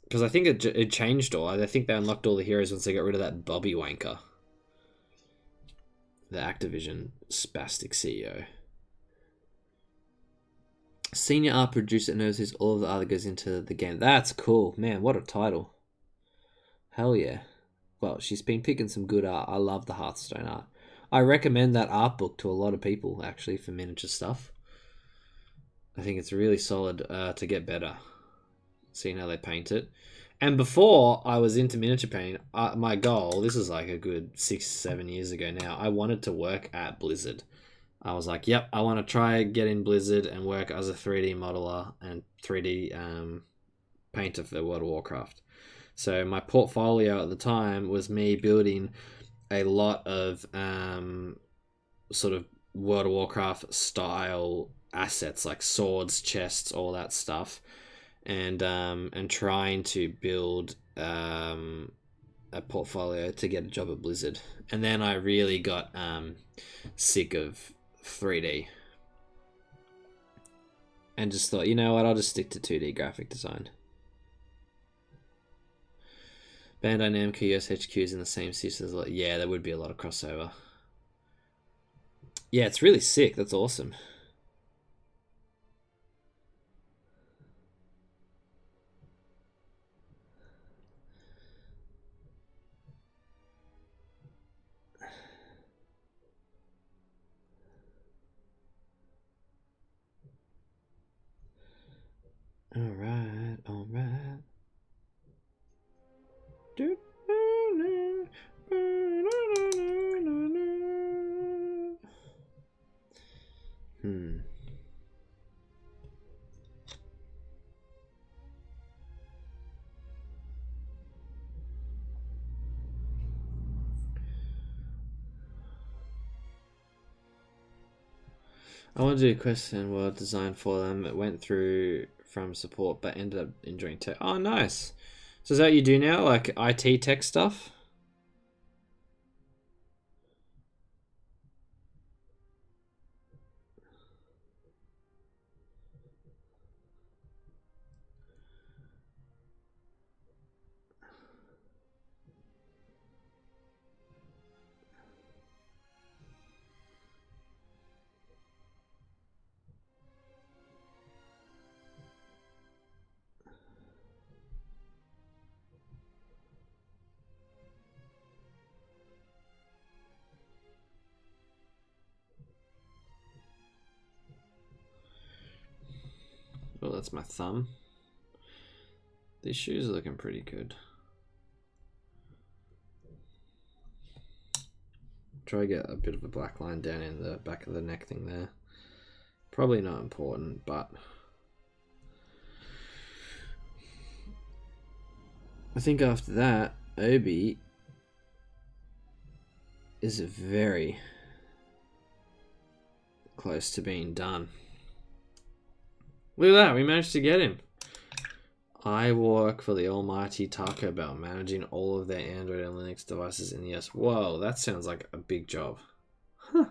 Speaker 1: Because I think it changed all. I think they unlocked all the heroes once they got rid of that Bobby wanker. The Activision spastic CEO. Senior art producer knows who's all of the art that goes into the game. That's cool. Man, what a title. Hell yeah. Well, she's been picking some good art. I love the Hearthstone art. I recommend that art book to a lot of people, actually, for miniature stuff. I think it's really solid to get better. seeing how they paint it. And before I was into miniature painting, my goal, this is like a good 6-7 years ago now, I wanted to work at Blizzard. I was like, yep, I want to try get in Blizzard and work as a 3D modeler and 3D painter for World of Warcraft. So my portfolio at the time was me building a lot of sort of World of Warcraft style assets like swords, chests, all that stuff, and trying to build a portfolio to get a job at Blizzard. And then I really got sick of 3D and just thought, you know what, I'll just stick to 2D graphic design. Bandai Namco US HQ is in the same city as yeah, there would be a lot of crossover. Yeah, it's really sick. That's awesome. All right, all right. I want to do a question world design for them. It went through from support, but ended up enjoying tech. Oh, nice. So is that what you do now, like IT tech stuff? Oh, that's my thumb. These shoes are looking pretty good. Try to get a bit of a black line down in the back of the neck thing there. Probably not important, but I think after that, Obi is very close to being done. Look at that, we managed to get him. I work for the almighty Taco Bell, managing all of their Android and Linux devices in the US. Whoa, that sounds like a big job. Huh.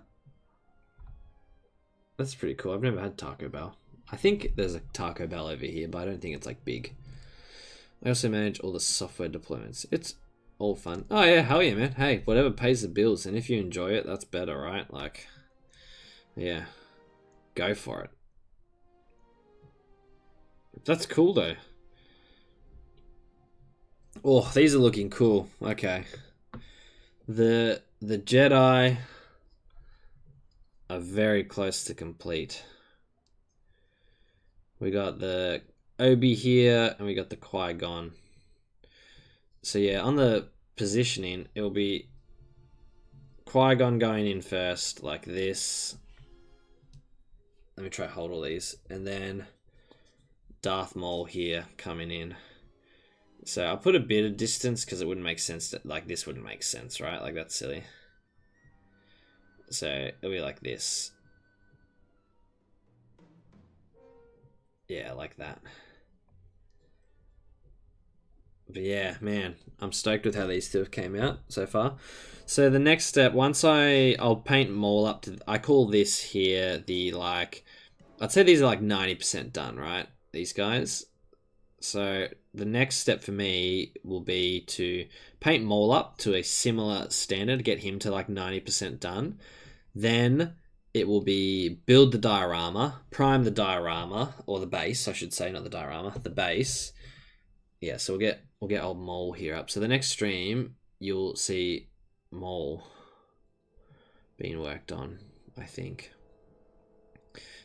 Speaker 1: That's pretty cool. I've never had Taco Bell. I think there's a Taco Bell over here, but I don't think it's like big. I also manage all the software deployments. It's all fun. Oh yeah, hell yeah, man. Hey, whatever pays the bills, and if you enjoy it, that's better, right? Like, yeah, go for it. That's cool though. Oh, these are looking cool. Okay. The Jedi are very close to complete. We got the Obi here, and we got the Qui-Gon. So yeah, on the positioning, it'll be Qui-Gon going in first, like this. Let me try to hold all these. And then Darth Maul here coming in. So I'll put a bit of distance because it wouldn't make sense that, like, this wouldn't make sense, right? Like, that's silly. So it'll be like this. Yeah, like that. But yeah, man, I'm stoked with how these two came out so far. So the next step, once I'll paint Maul up to, I call this here the, like, I'd say these are like 90% done, right? These guys. So the next step for me will be to paint Maul up to a similar standard, get him to like 90% done. Then it will be build the diorama, prime the diorama, or the base, I should say, not the diorama, the base. Yeah, so we'll get old Maul here up. So the next stream, you'll see Maul being worked on, I think.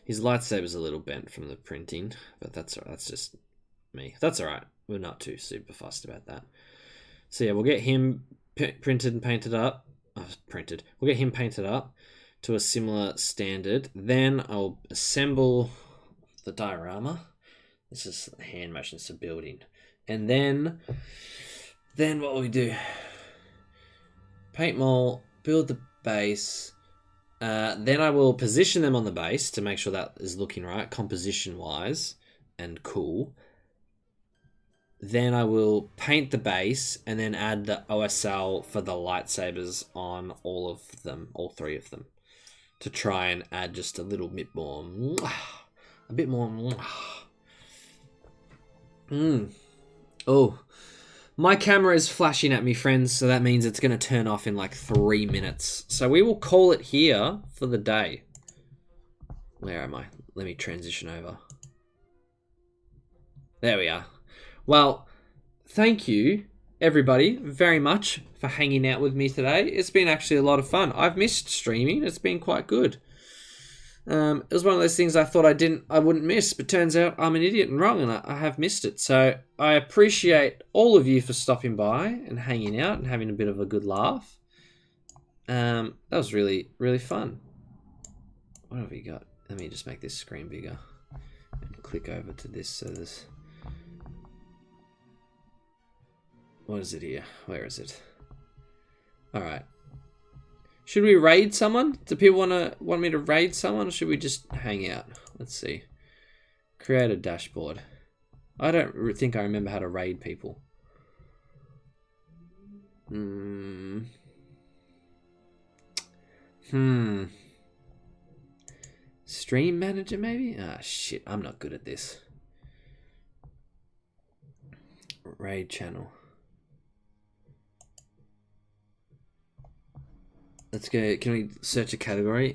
Speaker 1: His lightsaber's a little bent from the printing, but that's just me. That's all right. We're not too super fussed about that. So yeah, we'll get him printed and painted up. We'll get him painted up to a similar standard. Then I'll assemble the diorama. This is hand motions to building. And then what will we do? Paint mold, build the base. Then I will position them on the base to make sure that is looking right, composition-wise, and cool. Then I will paint the base and then add the OSL for the lightsabers on all of them, all three of them, to try and add just a little bit more, a bit more. Oh, my camera is flashing at me, friends, so that means it's going to turn off in like 3 minutes. So we will call it here for the day. Where am I? Let me transition over. There we are. Well, thank you, everybody, very much for hanging out with me today. It's been actually a lot of fun. I've missed streaming. It's been quite good. It was one of those things I thought I wouldn't miss, but turns out I'm an idiot and wrong, and I have missed it. So I appreciate all of you for stopping by and hanging out and having a bit of a good laugh. That was really, really fun. What have we got? Let me just make this screen bigger and click over to this so this. What is it here? Where is it? All right. Should we raid someone? Do people want me to raid someone, or should we just hang out? Let's see. Create a dashboard. I don't think I remember how to raid people. Stream manager, maybe? Ah, shit. I'm not good at this. Raid channel. Let's go. Can we search a category?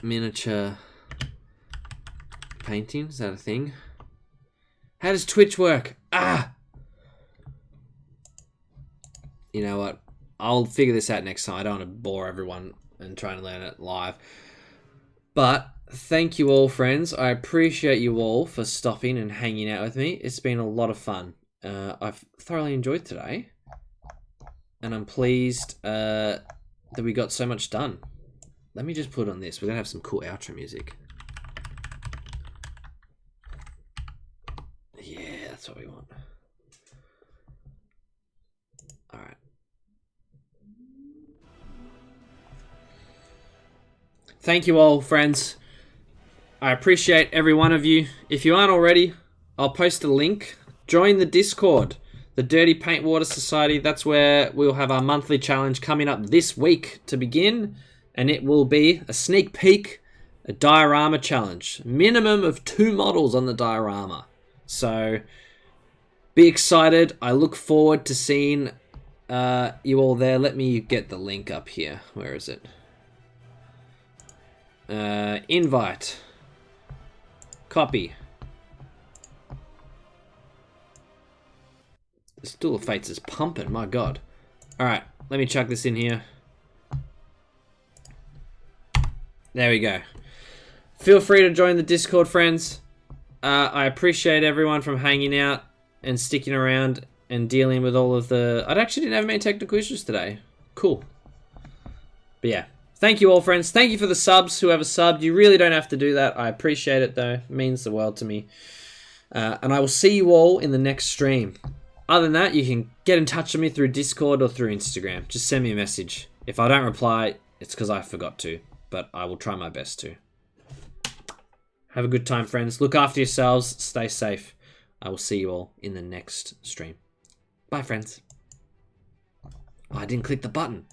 Speaker 1: Miniature painting. Is that a thing? How does Twitch work? Ah! You know what? I'll figure this out next time. I don't want to bore everyone and try and learn it live. But thank you all, friends. I appreciate you all for stopping and hanging out with me. It's been a lot of fun. I've thoroughly enjoyed today. And I'm pleased that we got so much done. Let me just put on this. We're going to have some cool outro music. Yeah, that's what we want. All right. Thank you all, friends. I appreciate every one of you. If you aren't already, I'll post a link. Join the Discord. The Dirty Paint Water Society, that's where we'll have our monthly challenge coming up this week to begin. And it will be a sneak peek, a diorama challenge. Minimum of 2 models on the diorama. So be excited. I look forward to seeing you all there. Let me get the link up here. Where is it? Invite. Copy. Duel of Fates is pumping, my god. Alright, let me chuck this in here. There we go. Feel free to join the Discord, friends. I appreciate everyone from hanging out and sticking around and dealing with all of the... I actually didn't have many technical issues today. Cool. But yeah, thank you all, friends. Thank you for the subs, whoever subbed. You really don't have to do that. I appreciate it, though. It means the world to me. And I will see you all in the next stream. Other than that, you can get in touch with me through Discord or through Instagram. Just send me a message. If I don't reply, it's because I forgot to, but I will try my best to. Have a good time, friends. Look after yourselves. Stay safe. I will see you all in the next stream. Bye, friends. Oh, I didn't click the button.